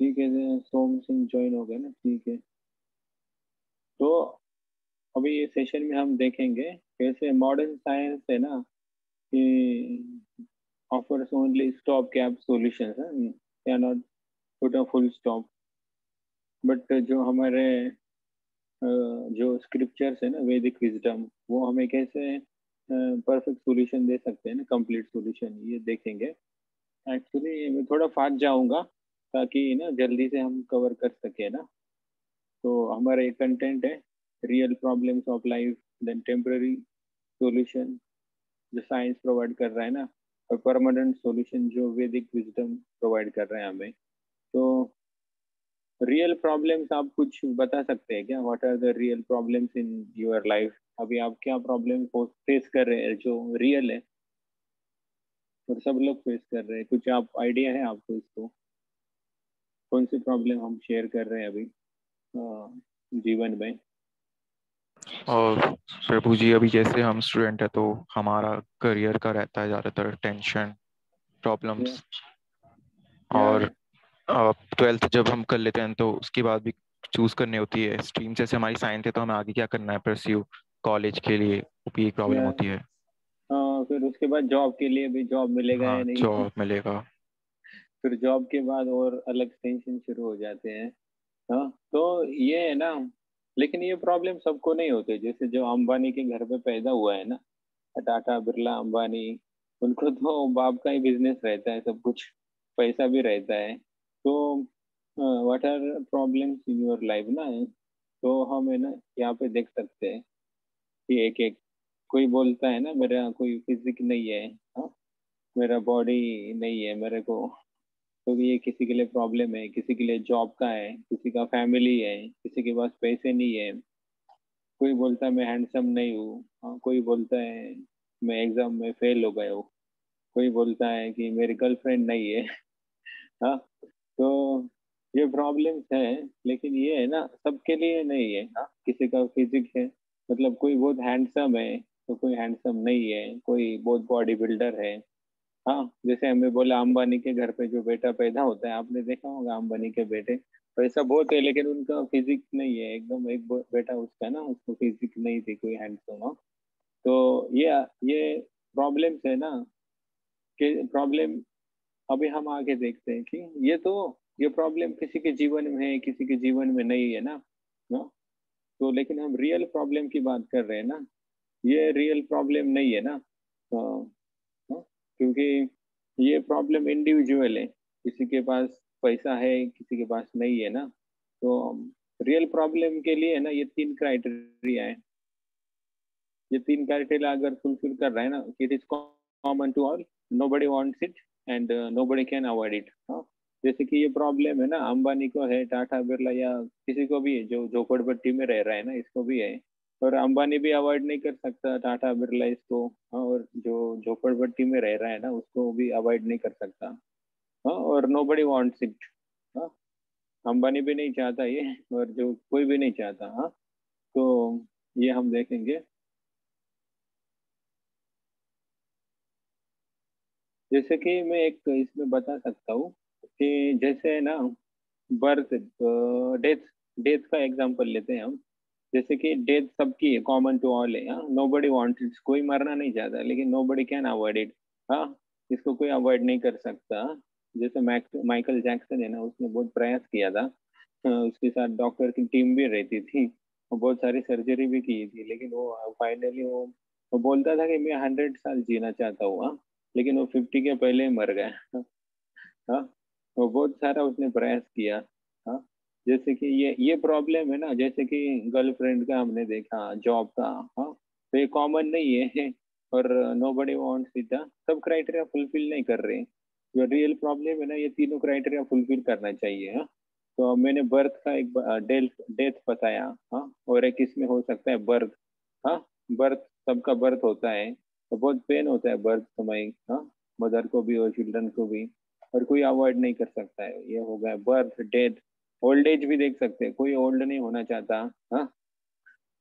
ठीक है, सोम सिंह ज्वाइन हो गए ना, ठीक है। तो अभी ये सेशन में हम देखेंगे कैसे मॉडर्न साइंस है ना कि offers only stopgap solutions, cannot put a full stop। But जो हमारे जो स्क्रिप्चर्स है ना, वैदिक विजडम, वो हमें कैसे परफेक्ट सॉल्यूशन दे सकते हैं ना, कंप्लीट सॉल्यूशन, ये देखेंगे। एक्चुअली मैं थोड़ा फास्ट जाऊंगा ताकि ना जल्दी से हम कवर कर सके ना। तो हमारा ये कंटेंट है, real problems of life, then temporary solution जो साइंस प्रोवाइड कर रहा है ना, और परमानेंट सॉल्यूशन जो वैदिक विजडम प्रोवाइड कर रहे हैं हमें। तो रियल प्रॉब्लम्स आप कुछ बता सकते हैं क्या? What are the real problems in your life? अभी आप क्या प्रॉब्लम फेस कर रहे हैं जो रियल है और सब लोग फेस कर रहे हैं? कुछ आप आइडिया है आपको इसको? कौन सी प्रॉब्लम हम शेयर कर रहे हैं अभी जीवन में? और प्रभु जी, अभी जैसे हम स्टूडेंट है तो हमारा करियर का रहता है ज़्यादातर टेंशन, या प्रॉब्लम्स। या और ट्वेल्थ जब हम कर लेते हैं तो उसके बाद भी चूज करनी होती है स्ट्रीम। जैसे हमारी साइंस है तो हमें आगे क्या करना है परस्यू कॉलेज के लिए, वो भी एक प्रॉब्लम या होती है। फिर उसके बाद जॉब के लिए भी, जॉब मिलेगा या हाँ, नहीं? जॉब मिलेगा। फिर जॉब के बाद और अलग टेंशन शुरू हो जाते हैं। हाँ, तो ये है ना। लेकिन ये प्रॉब्लम सबको नहीं होते, जैसे जो अंबानी के घर पे पैदा हुआ है ना, टाटा बिरला अंबानी, उनको तो बाप का ही बिजनेस रहता है, सब कुछ पैसा भी रहता है। तो what are problems in your life ना, तो हम है ना यहाँ पे देख सकते हैं कि एक एक कोई बोलता है ना मेरा कोई फिजिक नहीं है, हाँ, मेरा बॉडी नहीं है मेरे को। तो ये किसी के लिए प्रॉब्लम है, किसी के लिए जॉब का है, किसी का फैमिली है, किसी के पास पैसे नहीं है। कोई बोलता है मैं हैंडसम नहीं हूँ, हाँ, कोई बोलता है मैं एग्जाम में फेल हो गया हूँ, कोई बोलता है कि मेरी गर्लफ्रेंड नहीं है। हाँ, तो ये प्रॉब्लम्स है। लेकिन ये है ना सबके लिए नहीं है। हाँ, किसी का फिजिक है, मतलब कोई बहुत हैंडसम है तो कोई हैंडसम नहीं है, कोई बहुत बॉडी बिल्डर है। हाँ, जैसे हमें बोला अंबानी के घर पे जो बेटा पैदा होता है, आपने देखा होगा अंबानी के बेटे पैसा बहुत है लेकिन उनका फिजिक नहीं है एकदम। एक बेटा उसका ना, उसको फिजिक नहीं थी कोई हैंडसम। हाँ, तो ये प्रॉब्लम्स है ना, कि प्रॉब्लम अभी हम आगे देखते हैं कि ये प्रॉब्लम किसी के जीवन में है, किसी के जीवन में नहीं है ना। तो लेकिन हम रियल प्रॉब्लम की बात कर रहे हैं ना, ये रियल प्रॉब्लम नहीं है ना। हाँ, क्योंकि ये प्रॉब्लम इंडिविजुअल है, किसी के पास पैसा है, किसी के पास नहीं है ना। तो रियल प्रॉब्लम के लिए है ना, ये तीन क्राइटेरिया है। ये तीन क्राइटेरिया अगर फुलफिल कर रहा है ना, it is common to all, nobody wants it and nobody can avoid it. हाँ, जैसे कि ये प्रॉब्लम है ना अंबानी को है, टाटा बिरला या किसी को भी है जो झोपड़पट्टी में रह रहा है ना, इसको भी है। और अंबानी भी अवॉइड नहीं कर सकता टाटा बिरला इसको। हाँ, और जो झोपड़पट्टी में रह रहा है ना, उसको भी अवॉइड नहीं कर सकता। हाँ, और नोबडी वांट्स इट। हाँ, अंबानी भी नहीं चाहता ये, और जो कोई भी नहीं चाहता। हाँ, तो ये हम देखेंगे। जैसे कि मैं एक इसमें बता सकता हूँ कि जैसे है ना, बर्थ, डेथ, डेथ का एग्जांपल लेते हैं हम। जैसे कि डेथ सबकी है, कॉमन टू ऑल है। हाँ, नोबडी वांट्स इट, कोई मरना नहीं चाहता लेकिन नोबडी कैन अवॉइड इट। हाँ, इसको कोई अवॉइड नहीं कर सकता। जैसे माइकल जैक्सन है ना, उसने बहुत प्रयास किया था। उसके साथ डॉक्टर की टीम भी रहती थी, वो बहुत सारी सर्जरी भी की थी, लेकिन वो फाइनली वो बोलता था कि मैं 100 साल जीना चाहता हूँ। हाँ, लेकिन वो 50 के पहले ही मर गया। हाँ, वो बहुत सारा उसने प्रयास किया। हाँ, जैसे कि ये प्रॉब्लम है ना, जैसे कि गर्लफ्रेंड का हमने देखा, जॉब का। हाँ, तो ये कॉमन नहीं है, और नोबडी वांट्स इट। सब क्राइटेरिया फुलफिल नहीं कर रहे। जो रियल प्रॉब्लम है ना, ये तीनों क्राइटेरिया फुलफिल करना चाहिए। हाँ, तो अब मैंने बर्थ का एक डेथ डेथ बताया। हाँ, और एक इसमें हो सकता है बर्थ। हाँ, बर्थ, सबका बर्थ होता है तो बहुत पेन होता है बर्थ समय। हाँ, मदर को भी और चिल्ड्रन को भी, और कोई अवॉइड नहीं कर सकता है। ये हो गया बर्थ, डेथ। ओल्ड एज भी देख सकते हैं, कोई ओल्ड नहीं होना चाहता। हाँ,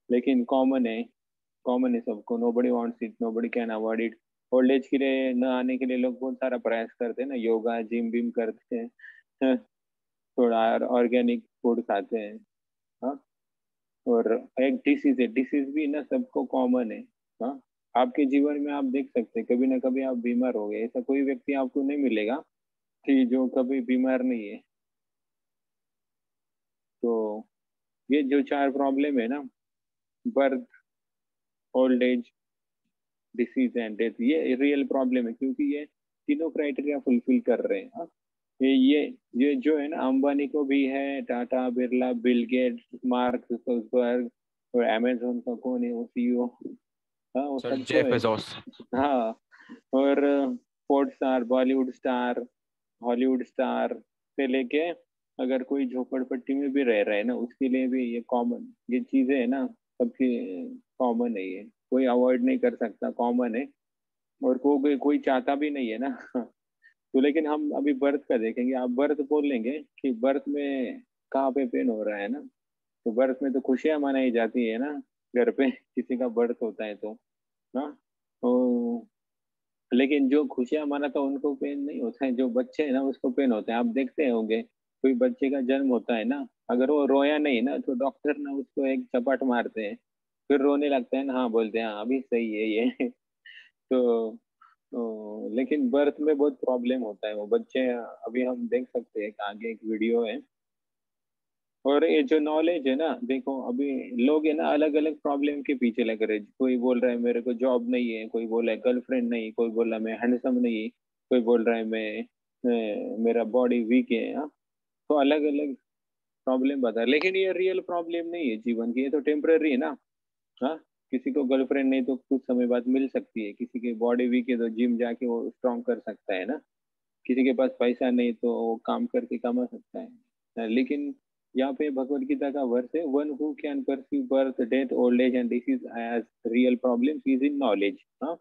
लेकिन कॉमन है सबको, nobody wants it, nobody can avoid it. Old age के लिए न आने के लिए लोग बहुत सारा प्रयास करते हैं ना, योगा जिम बिम करते हैं। हाँ, थोड़ा ऑर्गेनिक फूड खाते हैं। हाँ। और एक डिसीज है, डिसीज भी ना सबको कॉमन है। हाँ। आपके जीवन में आप देख सकते हैं कभी ना कभी आप बीमार हो गए, ऐसा कोई व्यक्ति आपको नहीं मिलेगा कि जो कभी बीमार नहीं है। तो ये जो चार प्रॉब्लम है ना, birth, old age, disease and death, ये रियल प्रॉब्लम है, क्योंकि ये तीनों क्राइटेरिया फुलफिल कर रहे हैं। हाँ। ये ये जो है ना, अंबानी को भी है, Tata, Birla, Bill Gates, mark Zuckerberg, और अमेजोन का कौन है वो सीईओ। हाँ, वो सर सबको जेफ है। बेजोस। हाँ। और sports star, Bollywood star, Hollywood star से लेके, अगर कोई झोपड़पट्टी में भी रह रहा है ना, उसके लिए भी ये कॉमन, ये चीजें है ना, सबकी कॉमन है, ये कोई अवॉइड नहीं कर सकता, कॉमन है। और कोई चाहता भी नहीं है ना। तो लेकिन हम अभी बर्थ का देखेंगे, आप बर्थ बोल लेंगे कि बर्थ में कहाँ पे पेन हो रहा है ना, तो बर्थ में तो खुशियां मनाई जाती है ना, घर पे किसी का बर्थ होता है तो। हाँ। तो लेकिन जो खुशियां मनाता है उनको पेन नहीं होता है, जो बच्चे हैं ना उसको पेन होता है। आप देखते होंगे कोई बच्चे का जन्म होता है ना, अगर वो रोया नहीं ना तो डॉक्टर ना उसको एक चपाट मारते हैं, फिर रोने लगता है ना, हाँ बोलते हैं हाँ अभी सही है ये। लेकिन बर्थ में बहुत प्रॉब्लम होता है वो बच्चे। अभी हम देख सकते हैं कि आगे एक वीडियो है। और ये जो नॉलेज है ना, देखो अभी लोग है ना अलग अलग प्रॉब्लम के पीछे लग रहे हैं। कोई बोल रहा है मेरे को जॉब नहीं है, कोई बोल रहा है गर्लफ्रेंड नहीं, कोई बोल रहा है मैं हैंडसम नहीं, कोई बोल रहा है मेरा बॉडी वीक है। हाँ। तो अलग अलग प्रॉब्लम बता रहे, लेकिन ये रियल प्रॉब्लम नहीं है जीवन की, ये तो टेम्पररी है ना। हाँ। किसी को गर्लफ्रेंड नहीं तो कुछ समय बाद मिल सकती है, किसी की बॉडी वीक है तो जिम जाके वो स्ट्रॉन्ग कर सकता है ना, किसी के पास पैसा नहीं तो वो काम करके कमा सकता है। लेकिन यहाँ पे भगवत गीता का वर्स है, one who can perceive birth, death, old age and disease as real problem is in knowledge. हाँ।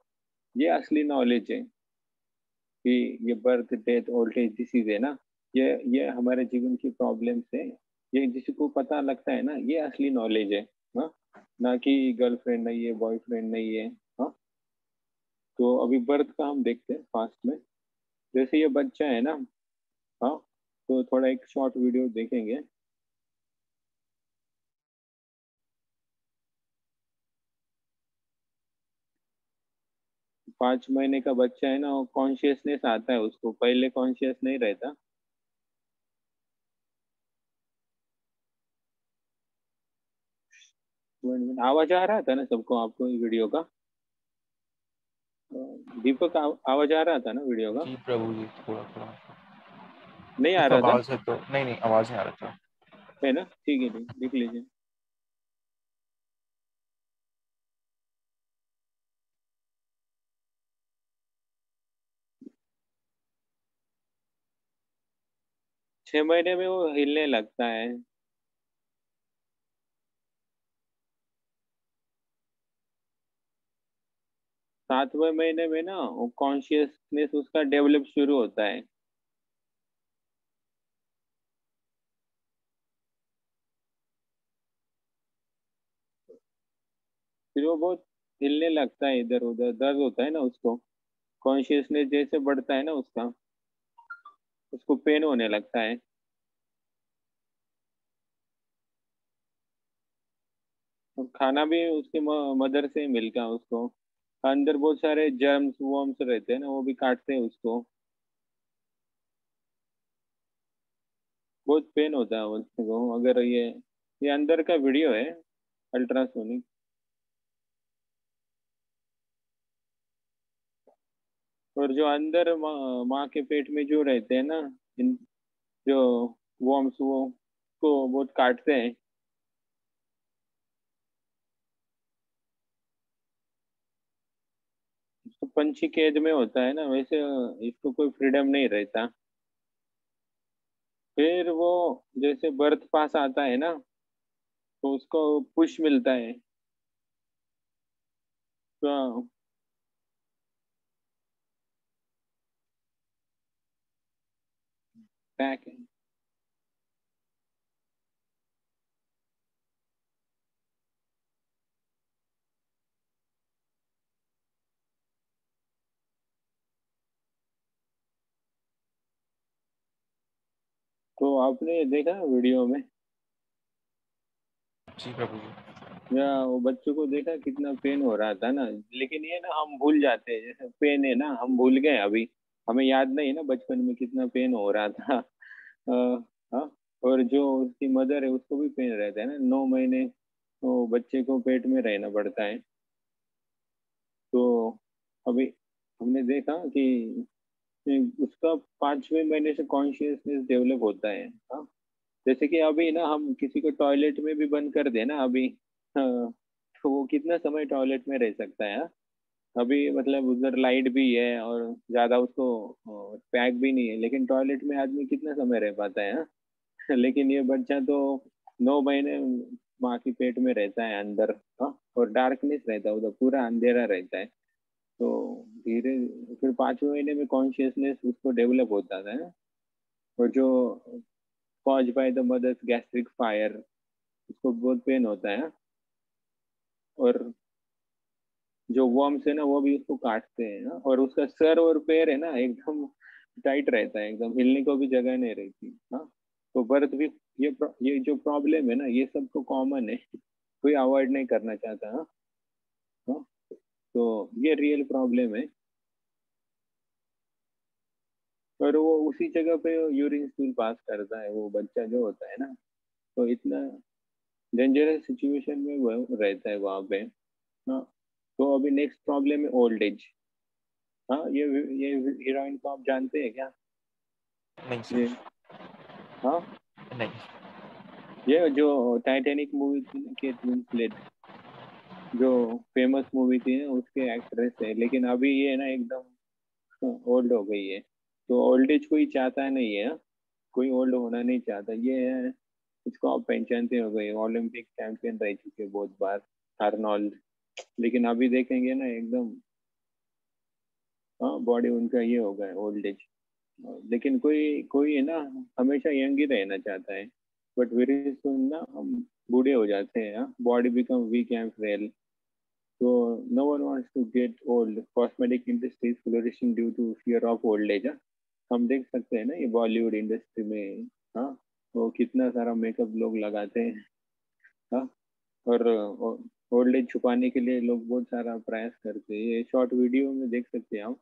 ये असली नॉलेज है कि ये birth, death, old age, disease है ना, ये हमारे जीवन की प्रॉब्लम्स है। ये जिसको पता लगता है ना, ये असली नॉलेज है। हाँ। ना कि गर्लफ्रेंड नहीं है, बॉयफ्रेंड नहीं है। हाँ। तो अभी बर्थ का हम देखते हैं फास्ट में। जैसे ये बच्चा है ना। हाँ। तो थोड़ा एक शॉर्ट वीडियो देखेंगे। 5 महीने का बच्चा है ना, वो कॉन्शियसनेस आता है उसको, पहले कॉन्शियस नहीं रहता। आवाज आ रहा था ना सबको, आपको वीडियो का? दीपक, आवाज आ रहा था ना वीडियो का? जी प्रभु जी, थोड़ा थोड़ा नहीं आ सिर्फ रहा था? आवाज है तो, नहीं नहीं आवाज नहीं आ रहा था। है ना, ठीक है, ठीक, देख लीजिए। 6 महीने में वो हिलने लगता है। 7वें महीने में ना वो कॉन्शियसनेस उसका डेवलप शुरू होता है। फिर वो बहुत हिलने लगता है, इधर उधर दर्द होता है ना उसको, कॉन्शियसनेस जैसे बढ़ता है ना उसका, उसको पेन होने लगता है। और खाना भी उसके मदर से ही मिलता है उसको, अंदर बहुत सारे जर्म्स वर्म्स रहते हैं ना, वो भी काटते हैं उसको, बहुत पेन होता है उसको। अगर ये अंदर का वीडियो है, अल्ट्रासोनिक। और जो अंदर माँ के पेट में जो रहते हैं ना, इन जो वर्म्स, वो को बहुत काटते हैं। तो पंछी कैद में होता है ना वैसे, इसको कोई फ्रीडम नहीं रहता। फिर वो जैसे बर्थ पास आता है ना, तो उसको पुश मिलता है। तो बैक, तो आपने देखा वीडियो में, जी प्रभु जी। या वो बच्चों को देखा कितना पेन हो रहा था ना। लेकिन ये ना हम भूल जाते हैं, जैसे पेन है ना, हम भूल गए अभी। हमें याद नहीं ना बचपन में कितना पेन हो रहा था। हाँ। और जो उसकी मदर है उसको भी पेन रहता है ना, 9 महीने तो बच्चे को पेट में रहना पड़ता है। तो अभी हमने देखा कि उसका 5वें महीने से कॉन्शियसनेस डेवलप होता है। हाँ। जैसे कि अभी ना हम किसी को टॉयलेट में भी बंद कर देना अभी, हाँ, तो वो कितना समय टॉयलेट में रह सकता है। हाँ? अभी मतलब उधर लाइट भी है और ज्यादा उसको पैक भी नहीं है, लेकिन टॉयलेट में आदमी कितना समय रह पाता है। हाँ? लेकिन ये बच्चा तो 9 महीने माँ की पेट में रहता है अंदर। हाँ? और डार्कनेस रहता है, उधर पूरा अंधेरा रहता है। तो धीरे फिर 5वें महीने में कॉन्शियसनेस उसको डेवलप होता है। और जो cause by the mother's gastric fire, उसको बहुत पेन होता है। और जो वर्म्स है ना वो भी उसको काटते हैं ना, और उसका सर और पैर है ना एकदम टाइट रहता है, एकदम हिलने को भी जगह नहीं रहती। हाँ। तो बर्थ भी, ये जो प्रॉब्लम है ना ये सबको कॉमन है, कोई अवॉइड नहीं करना चाहता। हाँ। हाँ? तो ये रियल प्रॉब्लम है। और वो उसी जगह पे यूरिन स्टूल पास करता है वो बच्चा जो होता है ना। तो इतना डेंजरस सिचुएशन में वो रहता है वहां पे। हाँ। तो अभी नेक्स्ट प्रॉब्लम है ओल्ड एज। हाँ, ये हीरोइन को आप जानते हैं क्या? नहीं ये, सर। हाँ, नहीं। ये जो टाइटैनिक मूवी थी ना, केट विंसलेट, जो फेमस मूवी थी ना, उसके एक्ट्रेस है, लेकिन अभी ये ना एकदम ओल्ड हो गई है। तो ओल्ड एज कोई चाहता नहीं है। हाँ? कोई ओल्ड होना नहीं चाहता। ये है, इसको आप पहचानते हो गए, ओलंपिक चैंपियन रह चुके बहुत बार, आर्नोल्ड। लेकिन अभी देखेंगे ना एकदम, हाँ, बॉडी उनका ये हो गया ओल्ड एज। लेकिन कोई कोई है ना, हमेशा यंग ही रहना चाहता है। बट वेरी सुन ना हम बूढ़े हो जाते हैं, body become weak and frail. तो no one wants to get old, cosmetic industry is flourishing due to fear of old age. हम देख सकते हैं ना ये बॉलीवुड इंडस्ट्री में। हाँ। वो कितना सारा मेकअप लोग लगाते हैं। हाँ। और ओल्ड एज छुपाने के लिए लोग बहुत सारा प्रयास करते हैं, ये शॉर्ट वीडियो में देख सकते हैं हम।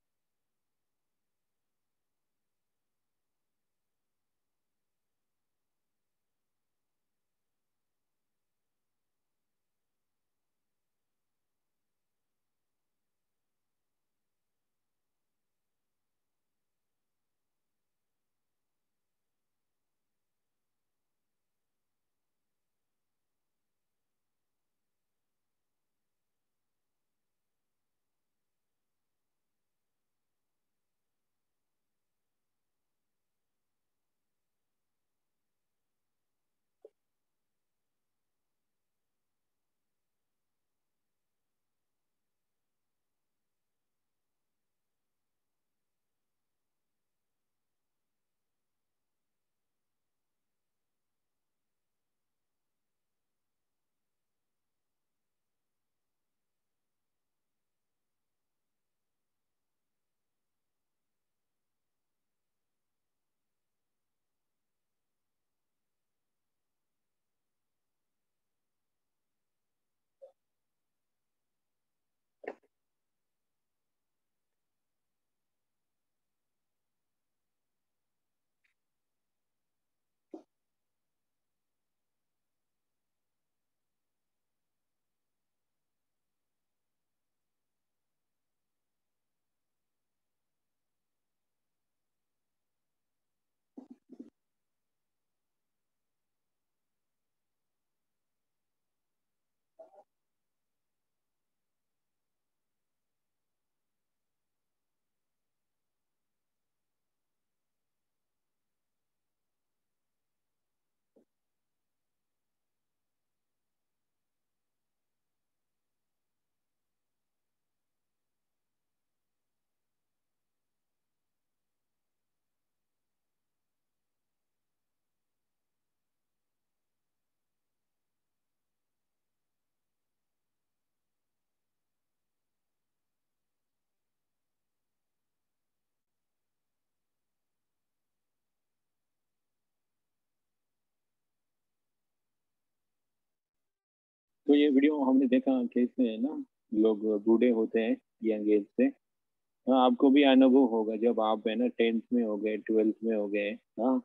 तो ये वीडियो हमने देखा कैसे है ना, लोग बूढ़े होते हैं यंग एज से। हाँ, आपको भी अनुभव होगा जब आप है ना 10th में हो गए, 12th में हो गए। हाँ,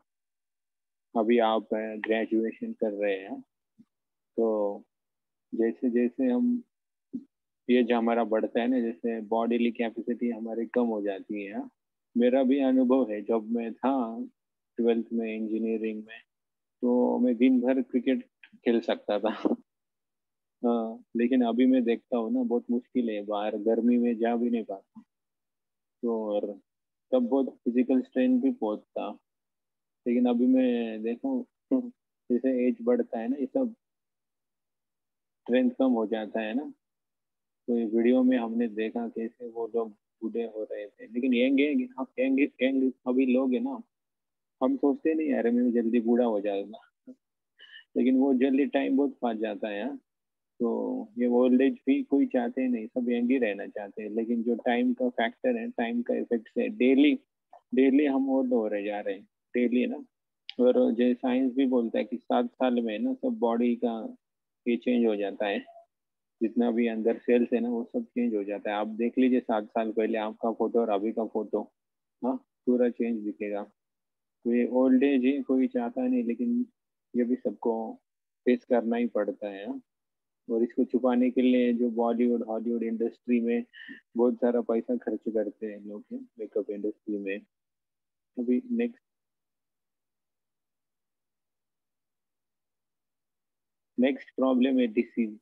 अभी आप ग्रेजुएशन कर रहे हैं। तो जैसे जैसे हम ये जो हमारा बढ़ता है ना, जैसे बॉडीली कैपेसिटी हमारी कम हो जाती है। हाँ, मेरा भी अनुभव है जब मैं था 12th में इंजीनियरिंग में, तो मैं दिन भर क्रिकेट खेल सकता था। हाँ, लेकिन अभी मैं देखता हूँ ना बहुत मुश्किल है, बाहर गर्मी में जा भी नहीं पाता। तो और तब बहुत फिजिकल स्ट्रेन भी बहुत था। लेकिन अभी मैं देखा हूँ जैसे एज बढ़ता है ना, ये सब स्ट्रेंथ कम हो जाता है ना। तो ये वीडियो में हमने देखा कैसे वो लोग बूढ़े हो रहे थे, लेकिन यंग यंग यंग यंग अभी लोग है ना, हम सोचते नहीं यार मैं जल्दी बूढ़ा हो जाऊंगा, लेकिन वो जल्दी टाइम बहुत पास जाता है। हाँ? तो ये ओल्ड एज भी कोई चाहते नहीं, सब यंग ही रहना चाहते हैं, लेकिन जो टाइम का फैक्टर है, टाइम का इफेक्ट से डेली डेली हम ओल्ड हो रहे जा रहे हैं, डेली ना। और जो साइंस भी बोलता है कि 7 साल में ना सब बॉडी का ये चेंज हो जाता है, जितना भी अंदर सेल्स है ना वो सब चेंज हो जाता है। आप देख लीजिए 7 साल पहले आपका फोटो और अभी का फोटो। हाँ, पूरा चेंज दिखेगा। तो ये ओल्ड एज ही कोई चाहता नहीं, लेकिन ये भी सबको फेस करना ही पड़ता है। हाँ? और इसको छुपाने के लिए जो बॉलीवुड हॉलीवुड इंडस्ट्री में बहुत सारा पैसा खर्च करते हैं लोग मेकअप इंडस्ट्री में। अभी नेक्स्ट प्रॉब्लम है डिसीज।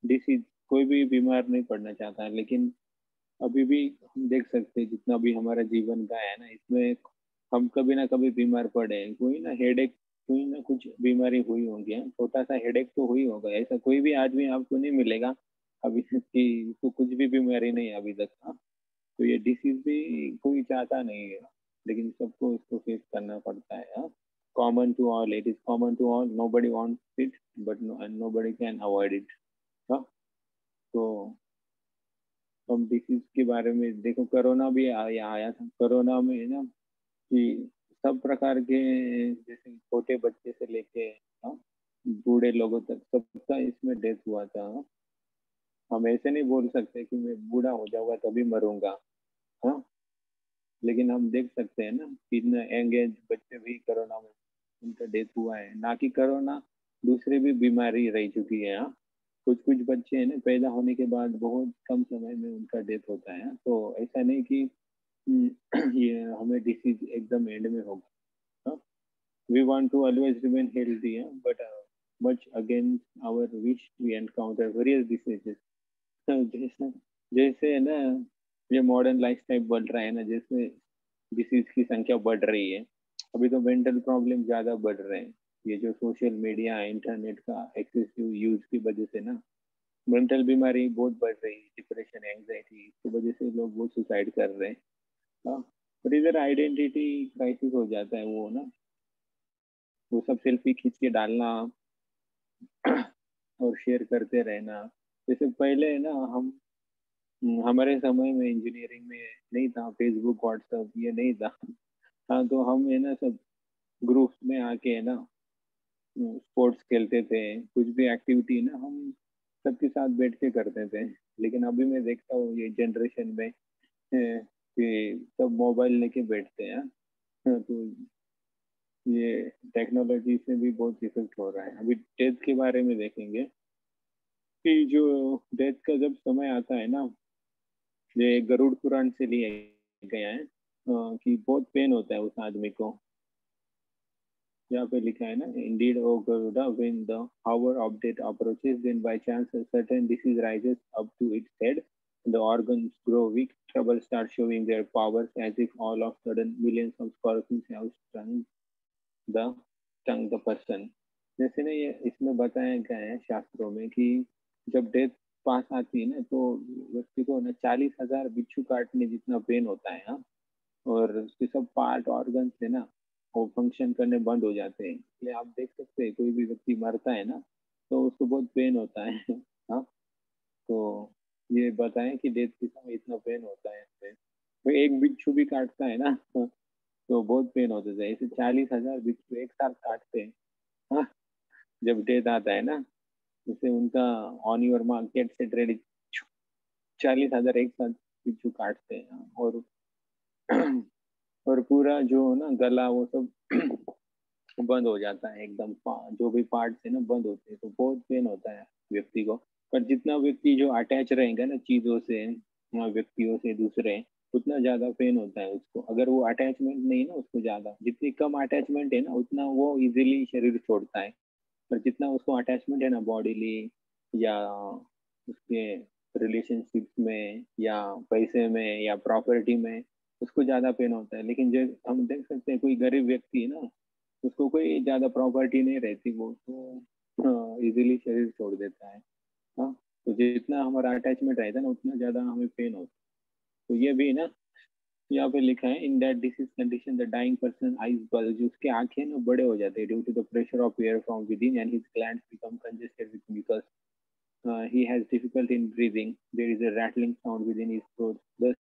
डिसीज कोई भी बीमार नहीं पड़ना चाहता है, लेकिन अभी भी हम देख सकते हैं जितना भी हमारा जीवन का है ना, इसमें हम कभी ना कभी बीमार पड़े हैं। कोई ना हेडेक, कोई ना कुछ बीमारी हुई होगी। हाँ? छोटा सा हेडेक तो हुई होगा, ऐसा कोई भी आदमी आपको नहीं मिलेगा अभी तक कि उसको कुछ भी बीमारी नहीं है अभी तक। हाँ? तो ये डिसीज भी कोई चाहता नहीं है, लेकिन सबको इसको फेस करना पड़ता है। हाँ? Common to all, it is common to all, nobody wants it but nobody can avoid it. हाँ? तो हम डिसीज के बारे में देखो, कोरोना भी आया था। कोरोना में है ना कि सब प्रकार के, जैसे छोटे बच्चे से लेके हाँ, बूढ़े लोगों तक सबका इसमें डेथ हुआ था। हाँ? हम ऐसे नहीं बोल सकते कि मैं बूढ़ा हो जाऊंगा तभी मरूंगा। हाँ, लेकिन हम देख सकते हैं ना कि इतना यंग एज बच्चे भी कोरोना में उनका डेथ हुआ है। ना कि कोरोना, दूसरी भी बीमारी रह चुकी है। हाँ? कुछ कुछ बच्चे हैं ना पैदा होने के बाद बहुत कम समय में उनका डेथ होता है। हाँ? तो ऐसा नहीं कि ये हमें डिसीज एकदम एंड में होगा। We want to always remain healthy, yeah? But much against our wish, we encounter various diseases. जैसे जैसे है ना, ये मॉडर्न लाइफस्टाइल बढ़ रहा है ना, जैसे डिसीज की संख्या बढ़ रही है। अभी तो मेंटल प्रॉब्लम ज्यादा बढ़ रहे हैं। ये जो सोशल मीडिया इंटरनेट का एक्सेसिव यूज की वजह से ना मेंटल बीमारी बहुत बढ़ रही है, डिप्रेशन एंजाइटी, इसकी वजह से लोग बहुत सुसाइड कर रहे हैं। हाँ, और इधर आइडेंटिटी क्राइसिस हो जाता है वो ना, वो सब सेल्फी खींच के डालना और शेयर करते रहना। जैसे पहले ना हम हमारे समय में इंजीनियरिंग में नहीं था फेसबुक व्हाट्सएप, ये नहीं था। हाँ, तो हम है ना सब ग्रुप्स में आके है ना स्पोर्ट्स खेलते थे, कुछ भी एक्टिविटी ना हम सबके साथ बैठ के करते थे। लेकिन अभी मैं देखता हूँ ये जनरेशन में कि सब मोबाइल लेके बैठते हैं। हाँ, तो ये टेक्नोलॉजी से भी बहुत इफेक्ट हो रहा है। अभी डेथ के बारे में देखेंगे कि जो डेथ का जब समय आता है ना, ये गरुड़ पुराण से लिया गया है कि बहुत पेन होता है उस आदमी को। यहाँ पे लिखा है ना, indeed O Garuda when the hour of death approaches, then by chance a certain disease rises up to its head, the organs grow weak, trouble start showing their powers, as if all of sudden millions of scorpions have the stung the person। जैसे ना ये इसमें बताया गया है शास्त्रों में कि जब डेथ पास आती है ना, तो व्यक्ति को ना 40,000 बिच्छू काटने जितना पेन होता है। हाँ? और उसके सब पार्ट ऑर्गन से ना वो फंक्शन करने बंद हो जाते हैं। इसलिए आप देख सकते हैं कोई भी व्यक्ति मरता है ना तो उसको बहुत पेन होता है। हाँ, तो ये बताएं कि डेथ के समय इतना पेन होता है इसमें। तो एक बिच्छू भी काटता है ना तो बहुत पेन होता है। ऐसे 40,000 बिच्छू एक साथ काटते हैं। हाँ, जब डेथ आता है ना, जैसे उनका ऑन योर मार्केट से रेडी 40,000 एक साथ पिछू काटते हैं, और पूरा जो ना गला वो सब बंद हो जाता है एकदम, जो भी पार्ट है ना बंद होते हैं, तो बहुत पेन होता है व्यक्ति को। पर जितना व्यक्ति जो अटैच रहेगा ना चीजों से, व्यक्तियों से दूसरे, उतना ज्यादा पेन होता है उसको। अगर वो अटैचमेंट नहीं ना उसको ज्यादा, जितनी कम अटैचमेंट है ना उतना वो इजीली शरीर छोड़ता है। पर जितना उसको अटैचमेंट है ना बॉडीली, या उसके रिलेशनशिप में, या पैसे में, या प्रॉपर्टी में, उसको ज्यादा पेन होता है। लेकिन जो हम देख सकते हैं कोई गरीब व्यक्ति है ना, उसको कोई ज्यादा प्रॉपर्टी नहीं रहती, वो तो इजीली शरीर छोड़ देता है। हाँ, तो जितना हमारा अटैचमेंट रहता है ना उतना ज्यादा हमें पेन होता है। तो ये भी ना यहाँ पे लिखा है, in that disease condition the dying person eyes bulge, उसके आंखें ना बड़े हो जाते हैं due to the pressure of air from within and his glands become congested with mucus, he has difficulty in breathing, there is a rattling sound within his throat, thus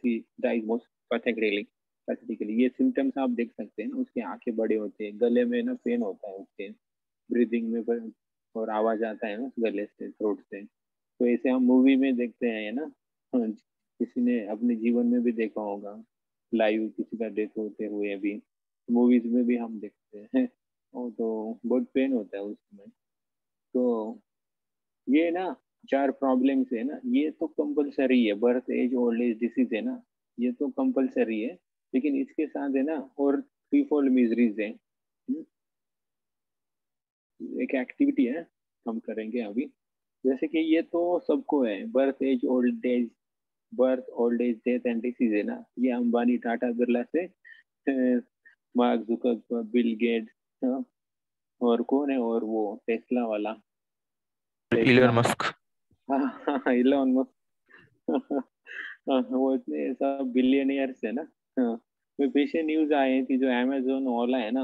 he dies most pathetically। ये symptoms आप देख सकते हैं ना, उसके आंखें बड़े होते हैं, गले में ना पेन होता है उसके, ब्रीदिंग में और आवाज आता है ना गले से, थ्रोट से। तो ऐसे हम मूवी में देखते हैं ना, हाँ, किसी ने अपने जीवन में भी देखा होगा, लाइव किसी का डेथ होते हुए भी मूवीज में भी हम देखते हैं। और तो बहुत पेन होता है उसमें। तो ये ना 4 प्रॉब्लम्स है ना, ये तो कंपलसरी है, birth age old age disease है ना, ये तो कंपलसरी है। लेकिन इसके साथ है ना और 3 फोल्ड मिजरीज है। एक एक्टिविटी है हम करेंगे अभी। जैसे कि ये तो सबको है, birth old age death and disease है ना, ये अंबानी टाटा बिरला से मार्क जुकरबर्ग, बिल गेट्स, और कौन है, और वो टेस्ला वाला, टेस्ला। Elon Musk. हाँ, इलोन मस्क। वो इतने सब बिलियनियर्स है ना। हाँ, मैं पीछे न्यूज आई थी, जो अमेजोन वाला है ना,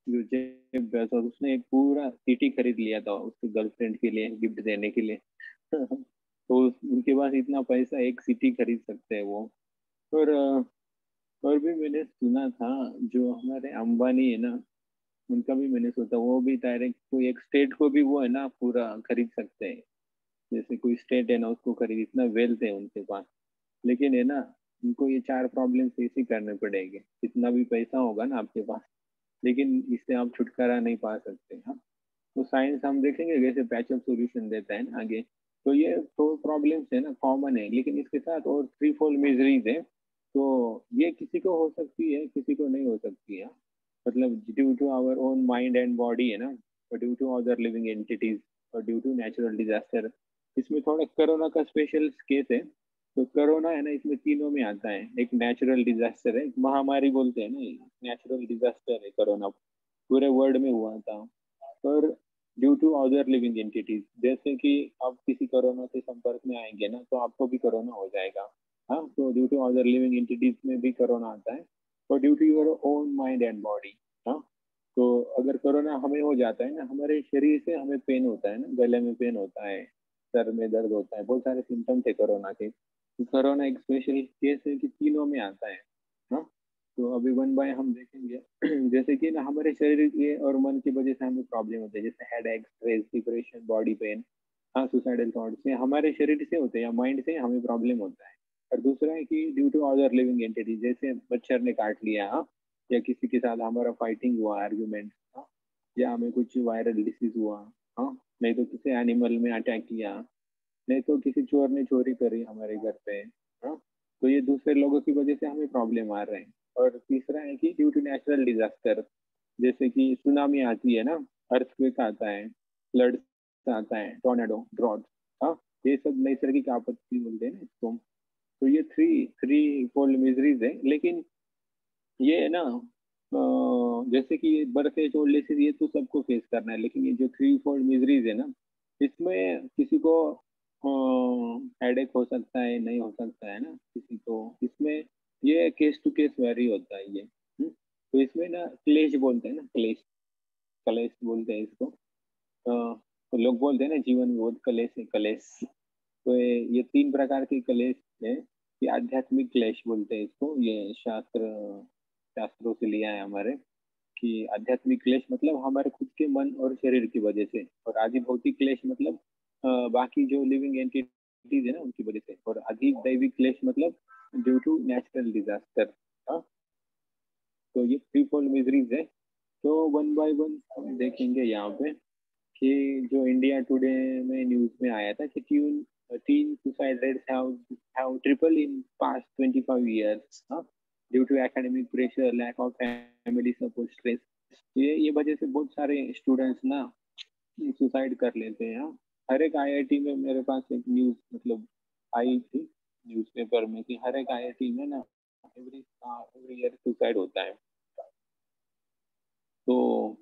जो जेफ बेजोस, उसने एक पूरा सिटी खरीद लिया था उसकी गर्लफ्रेंड के लिए गिफ्ट देने के लिए। तो उनके पास इतना पैसा, एक सिटी खरीद सकते हैं वो। और और भी मैंने सुना था, जो हमारे अंबानी है ना, उनका भी मैंने सोचा वो भी डायरेक्ट कोई एक स्टेट को भी वो है ना पूरा खरीद सकते हैं। जैसे कोई स्टेट है ना उसको खरीद, इतना वेल्थ है उनके पास। लेकिन है ना, उनको ये 4 प्रॉब्लम फेस ही करने पड़ेंगे, जितना भी पैसा होगा ना आपके पास, लेकिन इससे आप छुटकारा नहीं पा सकते। हाँ, तो साइंस हम देखेंगे कैसे पैचअप सॉल्यूशन देता है ना आगे। तो ये तो प्रॉब्लम्स है ना कॉमन है, लेकिन इसके साथ और 3 फोल्ड मिजरीज है। तो ये किसी को हो सकती है, किसी को नहीं हो सकती है। मतलब due to our own mind and body है ना, और due to other living entities, और ड्यू टू नेचुरल डिजास्टर। इसमें थोड़ा कोरोना का स्पेशल केस है। तो कोरोना है ना, इसमें तीनों में आता है, एक नेचुरल डिजास्टर है, एक महामारी बोलते हैं ना, नेचुरल डिजास्टर है कोरोना, पूरे वर्ल्ड में हुआ था। और due to other living entities, जैसे कि आप किसी कोरोना के संपर्क में आएंगे ना, तो आपको भी कोरोना हो जाएगा। हाँ, तो due to other living entities में भी कोरोना आता है, और due to your own mind and body. हाँ, तो अगर कोरोना हमें हो जाता है ना, हमारे शरीर से हमें पेन होता है ना, गले में पेन होता है, सर में दर्द होता है, बहुत सारे सिम्टम्स है कोरोना के। तो कोरोना एक स्पेशल केस है कि तीनों में आता है। हाँ, तो अभी वन बाय हम देखेंगे। जैसे कि ना हमारे शरीर के और मन की वजह से हमें प्रॉब्लम होते हैं, जैसे हेड एक, स्ट्रेस, डिप्रेशन, बॉडी पेन। हाँ, सुसाइडल थॉट्स ये हमारे शरीर से होते हैं या माइंड से हमें प्रॉब्लम होता है। और दूसरा है कि due to other living entity, जैसे मच्छर ने काट लिया, हाँ, या किसी के साथ हमारा फाइटिंग हुआ, आर्ग्यूमेंट, हाँ, या हमें कुछ वायरल डिसीज हुआ, हाँ, नहीं तो किसी एनिमल में अटैक किया, नहीं तो किसी चोर ने चोरी करी हमारे घर पे। हाँ, तो ये दूसरे लोगों की वजह से हमें प्रॉब्लम आ रहे हैं। और तीसरा है कि ड्यू टू नेचुरल डिजास्टर, जैसे कि सुनामी आती है ना, अर्थक्वेक आता है, फ्लड आता है, टोर्नेडो, ड्रॉट। हाँ, ये सब नैसर्गिक आपत्ति बोलते हैं ना इसको। तो ये थ्री थ्री फोल्ड मिजरीज है। लेकिन ये है ना, जैसे कि बर्थ एज ओल्ड एज, ये तो सबको फेस करना है, लेकिन ये जो 3 फोल्ड मिजरीज है ना, इसमें किसी को हेडेक हो सकता है, नहीं हो सकता है ना किसी को, इसमें ये केस टू केस वेरी होता है ये। तो इसमें ना क्लेश बोलते हैं ना, क्लेश, कलेश बोलते हैं इसको। तो लोग बोलते हैं ना जीवन में बहुत कलेश है, कलेश। तो ये 3 प्रकार के कलेश है। ये आध्यात्मिक क्लेश बोलते हैं इसको, ये शास्त्रों से लिया है हमारे। कि आध्यात्मिक क्लेश मतलब हमारे खुद के मन और शरीर की वजह से, और आदि भौतिक क्लेश मतलब बाकी जो लिविंग एंटिटीज है ना उनकी वजह से, और आदि दैविक क्लेश मतलब ड्यू टू नेचुरल डिजास्टर। तो ये थ्री फोल्ड मिजरीज है। तो वन बाय वन हम देखेंगे यहाँ पे कि जो इंडिया टुडे में न्यूज में आया था कि teen suicide rates have tripled in past 25 years due to academic pressure, lack of family support, stress। ये वजह से बहुत सारे स्टूडेंट्स ना सुसाइड कर लेते हैं। हर एक आईआईटी में मेरे पास एक न्यूज मतलब आई थी न्यूज़पेपर में कि हर एक आईआईटी में ना एवरी एवरी ईयर सुसाइड होता है। तो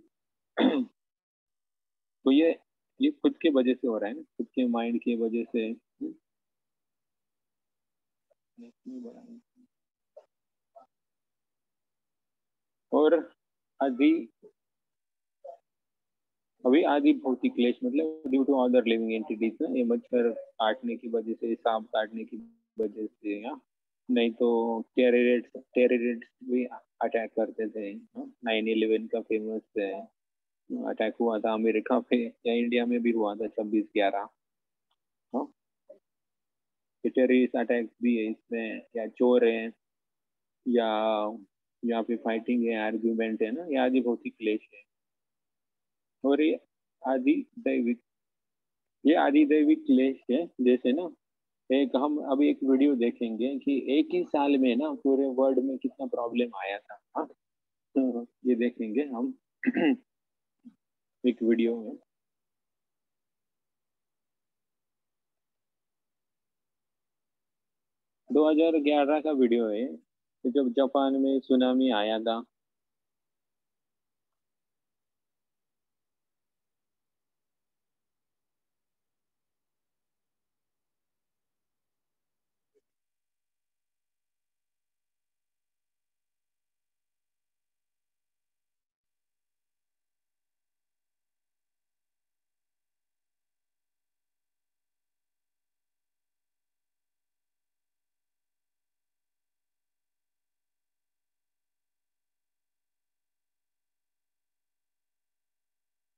तो ये खुद के वजह से हो रहा है ना, खुद के माइंड की वजह से। और आदि अभी आदि भौतिक क्लेश मतलब due to other living entities ना, ये मच्छर काटने की वजह से, सांप काटने की वजह से, या नहीं तो टेररिस्ट भी अटैक करते थे। 9/11 का फेमस अटैक हुआ था अमेरिका पे, या इंडिया में भी हुआ था 26/11। हाँ, टेररिस्ट अटैक भी है इसमें, या चोर है, या यहाँ पे फाइटिंग है, आर्ग्यूमेंट है ना, ये आदि भौतिक क्लेश है। और आदि दैविक ये आदि दैविक क्लेश है। जैसे ना एक हम अभी एक वीडियो देखेंगे कि एक ही साल में ना पूरे वर्ल्ड में कितना प्रॉब्लम आया था। हाँ, तो ये देखेंगे हम एक वीडियो में। 2011 का वीडियो है, तो जब जापान में सुनामी आया था।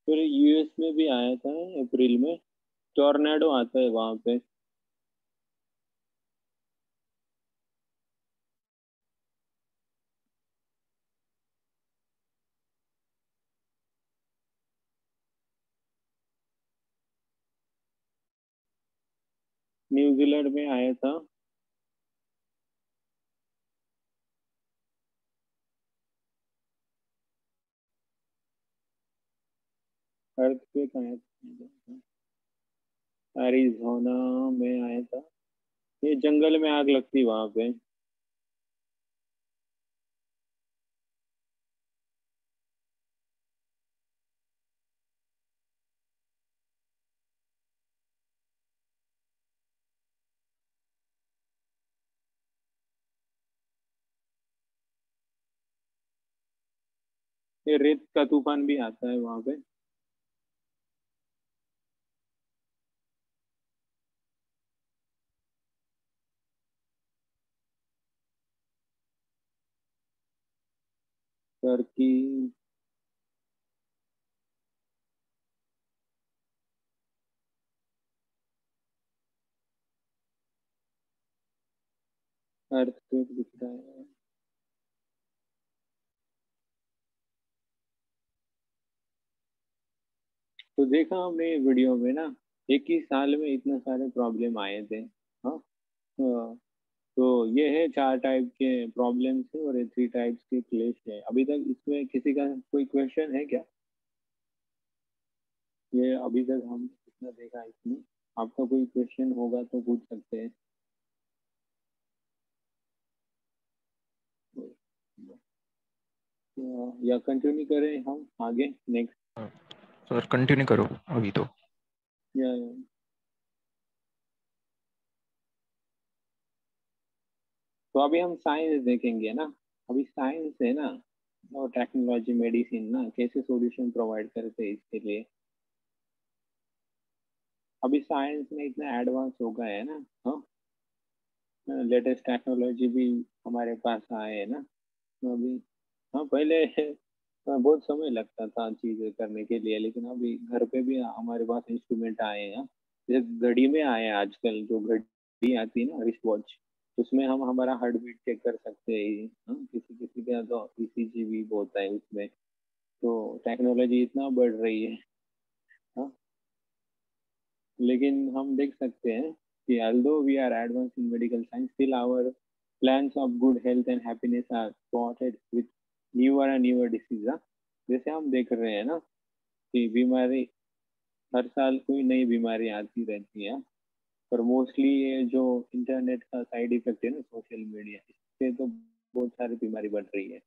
फिर यूएस में भी आया था अप्रैल में, टोर्नेडो आता है वहां पे। न्यूजीलैंड में आया था। अर्थक्वेक आया था, एरिजोना में आया था। ये जंगल में आग लगती वहां पे। ये रेत का तूफान भी आता है वहां पे। टर्की। अर्थक्वेक दिख रहा है। तो देखा हमने वीडियो में ना, एक ही साल में इतने सारे प्रॉब्लम आए थे। हाँ, तो ये है चार टाइप के प्रॉब्लम्स है, और ये थ्री टाइप्स के क्लेश है। अभी तक इसमें किसी का कोई क्वेश्चन है क्या? ये अभी तक हम इतना देखा है इसमें, आपका कोई क्वेश्चन होगा तो पूछ सकते हैं। या कंटिन्यू करें हम आगे नेक्स्ट? सर कंटिन्यू करो अभी तो। या तो अभी हम साइंस देखेंगे ना। अभी साइंस है ना, और टेक्नोलॉजी मेडिसिन ना कैसे सॉल्यूशन प्रोवाइड करते हैं इसके लिए। अभी साइंस में इतना एडवांस हो गया है ना। हाँ, लेटेस्ट टेक्नोलॉजी भी हमारे पास आए है ना। तो अभी हाँ, पहले बहुत समय लगता था चीजें करने के लिए, लेकिन अभी घर पे भी हमारे पास इंस्ट्रूमेंट आए हैं। जैसे घड़ी में आए हैं आजकल, जो घड़ी आती है ना, रिस्ट वॉच, उसमें हम हमारा हार्ट बीट चेक कर सकते हैं। हाँ, किसी किसी का तो ईसीजी भी होता है उसमें। तो टेक्नोलॉजी इतना बढ़ रही है। हाँ, लेकिन हम देख सकते हैं कि although we are advanced in medical science, still our plans of good health and happiness are spotted with newer and newer diseases। हाँ? जैसे हम देख रहे हैं ना कि बीमारी, हर साल कोई नई बीमारी आती रहती है। पर मोस्टली ये जो इंटरनेट का साइड इफेक्ट है ना, सोशल मीडिया, इससे तो बहुत सारी बीमारी बढ़ रही है।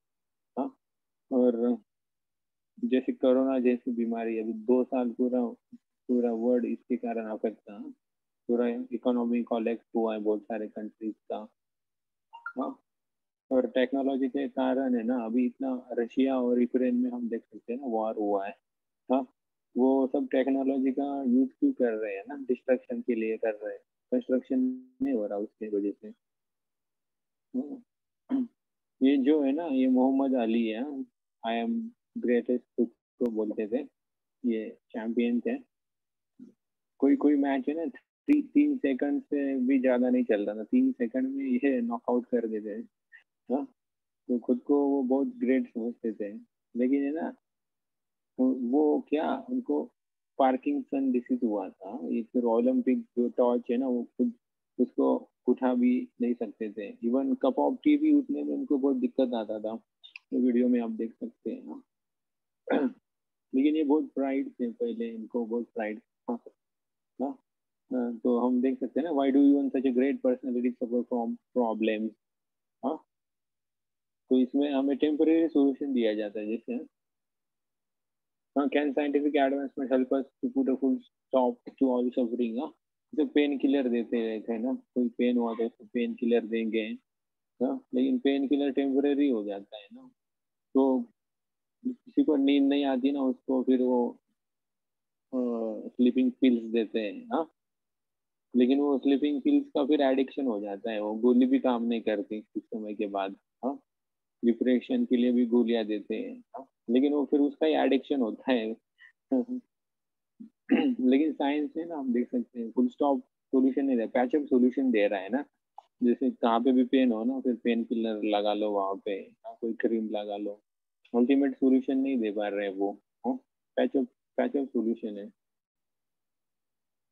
हाँ, और जैसे कोरोना जैसी बीमारी, अभी 2 साल पूरा पूरा वर्ल्ड इसके कारण अफेक्ट था। पूरा इकोनॉमी कोलैप्स हुआ है बहुत सारे कंट्रीज का। हाँ, और टेक्नोलॉजी के कारण है ना, अभी इतना रशिया और यूक्रेन में हम देख सकते हैं ना, वॉर हुआ है। हाँ, वो सब टेक्नोलॉजी का यूज क्यों कर रहे हैं ना, डिस्ट्रक्शन के लिए कर रहे हैं। कंस्ट्रक्शन नहीं हो रहा उसकी वजह से। हाँ, ये जो है ना, ये मोहम्मद अली है, आई एम ग्रेटेस्ट को बोलते थे, ये चैंपियन थे। कोई कोई मैच है ना, 3 सेकंड से भी ज्यादा नहीं चल रहा था, 3 सेकंड में ये नॉकआउट कर देते हैं। हाँ, तो खुद को वो बहुत ग्रेट समझते थे। लेकिन है ना, वो क्या, उनको पार्किंसन डिसीज हुआ था। ये फिर ओलंपिक जो टॉर्च है ना, वो खुद उसको उठा भी नहीं सकते थे। इवन कप ऑफ टी भी उठने में उनको बहुत दिक्कत आता था। तो वीडियो में आप देख सकते हैं ना। लेकिन ये बहुत प्राइड थे पहले, इनको बहुत प्राइड था ना। तो हम देख सकते हैं ना, why do you want such a great personality suffer from problems. हाँ, तो इसमें हमें टेम्परेरी सोल्यूशन दिया जाता है। जैसे हाँ, can scientific advancement help us to put a full stop to all suffering. हाँ, जो पेन किलर देते रहते हैं ना, कोई पेन हुआ तो उसको पेन किलर देंगे। हाँ, लेकिन पेन किलर टेम्परेरी हो जाता है ना। तो किसी को नींद नहीं आती ना, उसको फिर वो स्लीपिंग पिल्स देते हैं। हाँ, लेकिन वो स्लीपिंग पिल्स का फिर एडिक्शन हो जाता है, वो गोली भी काम नहीं करती कुछ समय के बाद। हाँ, डिप्रेशन के लिए भी गोलियां देते हैं। हाँ, लेकिन वो फिर उसका ही एडिक्शन होता है। लेकिन साइंस है ना, हम देख सकते हैं फुल स्टॉप सोल्यूशन नहीं दे, पैचअप सोल्यूशन दे रहा है ना। जैसे कहाँ पे भी पेन हो ना, फिर पेन किलर लगा लो वहां पे, या कोई क्रीम लगा लो। अल्टीमेट सोल्यूशन नहीं दे पा रहे हैं वो। पैचअप पैचअप सोल्यूशन है।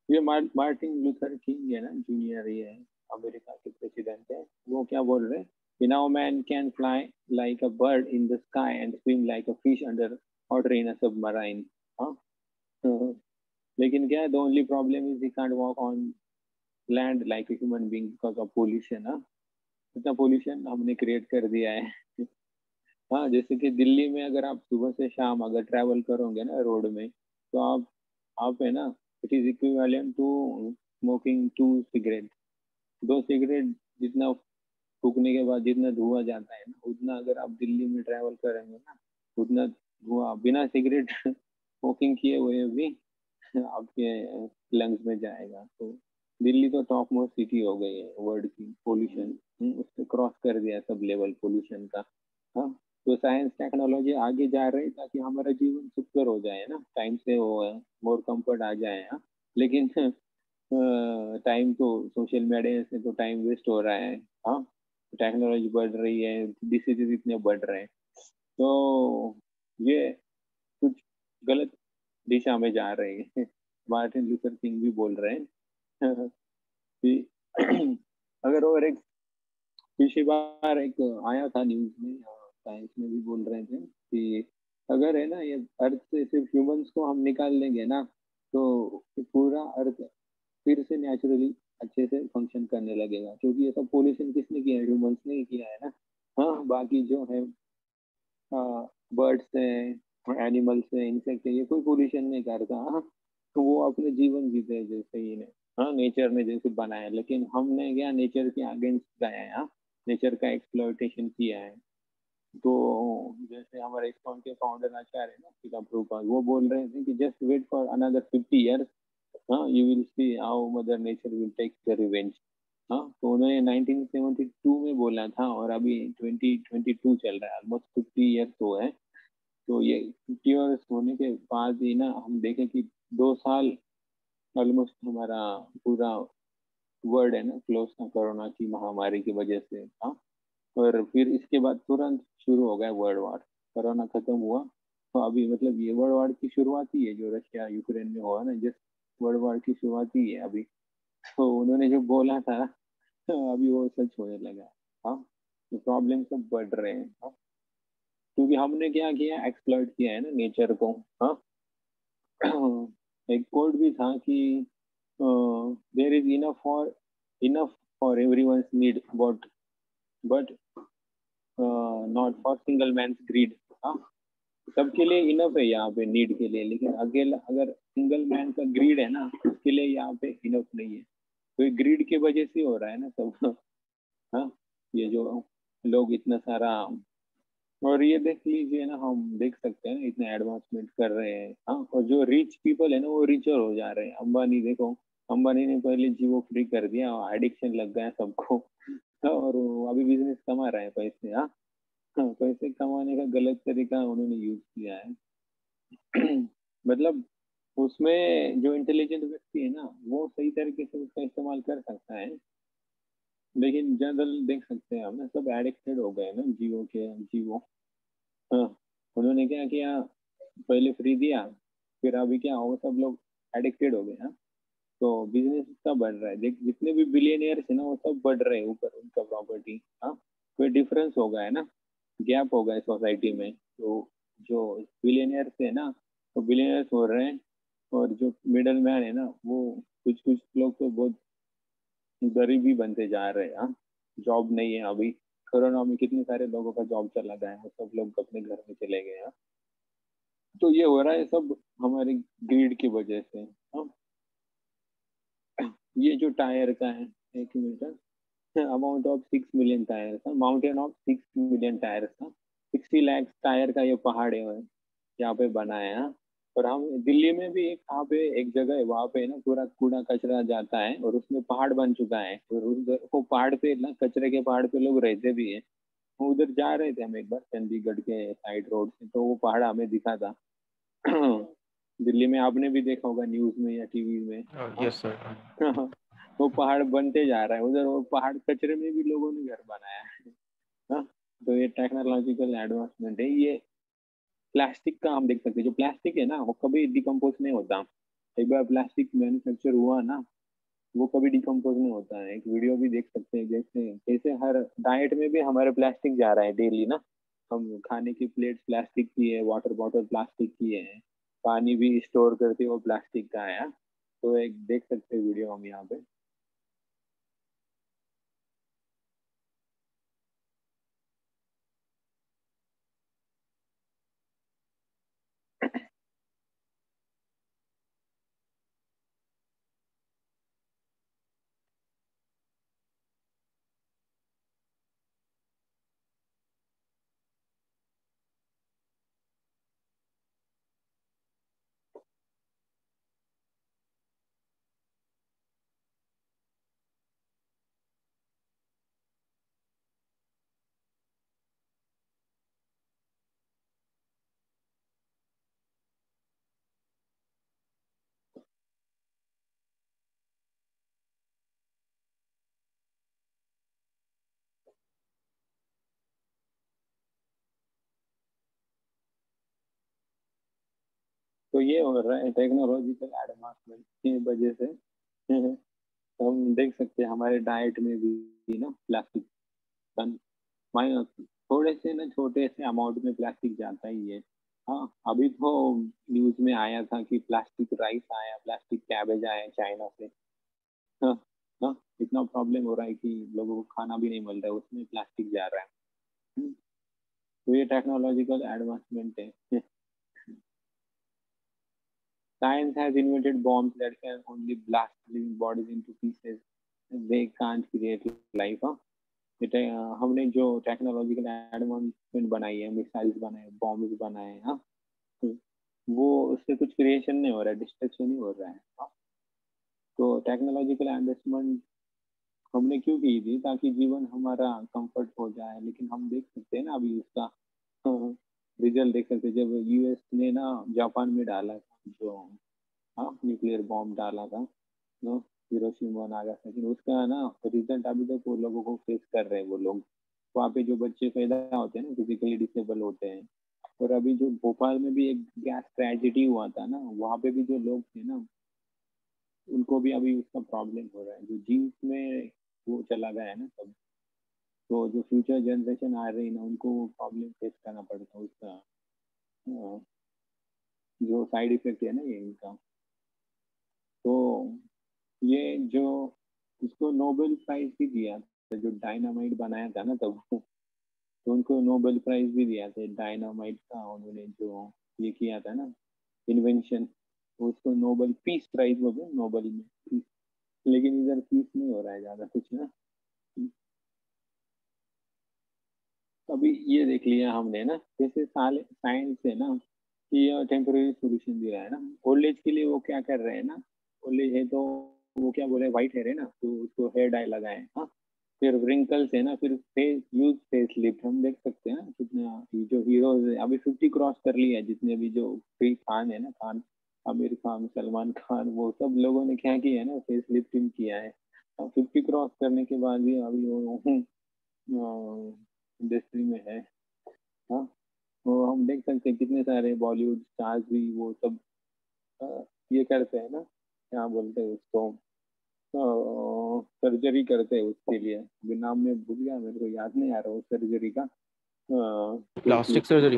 ये मार्टिन लूथर किंग है ना, जूनियर, ये है, अमेरिका के प्रेसिडेंट है। वो क्या बोल रहे हैं कि now man can fly like a bird in the sky and swim like a fish under water in a submarine. हाँ, तो लेकिन क्या है, the only problem is he can't walk on land like a human being because of pollution. हाँ, इतना pollution हमने create कर दिया है। हाँ, जैसे कि दिल्ली में अगर आप सुबह से शाम अगर ट्रैवल करोगे ना रोड में, तो आप है ना, it is equivalent to smoking 2 cigarette. 2 cigarette जितना फूकने के बाद जितना धुआं जाता है ना, उतना अगर आप दिल्ली में ट्रैवल करेंगे ना, उतना धुआं बिना सिगरेट स्मोकिंग किए हुए भी आपके लंग्स में जाएगा। तो दिल्ली तो टॉप मोस्ट सिटी हो गई है वर्ल्ड की पोल्यूशन, उससे क्रॉस कर दिया सब लेवल पोल्यूशन का। हाँ, तो साइंस टेक्नोलॉजी आगे जा रही ताकि हमारा जीवन सुखकर हो जाए ना, टाइम से वो है, मोर कंफर्ट आ जाए। हाँ, लेकिन टाइम तो सोशल मीडिया से तो टाइम वेस्ट हो रहा है। हाँ, टेक्नोलॉजी बढ़ रही है, डिसीजेज इतने बढ़ रहे हैं। तो ये कुछ गलत दिशा में जा रहे हैं। मार्टिन लूथर किंग भी बोल रहे हैं कि अगर, और एक पिछली बार एक आया था न्यूज में, साइंस में भी बोल रहे थे कि अगर है ना, ये अर्थ से सिर्फ ह्यूमंस को हम निकाल देंगे ना, तो ये पूरा अर्थ फिर से नेचुरली अच्छे से फंक्शन करने लगेगा। क्योंकि ये सब पोल्यूशन किसने किया है, ह्यूमंस ने ही किया है ना। हाँ, बाकी जो है बर्ड्स है, एनिमल्स है, इंसेक्ट है, ये कोई पोल्यूशन नहीं करता। हाँ, तो वो अपने जीवन जीते हैं जैसे ही ने। हाँ, नेचर ने जैसे बनाया, लेकिन हमने क्या नेचर के अगेंस्ट गए हैं। हाँ, नेचर का एक्सप्लॉइटेशन किया है। तो जैसे हमारे इस्कॉन के फाउंडर आचार्य है ना, शिला प्रभुपाद, वो बोल रहे थे कि just wait for another 50 years. हाँ, you will see how mother nature will take the revenge. हाँ, तो उन्होंने 1972 में बोला था, और अभी 2022 चल रहा है, ऑलमोस्ट 50 ईयर्स तो है। तो ये 50 इयर्स होने के बाद ही ना हम देखें कि 2 साल ऑलमोस्ट हमारा पूरा वर्ल्ड है ना क्लोज था कोरोना की महामारी की वजह से। हाँ, और फिर इसके बाद तुरंत शुरू हो गया वर्ल्ड वॉर। कोरोना खत्म हुआ तो अभी मतलब ये वर्ल्ड वॉर की शुरुआत ही है, जो रशिया यूक्रेन में हुआ ना, जिस वर्ल्ड वॉर की शुरुआत ही है अभी। तो उन्होंने जो बोला था अभी वो सच होने लगा है। हाँ, तो प्रॉब्लम सब बढ़ रहे हैं। हाँ, क्योंकि हमने क्या किया, एक्सप्लॉइट किया है ना नेचर को। हाँ, एक कोड भी था कि there is enough for everyone's need but not for single man's greed. हाँ, सबके लिए इनफ है यहाँ पे नीड के लिए, लेकिन अकेला अगर सिंगल मैन का ग्रीड है ना, उसके लिए यहाँ पे इनफ नहीं है। तो ये ग्रीड की वजह से हो रहा है ना सब। हाँ, ये जो लोग इतना सारा, और ये देख लीजिए ना, हम देख सकते हैं ना इतना एडवांसमेंट कर रहे हैं। हाँ, और जो रिच पीपल है ना वो रिचर हो जा रहे हैं। अंबानी देखो, अंबानी ने पहले जियो फ्री कर दिया, एडिक्शन लग गया सबको। हाँ, और वो अभी बिजनेस कमा रहे हैं पैसे। हाँ, हाँ, पैसे कमाने का गलत तरीका उन्होंने यूज किया है। मतलब उसमें जो इंटेलिजेंट व्यक्ति है ना, वो सही तरीके से उसका इस्तेमाल कर सकता है। लेकिन जनरल देख सकते हैं हम ना, सब एडिक्टेड हो गए ना जियो। हाँ, उन्होंने क्या किया, पहले फ्री दिया, फिर अभी क्या हो, सब लोग एडिक्टेड हो गए। हाँ, तो बिजनेस इसका बढ़ रहा है। देख, जितने भी बिलियनियर्स है ना वो सब बढ़ रहे हैं ऊपर, उनका प्रॉपर्टी। हाँ, कोई डिफरेंस हो गया है ना, गैप हो गया है सोसाइटी में। तो जो बिलियनियर्स है ना, वो बिलियनियर्स हो रहे हैं, और जो मिडल मैन है ना, वो कुछ कुछ लोग तो बहुत गरीबी बनते जा रहे हैं। हाँ, जॉब नहीं है अभी, कोरोना में कितने सारे लोगों का जॉब चला गया है, सब लोग अपने घर में चले गए हैं। तो ये हो रहा है सब हमारे ग्रीड की वजह से। हाँ, ये जो टायर का है, एक minute, amount of 6 million tyre था, माउंटेन ऑफ 6 मिलियन टायर था, 60 लाख टायर का ये पहाड़ है यहाँ पे बना है। हाँ, और हम दिल्ली में भी एक, यहाँ पे एक जगह है, वहाँ पे ना पूरा कूड़ा कचरा जाता है और उसमें पहाड़ बन चुका है, और उधर वो पहाड़ पे ना, कचरे के पहाड़ पे लोग रहते भी है। वो उधर जा रहे थे हम एक बार चंडीगढ़ के साइड रोड से, तो वो पहाड़ हमें दिखा था। दिल्ली में आपने भी देखा होगा न्यूज में या टीवी में। हाँ। Yes sir. वो पहाड़ बनते जा रहा है उधर, वो पहाड़ कचरे में भी लोगों ने घर बनाया है। हाँ, तो ये टेक्नोलॉजिकल एडवांसमेंट है। ये प्लास्टिक का हम देख सकते हैं, जो प्लास्टिक है ना वो कभी डिकम्पोज नहीं होता। एक बार प्लास्टिक मैन्युफैक्चर हुआ ना, वो कभी डिकम्पोज नहीं होता है। एक वीडियो भी देख सकते हैं, जैसे जैसे हर डाइट में भी हमारे प्लास्टिक जा रहा है डेली ना। हम खाने की प्लेट प्लास्टिक की है, वाटर बॉटल प्लास्टिक की है, पानी भी स्टोर करते हो प्लास्टिक का है। तो एक देख सकते हैं वीडियो हम यहाँ पे। तो ये हो रहा है टेक्नोलॉजिकल एडवांसमेंट की वजह से। हम देख सकते हैं हमारे डाइट में भी ना प्लास्टिक, थोड़े से ना छोटे से अमाउंट में प्लास्टिक जाता ही है। हाँ, अभी तो न्यूज में आया था कि प्लास्टिक राइस आया, प्लास्टिक कैबेज आया चाइना से। हाँ, हाँ, इतना प्रॉब्लम हो रहा है कि लोगों को खाना भी नहीं मिल रहा है, उसमें प्लास्टिक जा रहा है। तो ये टेक्नोलॉजिकल एडवांसमेंट है। Science has invented bombs that can only blast living bodies into pieces. They can't create life. हाँ, हमने जो टेक्नोलॉजिकल एडवांसमेंट बनाई है, मिसाइल्स बनाए, बॉम्ब्स बनाए, हाँ, वो उससे कुछ क्रिएशन नहीं हो रहा है, डिस्ट्रक्शन ही हो रहा है। हाँ, तो टेक्नोलॉजिकल एडवांसमेंट हमने क्यों की थी, ताकि जीवन हमारा कंफर्ट हो जाए, लेकिन हम देख सकते हैं ना अभी उसका। हाँ, रिजल्ट देख सकते हैं, जब यूएस ने ना जापान में डाला था जो, हाँ, न्यूक्लियर बॉम्ब डाला था नो, हिरोशिमा नागासाकी, उसका ना रिजल्ट अभी तक वो लोगों को फेस कर रहे हैं वो लोग। वहाँ पे जो बच्चे पैदा होते हैं ना फिजिकली डिसेबल होते हैं। और अभी जो भोपाल में भी एक गैस ट्रेजिडी हुआ था ना, वहाँ पे भी जो लोग थे ना, उनको भी अभी उसका प्रॉब्लम हो रहा है, जो जीन्स में वो चला गया है ना सब। तो जो फ्यूचर जनरेशन आ रही है ना, उनको वो प्रॉब्लम फेस करना पड़ता है उसका। अ, जो साइड इफेक्ट है ना ये इनका। तो ये जो, इसको नोबेल प्राइज भी दिया था, जो डायनामाइट बनाया था ना तब, तो उनको नोबेल प्राइज भी दिया था डायनामाइट का, उन्होंने जो ये किया था ना इन्वेंशन, उसको नोबेल पीस प्राइज बोलते हैं, नोबेल में पीस। लेकिन इधर पीस नहीं हो रहा है ज्यादा कुछ ना। अभी ये देख लिया हमने ना, जैसे साल साइंस है ना कि ये टेम्पररी सॉल्यूशन दे रहा है ना ओल्ड एज के लिए। वो क्या कर रहे हैं ना, ओल्ड एज है तो वो क्या बोले, वाइट हेयर है ना तो उसको हेयर डाई लगाए, हाँ। फिर रिंकल्स है ना, फिर फेस यूज फेस लिफ्ट, हम देख सकते हैं ना कितना, ये जो हीरोज है अभी 50 क्रॉस कर लिया है, जितने भी जो फ्री खान है ना, खान, आमिर खान, सलमान खान, वो सब लोगों ने क्या किया है ना, फेस लिफ्टिंग किया है। 50 क्रॉस करने के बाद भी अभी वो इंडस्ट्री में है, हाँ। वो हम देख सकते हैं कितने सारे बॉलीवुड स्टार्स भी वो सब ये करते हैं ना, क्या बोलते हैं उसको, सर्जरी करते हैं उसके लिए। अभी नाम में भूल गया, मेरे को याद नहीं आ रहा वो सर्जरी का, फेस प्लास्टिक लिफ्टिंग सर्जरी।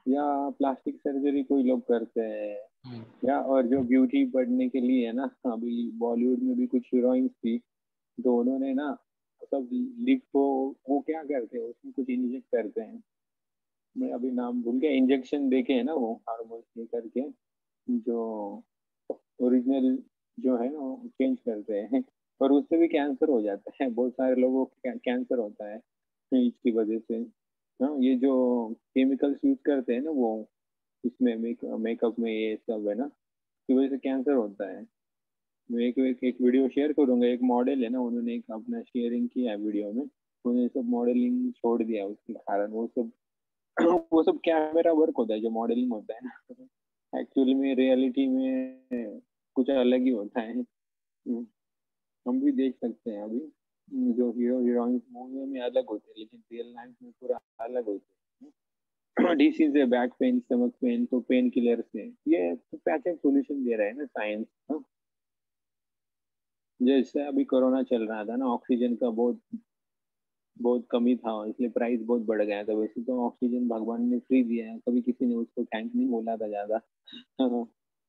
या प्लास्टिक सर्जरी कोई लोग करते हैं। या और जो ब्यूटी बढ़ने के लिए है ना, अभी बॉलीवुड में भी कुछ हीरोइंस थी, तो उन्होंने ना सब लिप को, वो क्या करते हैं उसमें कुछ इंजेक्ट करते हैं, मैं अभी नाम भूल गया, इंजेक्शन देके है ना वो हार्मोन ये करके, जो ओरिजिनल जो है ना वो चेंज करते हैं। और उससे भी कैंसर हो जाता है, बहुत सारे लोगों को कैंसर होता है इसकी वजह से। हाँ, ये जो केमिकल्स यूज करते हैं ना वो, इसमें मेकअप में ये सब है ना, इसकी वजह से कैंसर होता है। मैं एक वीडियो शेयर करूंगा, एक मॉडल है ना, उन्होंने एक अपना शेयरिंग किया है वीडियो में, उन्होंने सब मॉडलिंग छोड़ दिया उसके कारण, वो सब वो सब कैमरा वर्क होता है जो मॉडलिंग होता है ना, एक्चुअली में रियलिटी में कुछ अलग ही होता है। हम भी देख सकते हैं अभी, जो हीरो हीरोइन मूवी में अलग होते हैं, लेकिन रियल लाइफ में पूरा अलग होते हैं। डिसीज है, बैक पेन, स्टमक पेन, तो पेन किलर से ये तो पैचअप सॉल्यूशन दे रहा है ना साइंस। जैसे अभी कोरोना चल रहा था ना, ऑक्सीजन का बहुत बहुत कमी था, इसलिए प्राइस बहुत बढ़ गया था। वैसे तो ऑक्सीजन भगवान ने फ्री दिया है, कभी किसी ने उसको थैंक नहीं बोला था ज्यादा।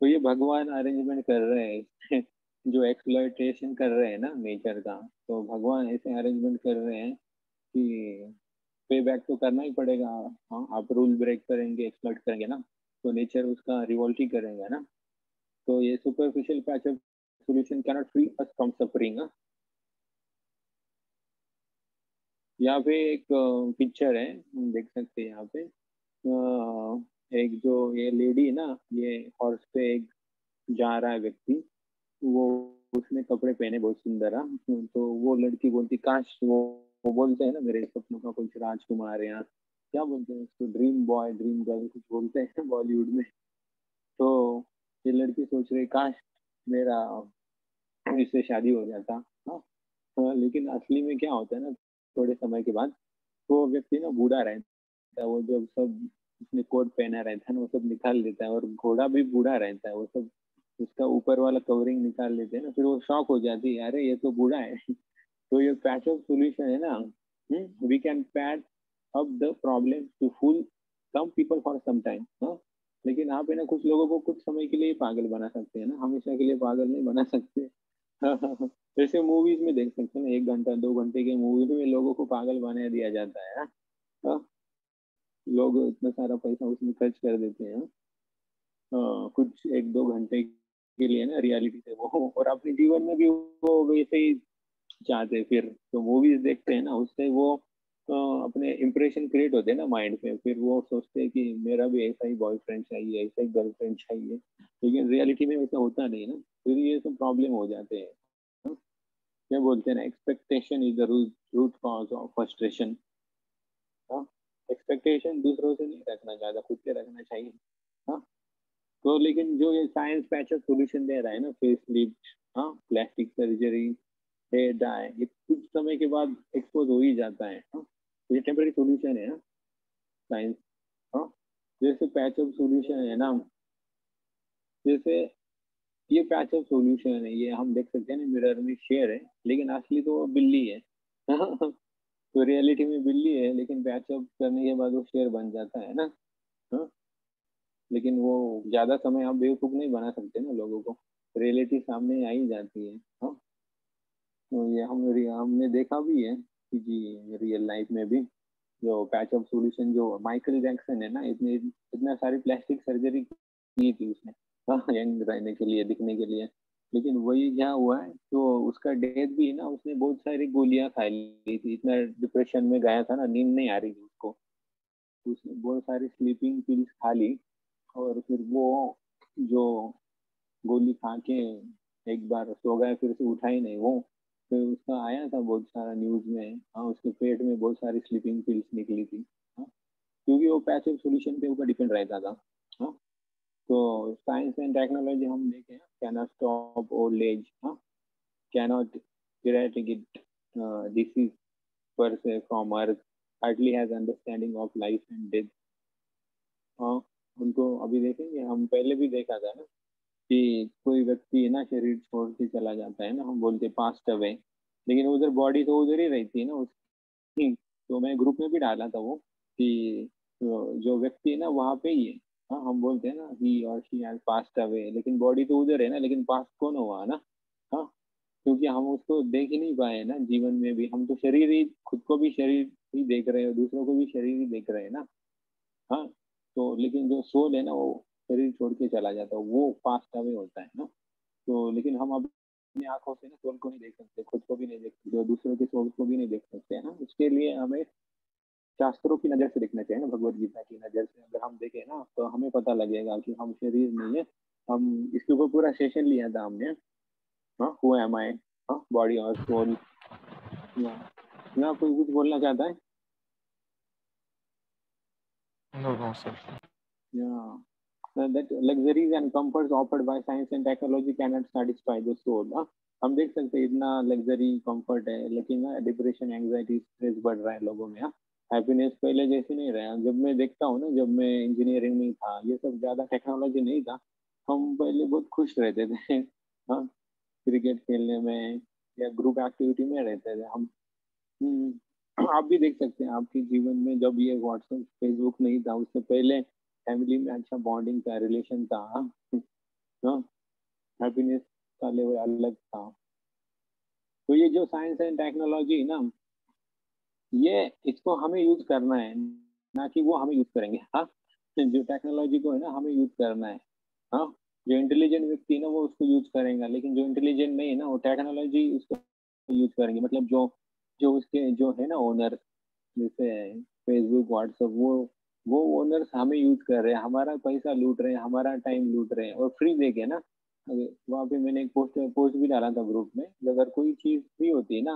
तो ये भगवान अरेंजमेंट कर रहे हैं जो एक्सप्लॉइटेशन कर रहे हैं ना नेचर का, तो भगवान ऐसे अरेंजमेंट कर रहे हैं कि पे बैक तो करना ही पड़ेगा। हाँ, आप रूल ब्रेक करेंगे, एक्सप्लॉइट करेंगे ना, तो नेचर उसका रिवोल्ट ही करेगा ना। तो ये superficial patch up solution cannot free us from suffering. यहाँ पे एक पिक्चर है, हम देख सकते हैं यहाँ पे, एक जो ये लेडी है ना, ये हॉर्स पे एक जा रहा है व्यक्ति, वो उसने कपड़े पहने बहुत सुंदर, हाँ। तो वो लड़की बोलती काश, वो बोलते हैं ना मेरे सपनों का कुछ राजकुमार, यहाँ क्या बोलते हैं उसको, ड्रीम बॉय ड्रीम गर्ल कुछ बोलते हैं बॉलीवुड में। तो ये लड़की सोच रही काश मेरा इससे शादी हो जाता, हाँ। लेकिन असली में क्या होता है ना, थोड़े समय के बाद वो व्यक्ति ना बूढ़ा रहता है, वो जब सब उसने कोट पहना रहता है ना वो सब निकाल देता है, और घोड़ा भी बूढ़ा रहता है, वो सब उसका ऊपर वाला कवरिंग निकाल लेते हैं ना, फिर वो शॉक हो जाती है, अरे ये तो बूढ़ा है। तो ये पैचअप सॉल्यूशन है ना, we can patch up the problem to fool some people for some time, हाँ। लेकिन आप है ना कुछ लोगों को कुछ समय के लिए पागल बना सकते हैं ना, हमेशा के लिए पागल नहीं बना सकते। जैसे मूवीज में देख सकते हैं ना, 1 घंटा 2 घंटे के मूवी में लोगों को पागल बना दिया जाता है, हाँ। लोग इतना सारा पैसा उसमें खर्च कर देते हैं, कुछ 1-2 घंटे के लिए ना रियलिटी से वो, और अपने जीवन में भी वो वैसे ही चाहते हैं। फिर तो मूवीज देखते हैं ना, उससे वो अपने इम्प्रेशन क्रिएट होते हैं ना माइंड पे, फिर वो सोचते हैं कि मेरा भी ऐसा ही बॉयफ्रेंड चाहिए, ऐसा ही गर्लफ्रेंड चाहिए, लेकिन रियलिटी में वैसा होता नहीं ना, फिर ये सब प्रॉब्लम हो जाते हैं, हाँ? क्या बोलते हैं ना, expectation is the root cause of frustration. Expectation दूसरों से नहीं रखना ज्यादा, खुद से रखना चाहिए। हाँ, तो लेकिन जो ये साइंस पैचअप सोल्यूशन दे रहा है ना, फेस लिफ्ट, हाँ, प्लास्टिक सर्जरी, हेयर डाई, ये कुछ समय के बाद एक्सपोज हो ही जाता है। हाँ, तो ये टेम्पररी सोल्यूशन है ना साइंस। हाँ, जैसे पैचअप सोल्यूशन है ना, जैसे ये पैचअप सॉल्यूशन है, ये हम देख सकते हैं ना मिरर में शेर है, लेकिन असली तो वो बिल्ली है। तो रियलिटी में बिल्ली है, लेकिन पैचअप करने के बाद वो शेर बन जाता है ना। हाँ, लेकिन वो ज्यादा समय आप बेवकूफ नहीं बना सकते ना लोगों को, रियलिटी सामने आ ही जाती है। हाँ, तो ये हमने देखा भी है कि जी रियल लाइफ में भी जो पैचअप सॉल्यूशन, जो माइकल जैक्सन है ना, इतने इतना सारी प्लास्टिक सर्जरी की थी उसने, हाँ, यंग रहने के लिए, दिखने के लिए। लेकिन वही क्या हुआ है, तो उसका डेथ भी ना, उसने बहुत सारी गोलियां खा ली थी, इतना डिप्रेशन में गया था ना, नींद नहीं आ रही थी उसको, तो उसने बहुत सारी स्लीपिंग पिल्स खा ली। और फिर वो जो गोली खा के एक बार सो गया, फिर से उठा ही नहीं वो। फिर उसका आया था बहुत सारा न्यूज में, हाँ, उसके पेट में बहुत सारी स्लीपिंग पिल्स निकली थी। हाँ, क्योंकि वो पैसिव सोल्यूशन पे ऊपर डिपेंड रहता था। हाँ, तो साइंस एंड टेक्नोलॉजी हम देखें, कैनॉट स्टॉप ओल्ड एज, हाँ, कैनॉट इरेडिकेट डिसीज पर से from earth, hardly has understanding of life and death. हाँ, उनको अभी देखेंगे, हम पहले भी देखा था ना कि कोई व्यक्ति है ना शरीर छोड़ के चला जाता है ना, हम बोलते पास्ट अवे, लेकिन उधर बॉडी तो उधर ही रहती है ना उसकी। तो मैं ग्रुप में भी डाला था वो कि जो व्यक्ति है ना वहाँ पे ही है। हाँ, हम बोलते हैं ना ही और शी हैज पास्ट अवे, लेकिन बॉडी तो उधर है ना, लेकिन पास्ट कौन हुआ ना। हाँ, क्योंकि हम उसको देख ही नहीं पाए ना जीवन में भी, हम तो शरीर ही, खुद को भी शरीर ही देख रहे हैं, दूसरों को भी शरीर ही देख रहे हैं ना। हाँ, तो लेकिन जो सोल है ना, वो शरीर छोड़ के चला जाता है, वो पास्ट अवे होता है ना। तो लेकिन हम अपनी आंखों से ना सोल को नहीं देख सकते, खुद को भी नहीं देख सकते, और दूसरों के सोल को भी नहीं देख सकते हैं ना। उसके लिए हमें शास्त्रों की नजर से देखना चाहिए ना, भगवत गीता की नजर से अगर हम देखें ना, तो हमें पता लगेगा कि हम शरीर नहीं है। हम इसके ऊपर पूरा सेशन लिया था हमने। हाँ, हु एम आई, हाँ, बॉडी और सोल। यहाँ कोई कुछ बोलना चाहता है? No no sir. Yeah. That luxuries and comforts offered by science and technology cannot satisfy the soul. हाँ, हम देख सकते हैं इतना लग्जरी कंफर्ट है, लेकिन ना डिप्रेशन, एंग्जाइटी, स्ट्रेस बढ़ रहा है लोगों में। हाँ, हैप्पीनेस पहले जैसे नहीं रहा। जब मैं देखता हूँ ना, जब मैं इंजीनियरिंग में था, ये सब ज्यादा टेक्नोलॉजी नहीं था, हम पहले बहुत खुश रहते थे। हाँ, क्रिकेट खेलने में या ग्रुप एक्टिविटी में रहते थे हम। आप भी देख सकते हैं आपके जीवन में, जब ये व्हाट्सएप फेसबुक नहीं था, उससे पहले फैमिली में अच्छा बॉन्डिंग था, रिलेशन था। हाँ, हैप्पीनेस का लेवल अलग था। तो ये जो साइंस एंड टेक्नोलॉजी है ना, ये इसको हमें यूज करना है, ना कि वो हमें यूज करेंगे। हाँ, जो टेक्नोलॉजी को है ना हमें यूज करना है। हाँ, जो इंटेलिजेंट व्यक्ति है ना वो उसको यूज करेगा, लेकिन जो इंटेलिजेंट नहीं है ना, वो टेक्नोलॉजी उसको यूज करेंगे। मतलब जो जो उसके जो है ना ओनर, जैसे फेसबुक, व्हाट्सएप, वो ओनर्स हमें यूज कर रहे हैं, हमारा पैसा लूट रहे हैं, हमारा टाइम लूट रहे हैं, और फ्री देके ना। वहाँ पे मैंने एक पोस्ट पोस्ट भी डाला था ग्रुप में, अगर कोई चीज फ्री होती है ना,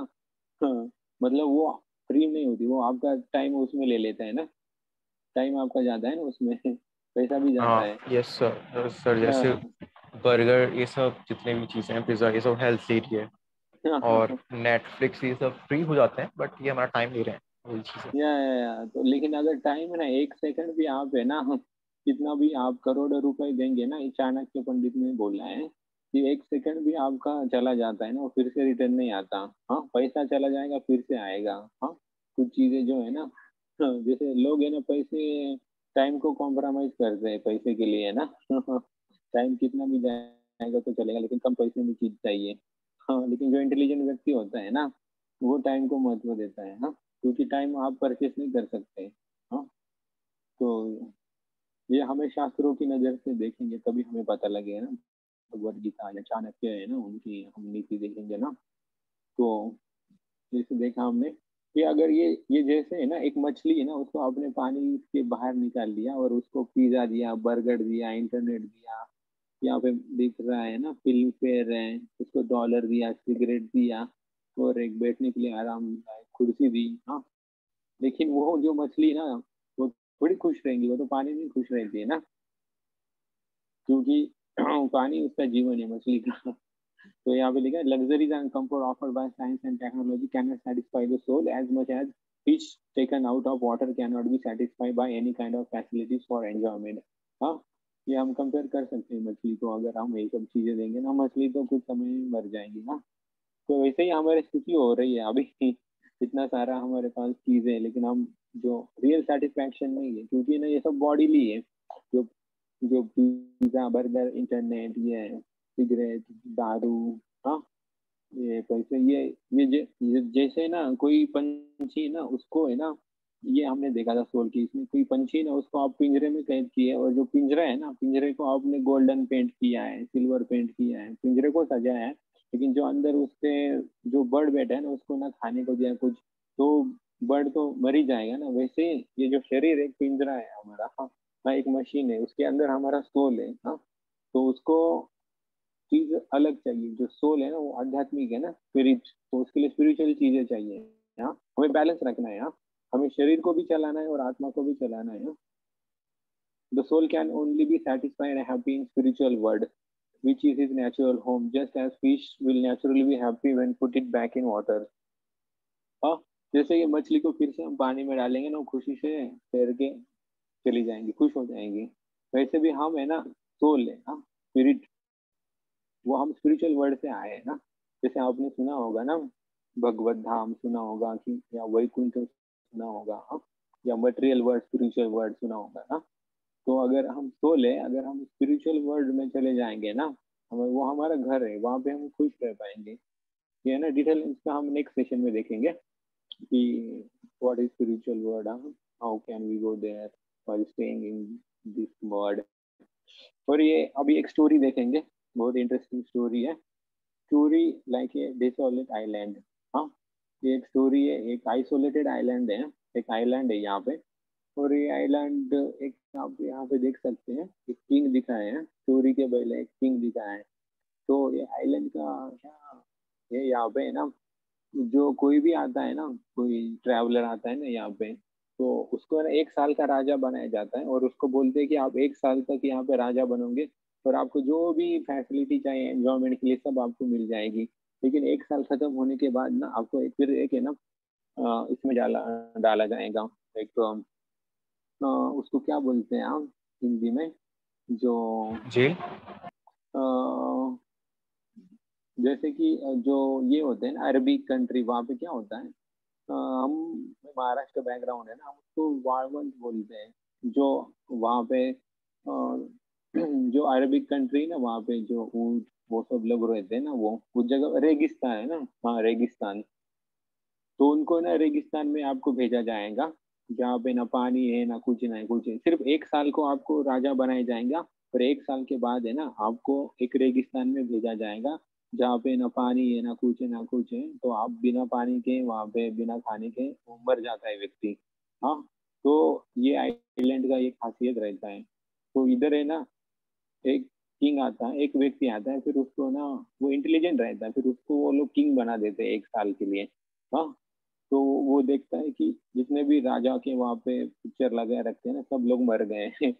हाँ, मतलब वो फ्री नहीं होती, वो आपका टाइम उसमें ले लेता है ना, टाइम आपका जाता है ना उसमें, पैसा भी जाता हाँ है। यस सर, सर जैसे हाँ, बर्गर ये सब जितने भी चीज़ें हैं, पिज़्ज़ा ये सब हेल्थ से ही है। और नेटफ्लिक्स ये सब फ्री हो जाते हैं, बट ये हमारा टाइम ले रहे हैं वही चीज़ें। तो लेकिन अगर टाइम है ना, एक सेकंड भी आप है ना, कितना भी आप करोड़ों रुपए देंगे ना, ये चाणक्य पंडित ने बोला है कि एक सेकंड भी आपका चला जाता है ना, वो फिर से रिटर्न नहीं आता। हाँ, पैसा चला जाएगा फिर से आएगा। हाँ, कुछ चीजें जो है ना, हाँ, जैसे लोग है ना पैसे, टाइम को कॉम्प्रोमाइज करते हैं पैसे के लिए, है ना। टाइम कितना भी जाएगा तो चलेगा, लेकिन कम पैसे में चीज चाहिए। हाँ, लेकिन जो इंटेलिजेंट व्यक्ति होता है ना, वो टाइम को महत्व देता है। हाँ, क्योंकि टाइम आप परचेस नहीं कर सकते। हाँ, तो ये हमें शास्त्रों की नजर से देखेंगे तभी हमें पता लगेगा ना। भगवत गीता या चाणक्य है ना, उनकी हम नीति देखेंगे ना, तो जैसे देखा हमने कि अगर ये जैसे है ना, एक मछली है ना, उसको आपने पानी के बाहर निकाल लिया और उसको पिज्जा दिया, बर्गर दिया, इंटरनेट दिया, यहाँ पे दिख रहा है ना फिल्म फेयर है, उसको डॉलर दिया, सिगरेट दिया, और एक बैठने के लिए आरामदायक कुर्सी दी। हाँ, लेकिन वो जो मछली ना, थोड़ी खुश रहेंगी, वो तो पानी में खुश रहती है ना, क्योंकि पानी उसका जीवन है मछली का। तो यहाँ पे लिखा है luxuries and comfort offered by science and technology can not satisfy the soul as much as fish taken out of water cannot be satisfied by any kind of facilities for enjoyment। हाँ, ये हम compare कर सकते हैं मछली को, अगर हम ये सब चीजें देंगे ना, मछली तो कुछ समय में मर जाएंगी ना। तो वैसे ही हमारी स्थिति हो रही है अभी। इतना सारा हमारे पास चीजें हैं, लेकिन हम जो रियल सेटिस्फैक्शन नहीं है, क्योंकि ना ये सब बॉडीली है। जो जो पिज्जा बर्गर इंटरनेट ये सिगरेट दारू, हाँ, ये कैसे ये जैसे ना कोई पंछी ना, उसको है ना, ये हमने देखा था सोल की, इसमें कोई पंछी ना, उसको आप पिंजरे में कैद किए, और जो पिंजरा है ना, पिंजरे को आपने गोल्डन पेंट किया है, सिल्वर पेंट किया है, पिंजरे को सजाया है, लेकिन जो अंदर उसके जो बर्ड बैठा है ना, उसको ना खाने को दिया कुछ, तो बर्ड तो मर ही जाएगा ना। वैसे ये जो शरीर एक पिंजरा है हमारा, हाँ, हाँ, एक मशीन है, उसके अंदर हमारा सोल है, हाँ। तो उसको चीज अलग चाहिए, जो सोल है ना वो आध्यात्मिक है ना, स्पिरिट, तो उसके लिए स्पिरिचुअल चीजें चाहिए। हाँ, हमें बैलेंस रखना है। हाँ, हमें शरीर को भी चलाना है और आत्मा को भी चलाना है। The soul can only be satisfied and happy in spiritual world which is his natural home, just as fish will naturally be happy when put it back in water। हाँ, जैसे ये मछली को फिर से हम पानी में डालेंगे ना, वो खुशी से तैर के चली जाएंगी, खुश हो जाएंगी। वैसे भी हम है ना, सोल है, हाँ, स्पिरिट, वो हम स्पिरिचुअल वर्ल्ड से आए हैं ना। जैसे आपने सुना होगा ना, भगवत धाम सुना होगा कि, या वैकुंठ सुना होगा, हाँ? या मटेरियल वर्ल्ड स्पिरिचुअल वर्ल्ड सुना होगा ना। तो अगर हम सोल है, अगर हम स्पिरिचुअल वर्ल्ड में चले जाएंगे ना, हमें वो हमारा घर है, वहां पे हम खुश रह पाएंगे। ये है ना, डिटेल इसका हम नेक्स्ट सेशन में देखेंगे कि what is spiritual world, how can we go there while staying in this world. और ये अभी एक स्टोरी देखेंगे, बहुत इंटरेस्टिंग स्टोरी है। Story like a desolate island. हाँ, ये एक स्टोरी है, एक आइसोलेटेड आइलैंड है, एक आइलैंड है यहाँ पे। और ये आइलैंड एक, आप यहाँ पे देख सकते हैं एक किंग दिखाए हैं, स्टोरी के पहले एक किंग दिखाया है। तो ये आइलैंड का क्या, ये यहाँ पे है ना, जो कोई भी आता है ना, कोई ट्रैवलर आता है ना यहाँ पे, तो उसको ना 1 साल का राजा बनाया जाता है, और उसको बोलते हैं कि आप 1 साल तक यहाँ पे राजा बनोगे, और आपको जो भी फैसिलिटी चाहिए एंजॉयमेंट के लिए सब आपको मिल जाएगी। लेकिन 1 साल खत्म होने के बाद ना आपको एक फिर एक है ना, इसमें डाला डाला जाएगा, एक उसको क्या बोलते हैं आप हिंदी में, जो जेल। अ, जैसे कि जो ये होते हैं ना अरबिक कंट्री, वहाँ पे क्या होता है, हम महाराष्ट्र बैकग्राउंड है ना, हम उसको वाळवंट बोलते हैं। जो वहाँ पे जो अरबिक कंट्री ना, वहाँ पे जो ऊँट वो सब लोग रहते हैं ना, वो उस जगह रेगिस्तान है ना, हाँ रेगिस्तान। तो उनको ना रेगिस्तान में आपको भेजा जाएगा, जहाँ पे ना पानी है ना कुछ ना कुछ है, सिर्फ 1 साल को आपको राजा बनाया जाएगा। और 1 साल के बाद है ना, आपको एक रेगिस्तान में भेजा जाएगा, जहाँ पे ना पानी है ना कुछ है ना कुछ है, तो आप बिना पानी के वहाँ पे बिना खाने के वो मर जाता है व्यक्ति। हाँ, तो ये आइलैंड का ये खासियत रहता है। तो इधर है ना, एक किंग आता है, एक व्यक्ति आता है, फिर उसको ना, वो इंटेलिजेंट रहता है, फिर उसको वो लोग किंग बना देते हैं 1 साल के लिए। हाँ, तो वो देखता है कि जितने भी राजा के वहाँ पे पिक्चर लगाए रखते हैं ना, सब लोग मर गए हैं।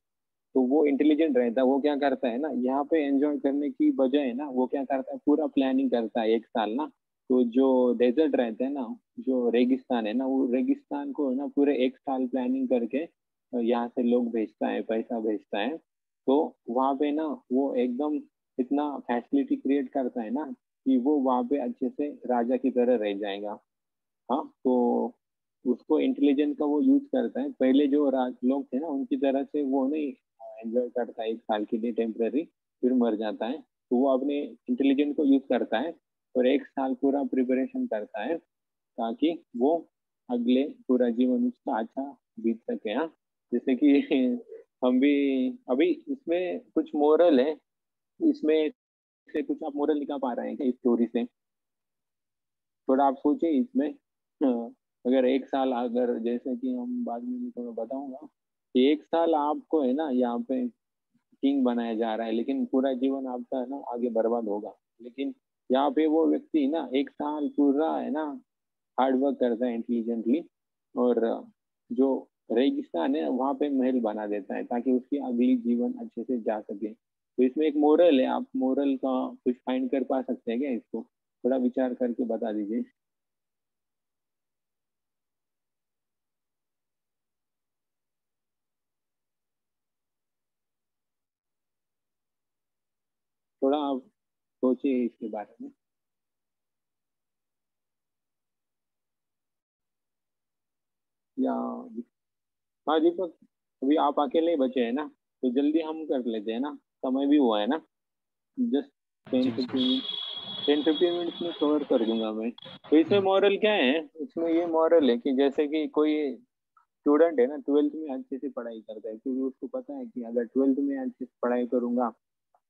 तो वो इंटेलिजेंट रहता है, वो क्या करता है ना, यहाँ पे एंजॉय करने की बजाय ना, वो क्या करता है, पूरा प्लानिंग करता है 1 साल ना। तो जो डेजर्ट रहते हैं ना, जो रेगिस्तान है ना, वो रेगिस्तान को ना पूरे 1 साल प्लानिंग करके यहाँ से लोग भेजता है, पैसा भेजता है। तो वहाँ पे ना वो एकदम इतना फैसिलिटी क्रिएट करता है ना, कि वो वहाँ पे अच्छे से राजा की तरह रह जाएगा। हाँ, तो उसको इंटेलिजेंस का वो यूज करता है। पहले जो राज लोग थे ना, उनकी तरह से वो नहीं एंजॉय करता है 1 साल के लिए टेम्पररी, फिर मर जाता है। तो वो अपने इंटेलिजेंस को यूज करता है, और 1 साल पूरा प्रिपरेशन करता है, ताकि वो अगले पूरा जीवन उसका अच्छा बीत सके। हाँ, जैसे कि हम भी अभी इसमें कुछ मोरल है, इसमें से कुछ आप मोरल निकाल पा रहे हैं क्या इस स्टोरी से? थोड़ा आप सोचिए इसमें। अगर 1 साल, अगर जैसे कि हम बाद में भी थोड़ा बताऊंगा कि 1 साल आपको है ना यहाँ पे किंग बनाया जा रहा है, लेकिन पूरा जीवन आपका है ना आगे बर्बाद होगा। लेकिन यहाँ पे वो व्यक्ति ना 1 साल पूरा है ना हार्ड वर्क करता है इंटेलिजेंटली, और जो रेगिस्तान है वहां पे महल बना देता है ताकि उसकी अगली जीवन अच्छे से जा सके। तो इसमें एक मोरल है, आप मोरल का कुछ फाइंड कर पा सकते हैं क्या? इसको थोड़ा विचार करके बता दीजिए। थोड़ा आप सोचिए इसके बारे में। या हाँ दीपक, अभी आप अकेले ही बचे हैं ना, तो जल्दी हम कर लेते हैं ना, समय भी हुआ है ना। जस्ट टेन जी जी। फिफ्टीन 10-15 मिनट्स में कवर कर दूंगा मैं। तो इसमें मॉरल क्या है? इसमें ये मॉरल है कि जैसे कि कोई स्टूडेंट है ना, ट्वेल्थ में अच्छे से पढ़ाई करता है, क्योंकि उसको पता है कि अगर ट्वेल्थ में अच्छे से पढ़ाई करूंगा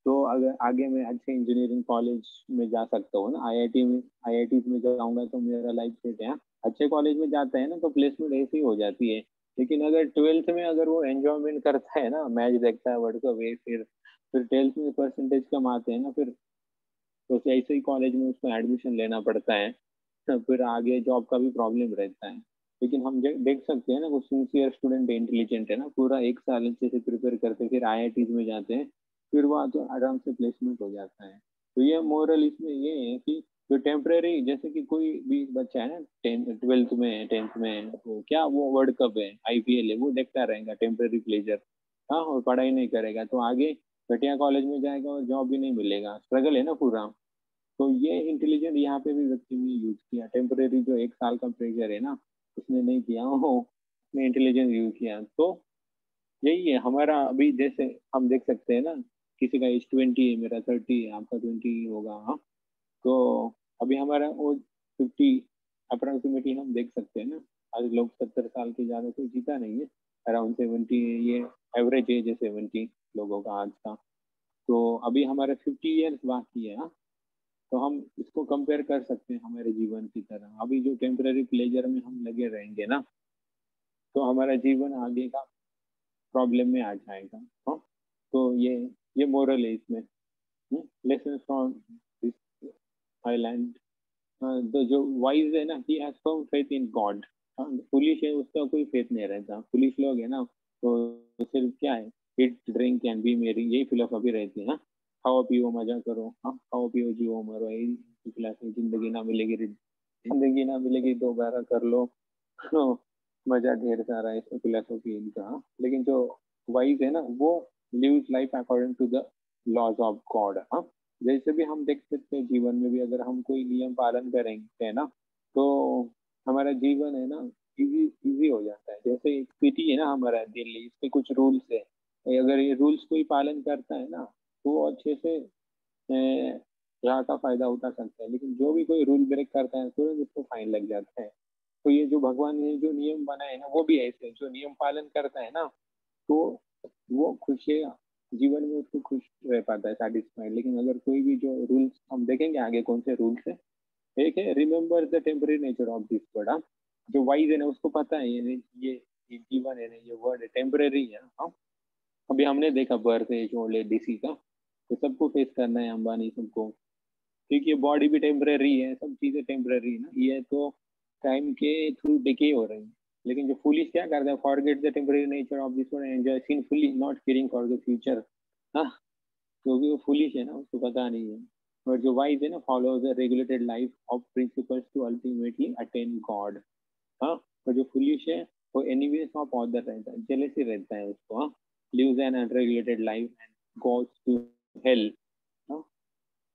तो अगर आगे मैं अच्छे इंजीनियरिंग कॉलेज में जा सकता हूँ ना, आईआईटी में, आईआईटी में जाऊंगा तो मेरा लाइफ सेट है। अच्छे कॉलेज में जाता है ना तो प्लेसमेंट ऐसी हो जाती है। लेकिन अगर ट्वेल्थ में अगर वो एंजॉयमेंट करता है ना, मैच देखता है, वर्ल्ड कप है, फिर ट्वेल्थ में परसेंटेज कम आते हैं ना, फिर तो ऐसे ही कॉलेज में उसको एडमिशन लेना पड़ता है, तो फिर आगे जॉब का भी प्रॉब्लम रहता है। लेकिन हम देख सकते हैं ना, वो सिंसियर स्टूडेंट है, इंटेलिजेंट है ना, पूरा एक साल अच्छे से प्रिपेयर करते फिर आईआईटीज में जाते हैं, फिर वहाँ तो आराम से प्लेसमेंट हो जाता है। तो ये मोरल इसमें ये है कि जो टेम्परेरी, जैसे कि कोई भी बच्चा है ना, ट्वेल्थ में, टेंथ में, वो क्या, वो वर्ल्ड कप है, आईपीएल है, वो देखता रहेगा, टेम्परेरी प्लेजर। हाँ, और पढ़ाई नहीं करेगा तो आगे घटिया कॉलेज में जाएगा और जॉब भी नहीं मिलेगा, स्ट्रगल है ना पूरा। तो ये इंटेलिजेंट यहाँ पे भी व्यक्ति ने यूज किया, टेम्परेरी जो एक साल का प्रेशर है ना, उसने नहीं किया हो, उसने इंटेलिजेंस यूज किया। तो यही है हमारा। अभी जैसे हम देख सकते हैं ना, किसी का एज 20 है, मेरा 30 है, आपका 20 होगा, हाँ। तो अभी हमारा वो 50 अप्रोक्सीमेटली हम देख सकते हैं ना। आज लोग 70 साल के ज्यादा कोई जीता नहीं है, अराउंड 70, ये एवरेज एज है 70 लोगों का आज का। तो अभी हमारा 50 ईयर्स बाकी है, हाँ। तो हम इसको कंपेयर कर सकते हैं हमारे जीवन की तरह। अभी जो टेम्पररी प्लेजर में हम लगे रहेंगे ना, तो हमारा जीवन आगे का प्रॉब्लम में आ जाएगा, हाँ। तो ये मोरल है इसमें। Lesson from this island. तो जो वाइज है ना, he has firm faith in God. Police है, उसका कोई फेथ नहीं रहता। पुलिस लोग है ना, तो सिर्फ क्या है, इट ड्रिंक एंड बी मेरी, यही फिलोसफी रहती है, हाँ। खाओ पियो मजा करो, हाँ, खाओ पियो जियो मरो, यही फिलोसफी। जिंदगी ना मिलेगी, जिंदगी ना मिलेगी दोबारा कर लो। हाँ, मजा ढेर सारा है, इसमें फिलोसफी इनका, हाँ। लेकिन जो वाइज है ना, वो lives life according to the laws of God, हाँ। जैसे भी हम देख सकते हैं जीवन में भी, अगर हम कोई नियम पालन करेंगे ना, तो हमारा जीवन है ना, इजी इजी हो जाता है। जैसे एक सिटी है ना हमारा दिल्ली, इसके कुछ रूल्स है, अगर ये रूल्स कोई पालन करता है ना, तो वो अच्छे से यहाँ का फायदा उठा सकता है। लेकिन जो भी कोई रूल ब्रेक करता है तुरंत उसको फाइन लग जाता है। तो ये जो भगवान ने जो नियम बनाए ना, वो भी ऐसे हैं। जो नियम पालन करता है ना, तो वो खुश है, जीवन में उसको खुश रह पाता है, सेटिस्फाइड। लेकिन अगर कोई भी जो रूल्स हम देखेंगे आगे कौन से रूल्स है, एक है remember the temporary nature of this word. जो वाइज है ना, उसको पता है ये जीवन है ना, ये वर्ड है टेम्पररी है, हाँ। अभी हमने देखा birth age old age disease का, तो सबको फेस करना है, अंबानी सबको, क्योंकि ये बॉडी भी टेम्पररी है, सब चीजें टेम्पररी है ना, ये तो टाइम के थ्रू डिके हो रही है। लेकिन जो फुलिश क्या करता है, forget the temporary nature of this world, enjoy sinfully, not caring for the future, हाँ। क्योंकि वो फुलिश है ना, उसको पता नहीं है। और जो वाइज है ना, follow the regulated life of principles to ultimately attain God, हाँ। और जो फुलिश है, वो एनिवेज ऑफ ऑर्डर रहता है, जेलेसी रहता है उसको, हाँ। Lives an unregulated life and goes to hell, हाँ।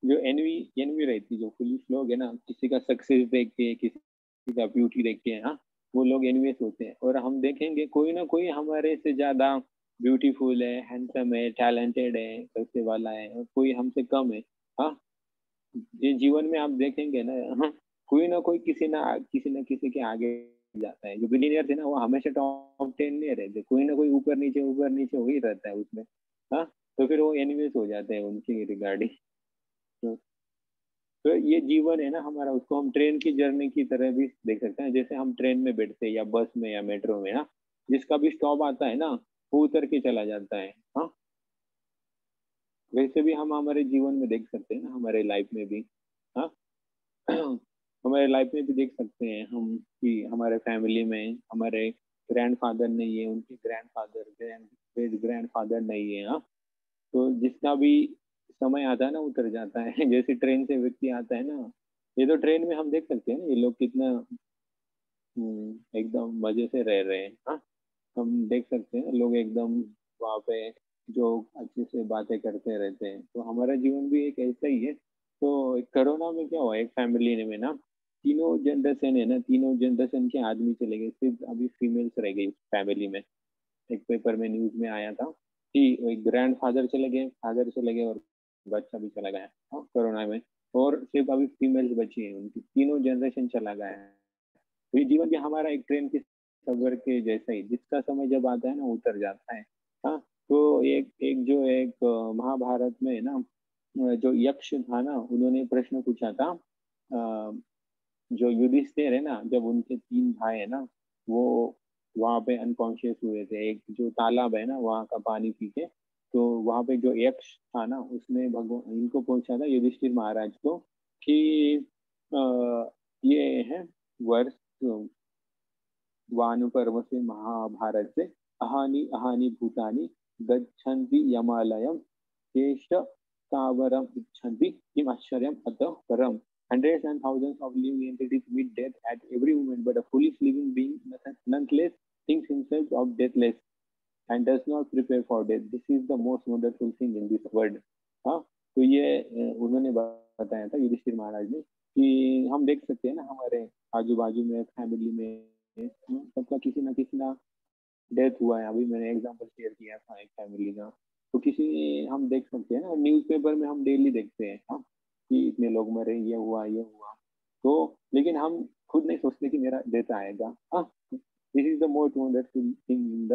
जो एनवी एनवी रहती है, जो पुलिस लोग है ना, किसी का सक्सेस देख के, किसी का ब्यूटी देख के, हाँ, वो लोग एनवियस होते हैं। और हम देखेंगे कोई ना कोई हमारे से ज्यादा ब्यूटीफुल है, हैंडसम है, टैलेंटेड है, पैसे वाला है, और कोई हमसे कम है, हाँ। ये जीवन में आप देखेंगे ना, हाँ, कोई ना कोई किसी के आगे जाता है। जो बिलीनियर थे ना, वो हमेशा टॉप 10 नहीं रहते, कोई ना कोई ऊपर नीचे हो ही रहता है उसमें, हाँ। तो फिर वो एनिवेस हो जाते हैं उनकी रिगार्डिंग। तो ये जीवन है ना हमारा, उसको हम ट्रेन की जर्नी की तरह भी देख सकते हैं। जैसे हम ट्रेन में बैठते हैं या बस में या मेट्रो में, हाँ, जिसका भी स्टॉप आता है ना, वो उतर के चला जाता है, हाँ। वैसे भी हम हमारे जीवन में देख सकते हैं ना, हमारे लाइफ में भी, हाँ। हमारे लाइफ में भी देख सकते हैं हम कि हमारे फैमिली में, हमारे ग्रैंडफादर नहीं है, उनके ग्रैंडफादर ग्रैंड ग्रैंडफादर नहीं है। हाँ, तो जिसका भी समय आता है ना उतर जाता है जैसे ट्रेन से व्यक्ति आता है ना, ये तो ट्रेन में हम देख सकते हैं ना ये लोग कितना एकदम मजे से रह रहे हैं। हाँ, हम देख सकते हैं लोग एकदम वहाँ पे जो अच्छे से बातें करते रहते हैं। तो हमारा जीवन भी एक ऐसा ही है। तो कोरोना में क्या हुआ, एक फैमिली में ना तीनों जनरेशन है ना, तीनों जनरेशन के आदमी चले गए, सिर्फ अभी फीमेल्स रह गई फैमिली में। एक पेपर में न्यूज में आया था कि एक ग्रैंड फादर चले गए, फादर चले गए और बच्चा भी चला गया कोरोना में, और सिर्फ अभी फीमेल्स बची है, उनकी तीनों जनरेशन चला गया है। तो ये जीवन भी हमारा एक ट्रेन के सफर के जैसा ही, जिसका समय जब आता है ना उतर जाता है। हाँ, तो एक एक जो एक महाभारत में है ना, जो यक्ष था ना, उन्होंने प्रश्न पूछा था। जो युधिष्ठिर है ना, जब उनके तीन भाई है ना, वो वहां पे अनकॉन्शियस हुए थे, एक जो तालाब है ना वहां का पानी पी के, तो वहां पे जो यक्ष था ना उसने भगवान इनको पूछा था युधिष्ठिर महाराज को कि ये है वर्ष वानुपर्व से महाभारत से, अहानि अहानि भूतानि गच्छन्ति यमालयम शेष स्थावरम इच्छन्ति किम आश्चर्यम अतः परम। Hundreds and thousands of living entities meet death at every moment, but a foolish living being nonetheless thinks himself of deathless and does not prepare for death. This is the most wonderful thing in this world. हाँ, तो ये उन्होंने बताया था युधिष्ठिर महाराज ने कि हम देख सकते हैं ना हमारे आजू बाजू में फैमिली में सबका किसी ना डेथ हुआ है। अभी मैंने एग्जांपल शेयर किया था एक फैमिली का, तो किसी हम देख सकते हैं ना, न्यूज़पेपर में हम डेली देखते हैं हाँ कि इतने लोग मरे, ये हुआ ये हुआ। तो लेकिन हम खुद नहीं सोचते कि मेरा डेथ आएगा। हाँ, this is the most wonderful thing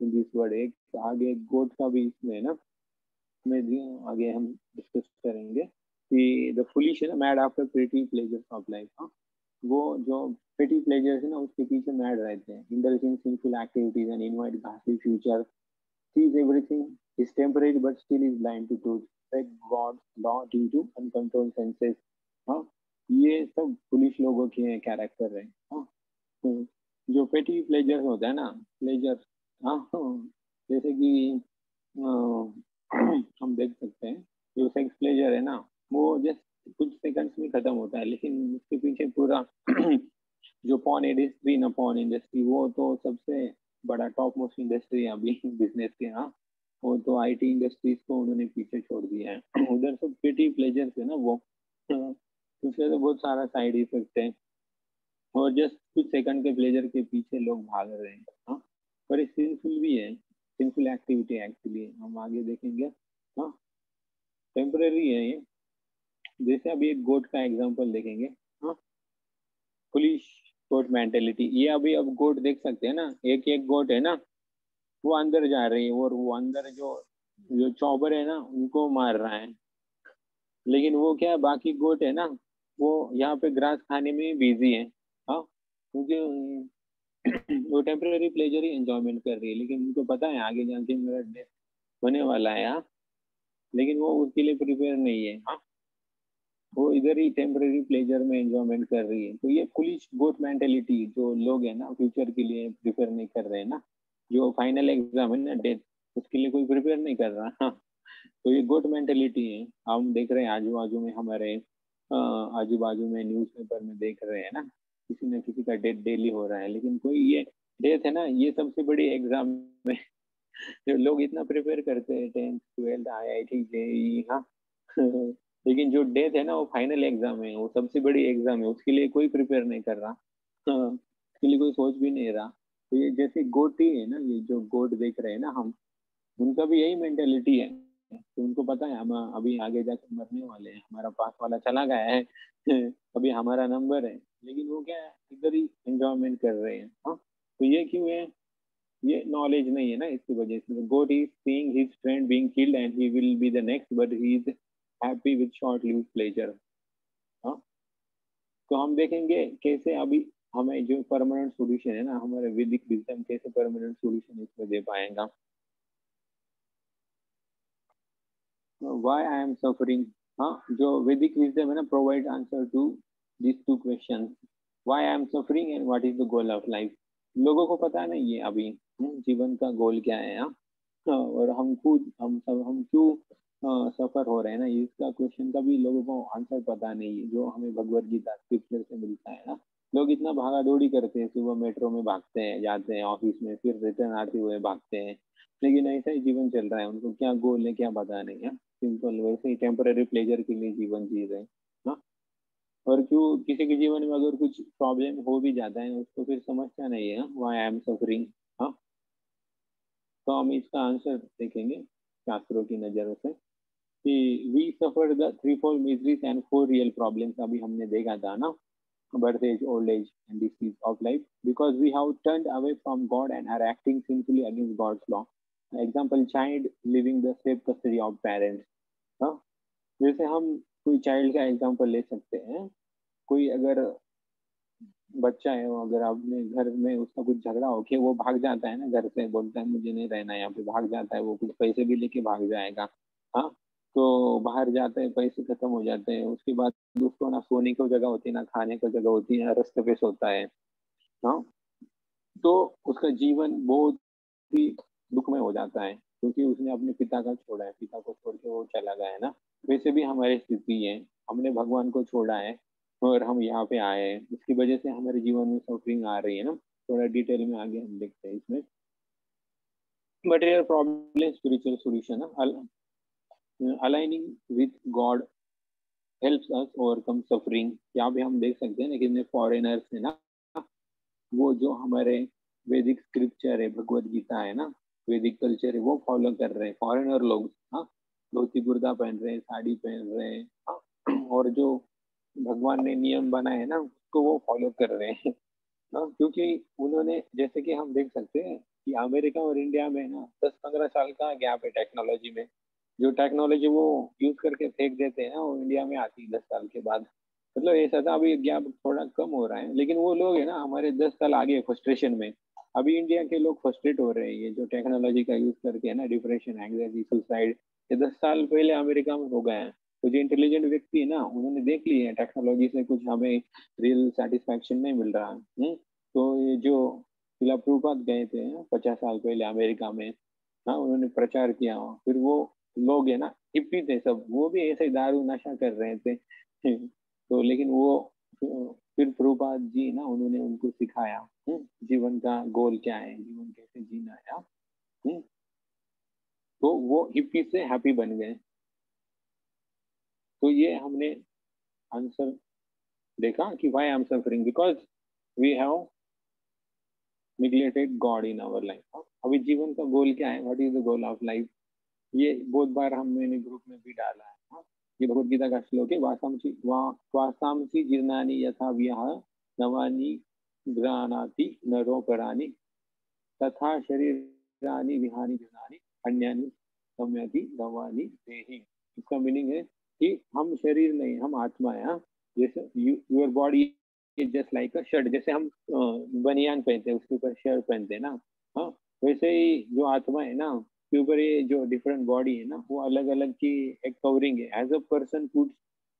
in this world. एक आगे गोट का भी इसमें है ना, में आगे हम डिस्कस करेंगे कि द फुलिश है ना mad after pretty pleasures of life. हाँ, वो जो पेटी प्लेजर्स है ना उसके पीछे मैड रहते हैं, indulging sinful activities and invite घासली future, sees everything is temporary but still is blind to truth, like God's law due to uncontrolled senses। हाँ, ये सब पुलिस लोगों के कैरेक्टर है। हाँ, तो जो पेटी प्लेजर्स होता है ना, प्लेजर, हाँ जैसे कि हम देख सकते हैं जो सेक्स प्लेजर है ना, वो जस्ट कुछ सेकंड्स में खत्म होता है, लेकिन उसके पीछे पूरा जो पॉन इंडस्ट्री ना, पॉन इंडस्ट्री वो तो सबसे बड़ा टॉप मोस्ट इंडस्ट्री है अभी बिजनेस के। हाँ, वो तो आईटी इंडस्ट्रीज को उन्होंने पीछे छोड़ दिया है उधर सब पेटी प्लेजर है ना वो। उससे तो बहुत सारा साइड इफेक्ट है, और जस्ट कुछ सेकंड के प्लेजर के पीछे लोग भाग रहे हैं। हाँ, पर ये सिंफुल भी है, सिंफुल एक्टिविटी एक्चुअली हम आगे देखेंगे। हाँ, टेम्पररी है ये। जैसे अभी एक गोट का एग्जांपल देखेंगे। हाँ, पुलिस गोट मेंटेलिटी, ये अभी अब गोट देख सकते हैं ना, एक एक गोट है ना वो अंदर जा रही है, और वो अंदर जो जो चौबर है ना उनको मार रहा है, लेकिन वो क्या है, बाकी गोट है ना वो यहाँ पे ग्रास खाने में बिजी है। हाँ, क्योंकि वो टेम्पररी प्लेजर ही एंजॉयमेंट कर रही है, लेकिन उनको पता है आगे जाके मेरा डेथ होने वाला है। हाँ, लेकिन वो उसके लिए प्रिपेयर नहीं है। हाँ, वो इधर ही टेम्पररी प्लेजर में एंजॉयमेंट कर रही है। तो ये फुलिश गोट मेंटेलिटी जो लोग है ना फ्यूचर के लिए प्रिपेयर नहीं कर रहे हैं ना, जो फाइनल एग्जाम है ना डेथ, उसके लिए कोई प्रिपेयर नहीं कर रहा। हाँ, तो ये गुड मेंटेलिटी है। हम देख रहे हैं आजू बाजू में हमारे, आजू बाजू में न्यूज़पेपर में देख रहे हैं ना, किसी न किसी का डेथ डेली हो रहा है, लेकिन कोई ये डेथ है ना ये सबसे बड़ी एग्जाम में जो लोग इतना प्रिपेयर करते हैं 10th 12th IIT JEE। हाँ लेकिन जो डेथ है ना वो फाइनल एग्जाम है, वो सबसे बड़ी एग्जाम है, उसके लिए कोई प्रिपेयर नहीं कर रहा। हाँ, उसके लिए कोई सोच भी नहीं रहा। तो ये जैसे गोट ही है ना, ये जो गोट देख रहे हैं ना हम, उनका भी यही मेंटेलिटी है। तो उनको पता है हम अभी आगे जाकर मरने वाले हैं, हमारा पास वाला चला गया है अभी हमारा नंबर है, लेकिन वो क्या है इधर ही एंजॉयमेंट कर रहे हैं। हाँ, तो ये क्यों है, ये नॉलेज नहीं है ना, इसकी वजह से। Goat is seeing his friend being killed and he will be the next, but he is happy with short lived pleasure. हाँ, तो हम देखेंगे कैसे अभी हमें जो परमानेंट सॉल्यूशन है ना, हमारे वैदिक विजडम कैसे परमानेंट सॉल्यूशन इसमें दे पाएगा। व्हाई आई एम सफरिंग, हाँ, जो वैदिक विजडम है ना provide answer to this two questions, why I am suffering and what is the goal of life. लोगों को पता नहीं है अभी जीवन का गोल क्या है। हाँ, और हम खुद हम क्यों सफर हो रहे हैं ना, इसका क्वेश्चन का भी लोगों को आंसर पता नहीं है, जो हमें भगवत गीता स्क्रिप्चर से मिलता है ना। लोग इतना भागा दौड़ी करते हैं, सुबह मेट्रो में भागते हैं, जाते हैं ऑफिस में, फिर रिटर्न आते हुए भागते हैं, लेकिन ऐसा ही जीवन चल रहा है। उनको क्या गोल है क्या पता नहीं है, सिंपल वैसे ही टेम्पररी प्लेजर के लिए जीवन जी रहे हैं। हाँ, और क्यों किसी के जीवन में अगर कुछ प्रॉब्लम हो भी जाता है उसको फिर समझता नहीं है व्हाई आई एम सफरिंग। हाँ, तो हम इसका आंसर देखेंगे शास्त्रों की नजरों से कि we suffer the three four miseries and four real problems, अभी हमने देखा था ना, birth age, old age, and disease of life, because we have turned away from God and are acting sinfully against God's law. Example, child leaving the safe custody of parents. हाँ, जैसे हम कोई child का example ले सकते हैं। कोई अगर बच्चा है, वो अगर आपने घर में उसका कुछ झगड़ा हो के वो भाग जाता है ना घर से, बोलता है मुझे नहीं रहना यहाँ पे, भाग जाता है, वो कुछ पैसे भी लेके भाग जाएगा। हाँ, तो बाहर जाते हैं, पैसे खत्म हो जाते हैं, उसके बाद उसको ना सोने को जगह होती है, ना खाने को जगह होती है, ना रास्ते पे सोता है। हाँ, तो उसका जीवन बहुत ही दुखमय हो जाता है, क्योंकि उसने अपने पिता का छोड़ा है, पिता को छोड़ के वो चला गया है ना। वैसे भी हमारी स्थिति है, हमने भगवान को छोड़ा है और हम यहाँ पे आए हैं, उसकी वजह से हमारे जीवन में सफरिंग आ रही है ना। थोड़ा डिटेल में आगे हम देखते हैं इसमें। Material problem spiritual solution, aligning with God helps us overcome suffering. यहाँ पे हम देख सकते हैं ना कितने फॉरेनर्स है ना, वो जो हमारे वैदिक स्क्रिप्चर है, भगवत गीता है ना, वैदिक कल्चर है, वो फॉलो कर रहे हैं फॉरेनर लोग। हाँ, धोती कुर्ता पहन रहे हैं, साड़ी पहन रहे हैं। हाँ, और जो भगवान ने नियम बनाए हैं ना उसको वो फॉलो कर रहे हैं। हाँ, क्योंकि उन्होंने, जैसे कि हम देख सकते हैं कि अमेरिका और इंडिया में ना 10-15 साल का गैप है टेक्नोलॉजी में। जो टेक्नोलॉजी वो यूज करके फेंक देते हैं ना, वो इंडिया में आती है 10 साल के बाद। मतलब ऐसा था, अभी गैप थोड़ा कम हो रहा है, लेकिन वो लोग है ना हमारे 10 साल आगे फ्रस्ट्रेशन में। अभी इंडिया के लोग फ्रस्ट्रेट हो रहे हैं ये जो टेक्नोलॉजी का यूज करके है ना, डिप्रेशन, एंग्जाइटी, सुसाइड, ये 10 साल पहले अमेरिका में हो गए हैं। तो जो इंटेलिजेंट व्यक्ति है ना, उन्होंने देख लिया है टेक्नोलॉजी से कुछ हमें रियल सेटिस्फैक्शन नहीं मिल रहा। तो ये जो शिला प्रभुपाद गए थे 50 साल पहले अमेरिका में, हाँ, उन्होंने प्रचार किया। फिर वो लोग है ना, हिप्पी थे सब, वो भी ऐसे ही दारू नशा कर रहे थे। तो लेकिन वो फिर प्रभुपाद जी ना, उन्होंने उनको सिखाया जीवन का गोल क्या है, जीवन कैसे जीना है। तो वो हिप्पी से हैप्पी बन गए। तो ये हमने आंसर देखा कि why I am suffering, because we have neglected God in our life. अभी जीवन का गोल क्या है, what is the goal of life, ये बहुत बार हम मैंने ग्रुप में भी डाला है। हाँ? ये भगवत गीता का श्लोक है, वासांसी जीर्णानि यथा विहार नवानि गृह्णाति नरोपराणि तथा शरीरानि विहानि जीर्णानि अन्यानि संयति नवानि देहि। इसका मीनिंग है कि हम शरीर नहीं, हम आत्मा है। हाँ? जैसे your body is just like a shirt, जैसे हम बनियान पहनते हैं उसके ऊपर शर्ट पहनते हैं ना। हाँ, वैसे ही जो आत्मा है ना के ऊपर ये जो डिफरेंट बॉडी है ना, वो अलग अलग की एक कवरिंग है। As a person puts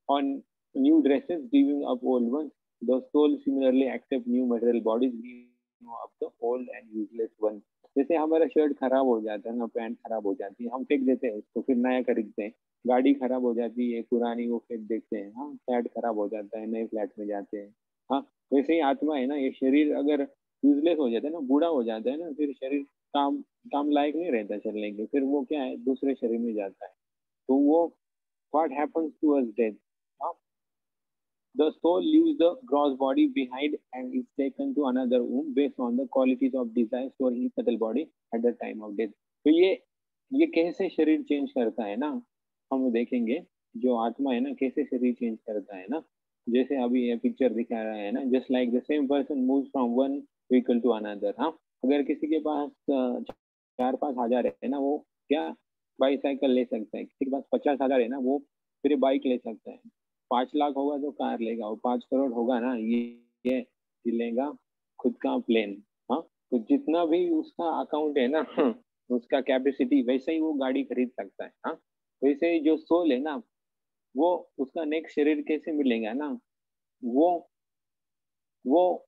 on new dresses giving up old ones, the soul similarly accept new material bodies giving up the old and useless one। जैसे हमारा शर्ट खराब हो जाता है ना, पैंट खराब हो जाती है, हम फेंक देते हैं उसको, फिर नया खरीदते हैं। गाड़ी खराब हो जाती है पुरानी, वो फेंक देते हैं। हाँ, फ्लैट खराब हो जाता है, नए फ्लैट में जाते हैं। हाँ, वैसे ही आत्मा है ना, ये शरीर अगर यूजलेस हो जाता है ना, बूढ़ा हो जाता है ना, फिर शरीर काम काम लायक नहीं रहता चलने के, फिर वो क्या है दूसरे शरीर में जाता है। तो वो what happens to us death, the soul leaves the gross body behind and is taken to another womb based on the qualities of desire stored in subtle body at the time of death। तो ये कैसे शरीर change करता है ना, हम देखेंगे। जो आत्मा है ना कैसे शरीर चेंज करता है ना, जैसे अभी ये पिक्चर दिखा रहा है ना, just like the same person moves from one vehicle to another. हाँ, अगर किसी के पास 4-5 हजार है ना, वो क्या बाईसाइकिल ले सकता है। किसी के पास 50 हजार है ना, वो फिर बाइक ले सकता है। 5 लाख होगा तो कार लेगा, और 5 करोड़ होगा ना, ये लेगा खुद का प्लेन। हाँ, तो जितना भी उसका अकाउंट है ना उसका कैपेसिटी, वैसे ही वो गाड़ी खरीद सकता है। हाँ, वैसे ही जो सोल है ना, वो उसका नेक्स्ट शरीर कैसे मिलेगा ना, वो वो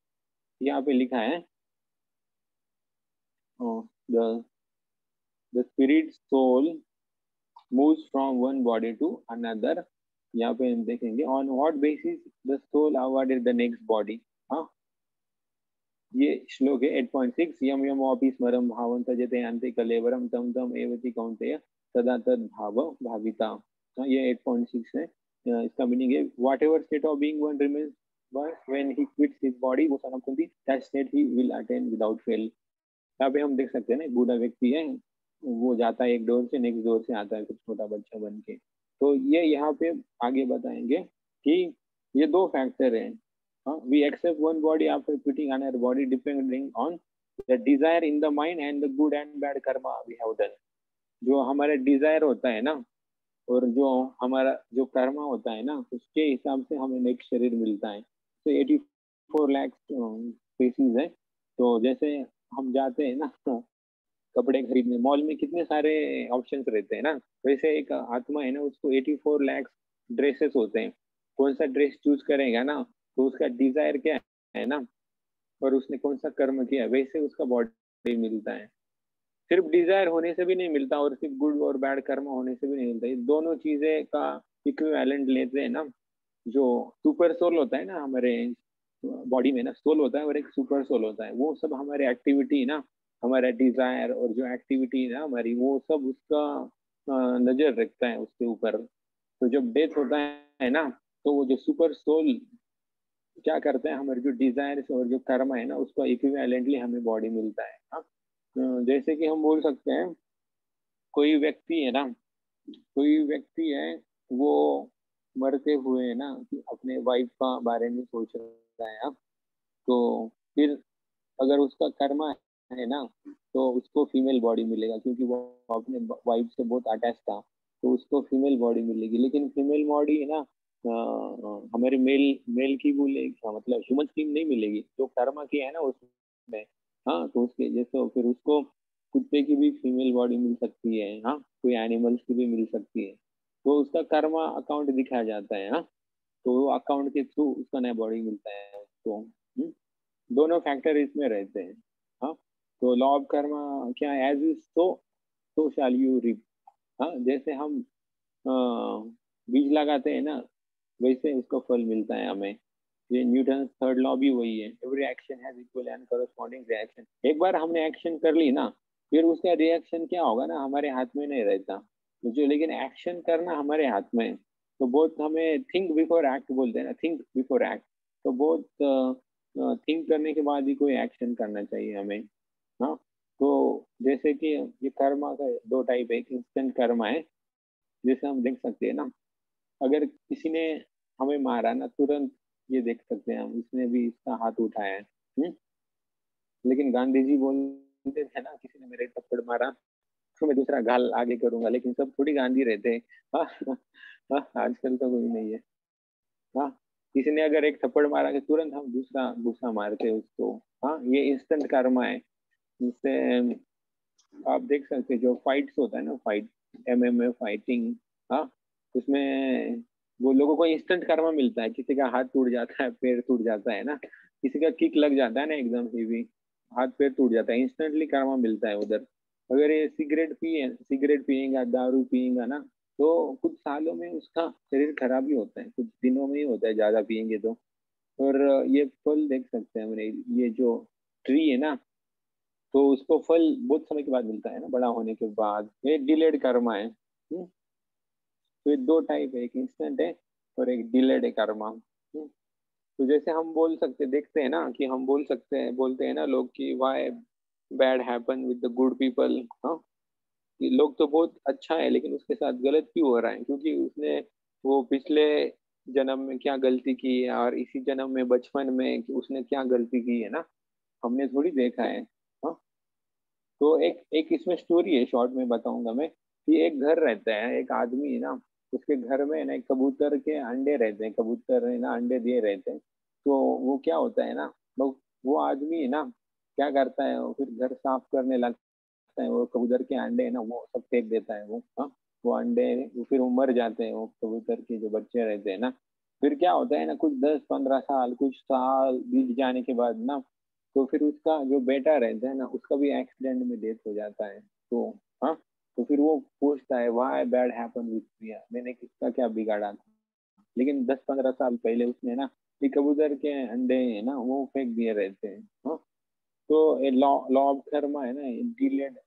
यहाँ पे लिखा है the spirit soul moves from one body to another. यहाँ पे हम देखेंगे on what basis the soul awarded the next body. हाँ, ये श्लोक है 8.6 यम यम वापि स्मरम भावं तजते अंते कलेवरम तम तम एवति कौन्तेय तदा तद भाव भाविता. हाँ, ये 8.6 है. इसका मीनिंग है whatever state of being one remains, but when he quits his body, वो son of Kunti, that state he will attain without fail. यहाँ पे हम देख सकते हैं ना, बूढ़ा व्यक्ति है, वो जाता है एक डोर से नेक्स्ट डोर से आता है कुछ छोटा बच्चा बन के. तो ये यहाँ पे आगे बताएंगे कि ये दो फैक्टर हैं. We accept one body after quitting another body depending on the desire in the mind and the good and bad karma we have done. जो हमारा डिजायर होता है ना और जो हमारा जो कर्मा होता है ना, उसके हिसाब से हमें नेक्स्ट शरीर मिलता है. तो 84 लाख स्पीसीज है. तो जैसे हम जाते हैं ना कपड़े खरीदने, मॉल में कितने सारे ऑप्शंस रहते हैं ना, वैसे एक आत्मा है ना, उसको 84 लाख ड्रेसेस होते हैं. कौन सा ड्रेस चूज करेगा ना, तो उसका डिजायर क्या है ना, और उसने कौन सा कर्म किया, वैसे उसका बॉडी मिलता है. सिर्फ डिजायर होने से भी नहीं मिलता और सिर्फ गुड और बैड कर्म होने से भी नहीं मिलता. ये दोनों चीजें का इक्विवेलेंट लेते हैं ना. जो सुपर सोल होता है ना हमारे बॉडी में ना, सोल होता है और एक सुपर सोल होता है. वो सब हमारे एक्टिविटी ना, हमारा डिजायर और जो एक्टिविटी ना हमारी, वो सब उसका नजर रखता है उसके ऊपर. तो जब डेथ होता है ना, तो वो जो सुपर सोल क्या करते हैं, हमारे जो डिजायर्स और जो कर्म है ना, उसको इक्विवेलेंटली हमें बॉडी मिलता है. हाँ, जैसे कि हम बोल सकते हैं कोई व्यक्ति है ना, कोई व्यक्ति है वो मरते हुए है ना कि अपने वाइफ का बारे में सोच रहा है. तो फिर अगर उसका कर्मा है ना, तो उसको फीमेल बॉडी मिलेगा क्योंकि वो अपने वाइफ से बहुत अटैच था, तो उसको फीमेल बॉडी मिलेगी. लेकिन फीमेल बॉडी है ना हमारे मेल की बोलेगी, मतलब ह्यूमन स्कीम नहीं मिलेगी. जो कर्मा की है ना उसमें, हाँ, तो उसके जैसे फिर उसको कुत्ते की भी फीमेल बॉडी मिल सकती है. हाँ, कोई एनिमल्स की भी मिल सकती है. तो उसका कर्मा अकाउंट दिखाया जाता है. हाँ, तो वो अकाउंट के थ्रू उसका नया बॉडी मिलता है उसको. दोनों फैक्टर इसमें रहते हैं. हाँ, तो लॉ ऑफ कर्मा क्या है, as is so shall you reap. हाँ, जैसे हम बीज लगाते हैं ना, वैसे उसका फल मिलता है हमें. ये न्यूटन थर्ड लॉ भी वही है, every action has equal and corresponding reaction. एक बार हमने एक्शन कर ली ना, फिर उसका रिएक्शन क्या होगा ना, हमारे हाथ में नहीं रहता. तो जो लेकिन एक्शन करना हमारे हाथ में है. तो बहुत हमें थिंक बिफोर एक्ट बोलते हैं ना, थिंक बिफोर एक्ट. तो बहुत थिंक करने के बाद ही कोई एक्शन करना चाहिए हमें. हाँ, तो जैसे कि ये कर्मा का दो टाइप है. एक इंस्टेंट कर्मा है, जैसे हम देख सकते हैं ना, अगर किसी ने हमें मारा ना, तुरंत ये देख सकते हैं हम, इसने भी इसका हाथ उठाया है. लेकिन गांधी जी बोलते थे ना, किसी ने मेरे थप्पड़ मारा तो मैं दूसरा गाल आगे करूंगा. लेकिन सब थोड़ी गांधी रहते हैं. हाँ, हाँ, आजकल तो कोई नहीं है. हाँ, किसी ने अगर एक थप्पड़ मारा कि तुरंत हम दूसरा गुस्सा मारते हैं उसको. हाँ, ये इंस्टेंट कर्मा है. जिससे आप देख सकते हैं जो फाइट्स होता है ना, फाइट, MMA फाइटिंग, हाँ, उसमें वो लोगों को इंस्टेंट कर्मा मिलता है. किसी का हाथ टूट जाता है, पैर टूट जाता है ना, किसी का किक लग जाता है ना एकदम हेवी, हाथ पैर टूट जाता है, इंस्टेंटली कर्मा मिलता है उधर. अगर ये सिगरेट पिएगा, दारू पिएगा ना, तो कुछ सालों में उसका शरीर खराब ही होता है, कुछ दिनों में ही होता है ज्यादा पिएंगे तो. और ये फल देख सकते हैं हमने, ये जो ट्री है ना, तो उसको फल बहुत समय के बाद मिलता है ना, बड़ा होने के बाद. ये डिलेड कर्मा है. तो ये दो टाइप है, एक इंस्टेंट है और एक डिलेड है कर्मा. तो जैसे हम बोल सकते देखते हैं ना कि हम बोल सकते हैं, बोलते हैं ना लोग कि why bad happen with the good people. हाँ, कि लोग तो बहुत अच्छा है लेकिन उसके साथ गलत क्यों हो रहा है, क्योंकि उसने वो पिछले जन्म में क्या गलती की है और इसी जन्म में बचपन में कि उसने क्या गलती की है ना, हमने थोड़ी देखा है. हाँ, तो एक एक इसमें स्टोरी है, शॉर्ट में बताऊंगा मैं. कि एक घर रहता है, एक आदमी है ना, उसके घर में ना एक कबूतर के अंडे रहते हैं. कबूतर है ना अंडे दिए रहते हैं. तो वो क्या होता है ना, वो आदमी है ना क्या करता है, वो फिर घर साफ करने लगता है. वो कबूतर के अंडे है ना वो सब फेंक देता है वो. हाँ, वो अंडे फिर वो मर जाते हैं, वो कबूतर के जो बच्चे रहते हैं ना. फिर क्या होता है ना, कुछ 10-15 साल, कुछ साल बीत जाने के बाद ना, तो फिर उसका जो बेटा रहता है ना, उसका भी एक्सीडेंट में डेथ हो जाता है। तो हाँ, तो फिर वो पूछता है व्हाई बैड हैपन विथ प्रिया, मैंने किसका क्या बिगाड़ा था। लेकिन 10-15 साल पहले उसने ना ये कबूतर के अंडे है ना वो फेंक दिए रहते हैं। हाँ, तो ये लॉ लॉ ऑफ कर्मा है ना, डिलेड,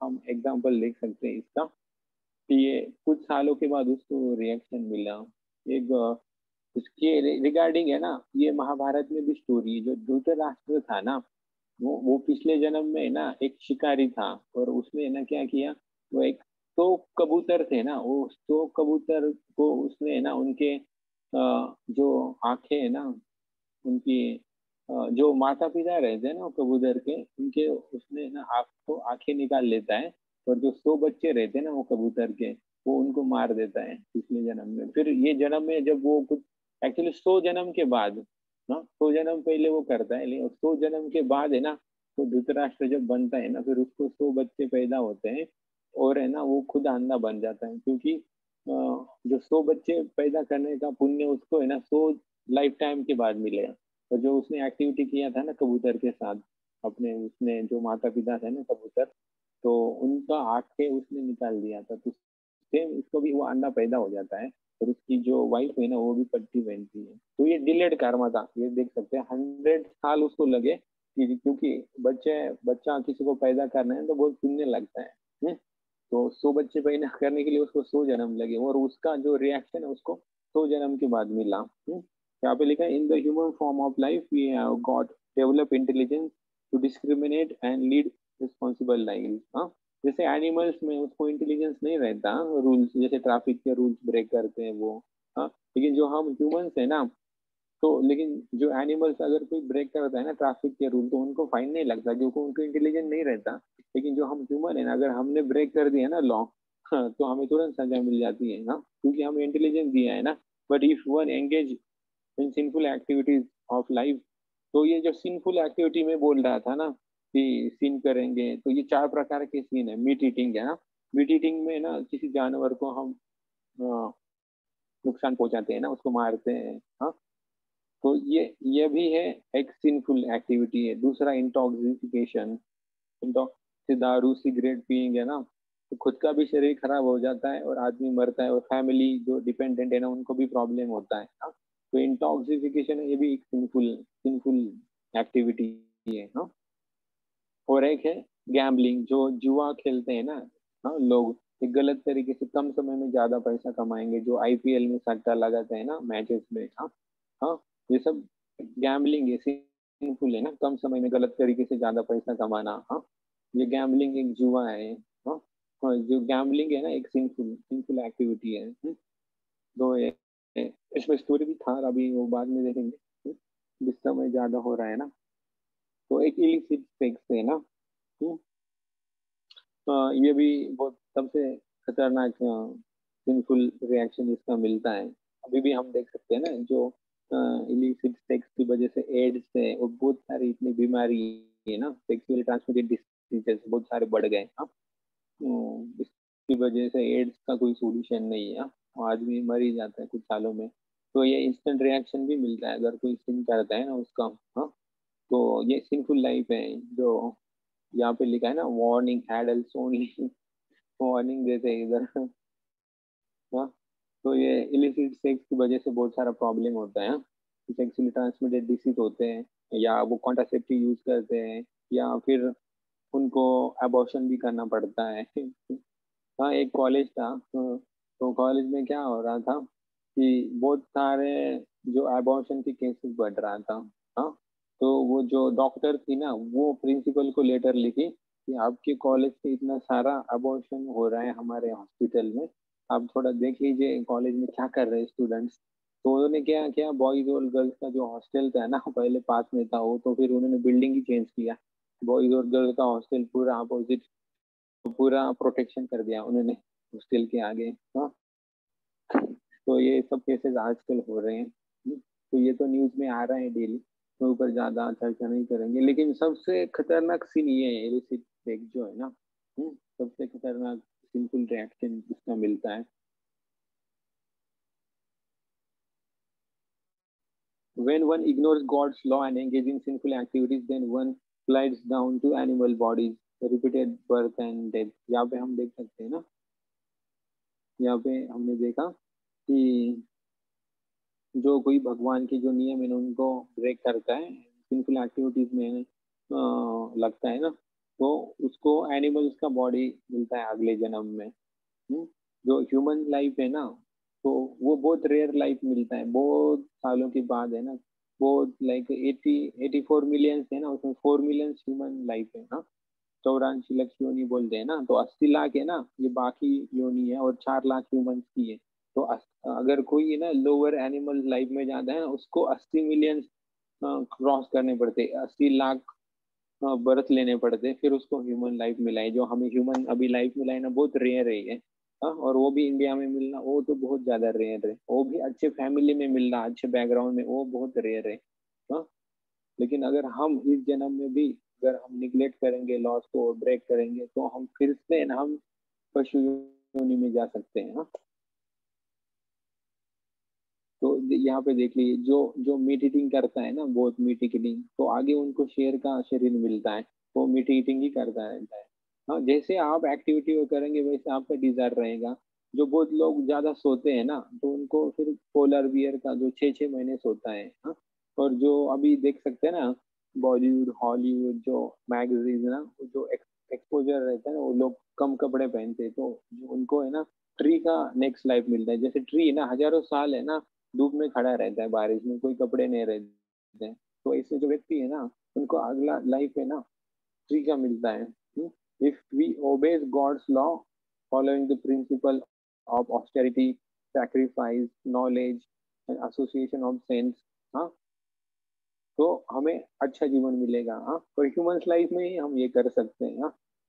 हम एग्जांपल लिख सकते हैं इसका कि ये कुछ सालों के बाद उसको रिएक्शन मिला। एक उसके रिगार्डिंग है ना, ये महाभारत में भी स्टोरी है। जो धृतराष्ट्र था ना, वो पिछले जन्म में ना एक शिकारी था, और उसने ना क्या किया, वो एक तो कबूतर थे ना, वो तो कबूतर को उसने ना उनके जो आंखें है ना उनकी, जो माता पिता रहते हैं ना वो कबूतर के, उनके उसने ना आँख को आंखें निकाल लेता है। और जो 100 बच्चे रहते हैं ना वो कबूतर के, वो उनको मार देता है पिछले जन्म में। फिर ये जन्म में जब वो कुछ, एक्चुअली 100 जन्म के बाद, हाँ 100 जन्म पहले वो करता है, लेकिन 100 जन्म के बाद है ना, तो धृतराष्ट्र जब बनता है ना, फिर उसको 100 बच्चे पैदा होते हैं। और है ना वो खुद अंधा बन जाता है, क्योंकि जो 100 बच्चे पैदा करने का पुण्य उसको है ना 100 लाइफ टाइम के बाद मिलेगा। और जो उसने एक्टिविटी किया था ना कबूतर के साथ, अपने उसने जो माता पिता थे ना कबूतर, तो उनका आंखें उसने निकाल दिया था। तो सेम इसको भी वो अंडा पैदा हो जाता है, और उसकी जो वाइफ है ना वो भी पट्टी पहनती है। तो ये डिलेड karma था, ये देख सकते हैं 100 साल उसको लगे क्योंकि बच्चा किसी को पैदा करना है तो बहुत पुण्य लगता है। हम्म? तो 100 बच्चे पैदा करने के लिए उसको 100 जन्म लगे, और उसका जो रिएक्शन है उसको 100 जन्म के बाद मिला। यहाँ पे लिखा है in the human form of life we have got develop intelligence to discriminate and lead responsible life. हाँ, जैसे एनिमल्स में उसको इंटेलिजेंस नहीं रहता, रूल्स जैसे ट्रैफिक के रूल्स ब्रेक करते हैं वो। हाँ, लेकिन जो हम ह्यूमंस है ना, तो लेकिन जो एनिमल्स अगर कोई ब्रेक करता है ना ट्रैफिक के रूल, तो उनको फाइन नहीं लगता क्योंकि उनको इंटेलिजेंस नहीं रहता। लेकिन जो हम ह्यूमन है ना, अगर हमने ब्रेक कर दिया ना लॉ, तो हमें तुरंत सजा मिल जाती है ना, क्योंकि हमें इंटेलिजेंस दिया है ना। But if one engage in sinful activities of life, तो ये जो सिंफुल एक्टिविटी में बोल रहा था ना कि सीन करेंगे, तो ये 4 प्रकार के सीन है। मीट ईटिंग है ना, मीट ईटिंग में ना किसी जानवर को हम अ, नुकसान पहुंचाते हैं ना, उसको मारते हैं। हाँ, तो ये भी है एक सिंफुल एक्टिविटी है। दूसरा इंटॉक्सिफिकेशन, से दारू सिगरेट पियेंगे ना, तो खुद का भी शरीर खराब हो जाता है और आदमी मरता है, और फैमिली जो डिपेंडेंट है ना उनको भी प्रॉब्लम होता है ना। तो इंटॉक्सिफिकेशन ये भी एक सिंफुल सिंफुल एक्टिविटी है। हाँ, और एक है गैम्बलिंग, जो जुआ खेलते हैं ना, हाँ लोग, एक गलत तरीके से कम समय में ज्यादा पैसा कमाएंगे, जो आईपीएल में सट्टा लगाते हैं ना मैचेस में। हाँ, हाँ, ये सब गैम्बलिंग है, सिंफुल है ना, कम समय में गलत तरीके से ज्यादा पैसा कमाना। हाँ, ये गैम्बलिंग एक जुआ है। हाँ, हाँ, जो गैम्बलिंग है ना एक सिंफुल सिंफुल एक्टिविटी है। तो इसमें स्टोरी भी था, अभी वो बाद में देखेंगे। जिस समय ज्यादा हो रहा है ना, तो एक इलिसिट सेक्स है ना। हम्म, ये भी बहुत सबसे खतरनाक सिंफुल रिएक्शन इसका मिलता है। अभी भी हम देख सकते हैं ना, जो इलिसिट सेक्स की वजह से एड्स है और बहुत सारी इतनी बीमारी है ना, सेक्सुअली ट्रांसमिटेड डिसीजेस बहुत सारे बढ़ गए। हाँ, इसकी वजह से एड्स का कोई सोल्यूशन नहीं है। हाँ, आदमी मर ही जाता है कुछ सालों में। तो ये इंस्टेंट रिएक्शन भी मिलता है अगर कोई सिन करता है ना उसका। हाँ, तो ये सिंफुल लाइफ है। जो यहाँ पे लिखा है ना, वार्निंग एडल्ट्स ओनली, वार्निंग देते हैं इधर। हाँ, तो ये इलिसिट सेक्स की वजह से बहुत सारा प्रॉब्लम होता है। सेक्सुअली ट्रांसमिटेड डिसीज होते हैं, या वो कॉन्ट्रासेप्टिव यूज करते हैं, या फिर उनको अबॉर्शन भी करना पड़ता है। हाँ, एक कॉलेज था, तो कॉलेज में क्या हो रहा था कि बहुत सारे जो अबॉर्शन के केसेस बढ़ रहा था। हाँ, तो वो जो डॉक्टर थी ना, वो प्रिंसिपल को लेटर लिखी कि आपके कॉलेज से इतना सारा अबॉर्शन हो रहा है हमारे हॉस्पिटल में, आप थोड़ा देख लीजिए कॉलेज में क्या कर रहे हैं स्टूडेंट्स। तो उन्होंने क्या किया, बॉयज और गर्ल्स का जो हॉस्टल था ना पहले पास में था वो, तो फिर उन्होंने बिल्डिंग ही चेंज किया। बॉयज और गर्ल्स का हॉस्टल पूरा अपोजिट, पूरा प्रोटेक्शन कर दिया उन्होंने हॉस्टल के आगे। हाँ, तो ये सब केसेस आजकल हो रहे हैं। तो ये तो न्यूज में आ रहा है डेली, तो ऊपर ज्यादा चर्चा नहीं करेंगे। लेकिन सबसे खतरनाक सीन ये है, इलिसिट सेक्स जो है ना। सबसे खतरनाक सिंपल रिएक्शन इसका मिलता है। when one ignores God's law and engages in sinful activities, then one slides down to animal bodies, repeated birth and death. यहाँ पे हम देख सकते हैं ना, यहाँ पे हमने देखा कि जो कोई भगवान के जो नियम है उनको ब्रेक करता है, सिंफुल एक्टिविटीज में लगता है ना, तो उसको एनिमल्स का बॉडी मिलता है अगले जन्म में। जो ह्यूमन लाइफ है ना, तो वो बहुत रेयर लाइफ मिलता है, बहुत सालों के बाद है ना, बहुत लाइक 84 मिलियंस है ना, उसमें 4 मिलियन ह्यूमन लाइफ है ना, 84 लाख योनि बोलते हैं ना, तो 80 लाख है ना ये बाकी योनि है, और 4 लाख ह्यूमंस की है। तो अगर कोई है ना लोअर एनिमल लाइफ में जाता है ना, उसको 80 मिलियन क्रॉस करने पड़ते, 80 लाख बर्थ लेने पड़ते, फिर उसको ह्यूमन लाइफ मिला है। जो हमें ह्यूमन अभी लाइफ मिला है ना, बहुत रेयर है ये। हाँ, और वो भी इंडिया में मिलना वो तो बहुत ज्यादा रेयर है, वो भी अच्छे फैमिली में मिलना, अच्छे बैकग्राउंड में, वो बहुत रेयर है। हाँ, लेकिन अगर हम इस जन्म में भी अगर हम निग्लेक्ट करेंगे, लॉस को ब्रेक करेंगे, तो हम फिर से ना हम पशु योनि में जा सकते हैं। हाँ, तो यहाँ पे देख लीजिए, जो जो मीट ईटिंग करता है ना, बहुत मीट ईटिंग, तो आगे उनको शेर का शरीर मिलता है, वो मीट ईटिंग ही करता रहता है। हाँ, जैसे आप एक्टिविटी करेंगे वैसे आपका डिजायर रहेगा। जो बहुत लोग ज्यादा सोते हैं ना, तो उनको फिर पोलर बियर का जो 6 6 महीने सोता है। हाँ, और जो अभी देख सकते हैं ना, बॉलीवुड हॉलीवुड जो मैगजीन ना, जो एक्सपोजर रहता है ना, वो लोग कम कपड़े पहनते हैं, तो जो उनको है ना ट्री का नेक्स्ट लाइफ मिलता है। जैसे ट्री ना हजारों साल है ना धूप में खड़ा रहता है, बारिश में, कोई कपड़े नहीं रहते हैं, तो इससे जो व्यक्ति है ना, उनको अगला लाइफ है ना फ्री का मिलता है। If we obey God's law, following the principle of austerity, sacrifice, knowledge and association of sense, हाँ, तो हमें अच्छा जीवन मिलेगा। हाँ, और ह्यूमंस लाइफ में ही हम ये कर सकते हैं।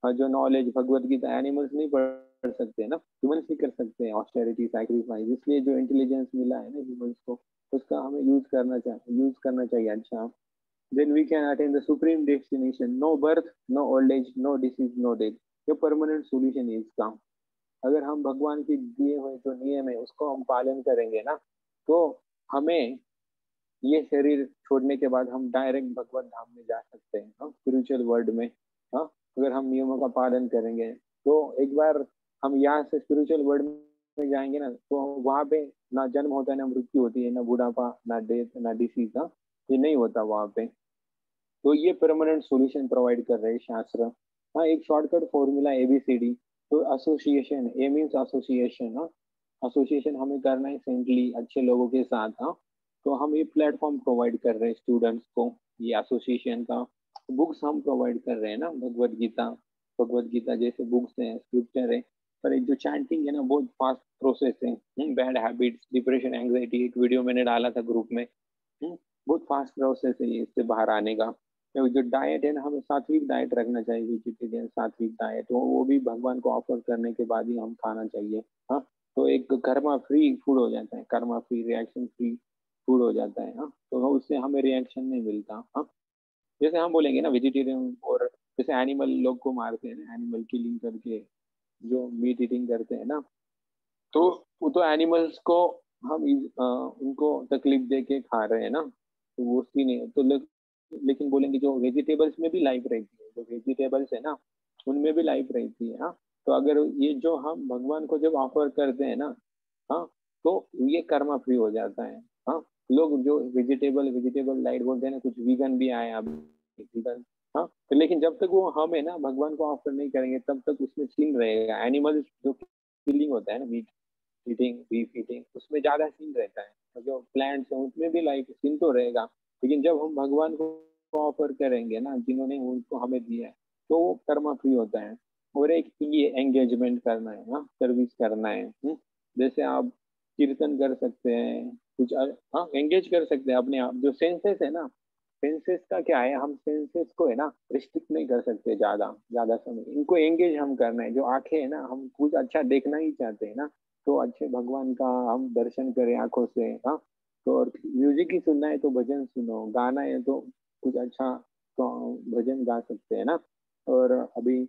हाँ, जो नॉलेज भगवत गीता एनिमल्स नहीं पढ़ सकते हैं ना, ह्यूमंस ही कर सकते हैं, ऑस्टेरिटी सैक्रिफाइस, इसलिए जो इंटेलिजेंस मिला है ना ह्यूमंस को, उसका हमें यूज करना चाहिए। अच्छा, then we can attain the supreme destination, no birth, no old age, no disease, no death. ये परमानेंट सोल्यूशन है इसका। अगर हम भगवान के दिए हुए जो नियम है उसको हम पालन करेंगे ना, तो हमें ये शरीर छोड़ने के बाद हम डायरेक्ट भगवत धाम में जा सकते हैं, हाँ, स्पिरिचुअल वर्ल्ड में। हाँ, अगर हम नियमों का पालन करेंगे, तो एक बार हम यहाँ से स्पिरिचुअल वर्ल्ड में जाएंगे ना, तो वहां पे ना जन्म होता है, ना मृत्यु होती है, ना बुढ़ापा, ना डेथ, ना डिसीज। हाँ, ये नहीं होता वहां पे। तो ये परमानेंट सॉल्यूशन प्रोवाइड कर रहे हैं शास्त्र। हाँ, एक शॉर्टकट फॉर्मूला ABCD। तो एसोसिएशन, ए मीन्स एसोसिएशन। हाँ, एसोसिएशन हमें करना है सेंटली अच्छे लोगों के साथ। हाँ, तो हम ये प्लेटफॉर्म प्रोवाइड कर रहे हैं स्टूडेंट्स को, ये एसोसिएशन का। बुक्स हम प्रोवाइड कर रहे हैं ना, भगवत गीता जैसे बुक्स हैं, स्क्रिप्चर है। पर एक जो चैंटिंग है ना, बहुत फास्ट प्रोसेस है। बैड हैबिट्स, डिप्रेशन, एंग्जाइटी, एक वीडियो मैंने डाला था ग्रुप में। हम्म, बहुत फास्ट प्रोसेस है ये इससे बाहर आने का। तो जो डाइट है ना, हमें सात्विक डाइट रखना चाहिए, वेजिटेरियन सात्विक डाइट, तो वो भी भगवान को ऑफर करने के बाद ही हम खाना चाहिए। हाँ, तो एक कर्मा फ्री फूड हो जाता है, Karma free, reaction free food हो जाता है। हाँ, तो उससे हमें रिएक्शन नहीं मिलता। हाँ, जैसे हम बोलेंगे ना वेजिटेरियन, और जैसे एनिमल लोग को मारते हैं ना, एनिमल किलिंग करके जो मीट ईटिंग करते हैं ना, तो वो तो एनिमल्स को हम उनको तकलीफ दे के खा रहे हैं ना, तो वो उसकी नहीं तो लेकिन बोलेंगे जो वेजिटेबल्स में भी लाइफ रहती है, जो वेजिटेबल्स है ना उनमें भी लाइफ रहती है। हाँ, तो अगर ये जो हम भगवान को जब ऑफर करते हैं ना, हाँ, तो ये कर्मा फ्री हो जाता है। हाँ, लोग जो वेजिटेबल डाइट बोलते हैं ना, कुछ वीगन भी आए अब, वीगन। हाँ, तो लेकिन जब तक वो हम है ना भगवान को ऑफर नहीं करेंगे, तब तक उसमें सीन रहेगा। एनिमल जो किलिंग होता है ना, मीट ईटिंग, बीफ ईटिंग, उसमें ज्यादा सीन रहता है। और जो प्लांट्स है उसमें भी लाइफ सीन तो रहेगा, लेकिन जब हम भगवान को ऑफर करेंगे ना, जिन्होंने उनको हमें दिया है, तो वो कर्मा फ्री होता है। और एक ये एंगेजमेंट करना है, हाँ, सर्विस करना है। जैसे आप कीर्तन कर सकते हैं, कुछ हाँ एंगेज कर सकते हैं अपने आप। जो सेंसेस है ना, सेंसेस का क्या है, हम सेंसेस को है ना रिस्ट्रिक्ट नहीं कर सकते ज्यादा ज्यादा समय, इनको एंगेज हम करना है। जो आंखें है ना, हम कुछ अच्छा देखना ही चाहते हैं ना, तो अच्छे भगवान का हम दर्शन करें आंखों से। हाँ, तो और म्यूजिक ही सुनना है तो भजन सुनो, गाना है तो कुछ अच्छा भजन गा सकते हैं ना। और अभी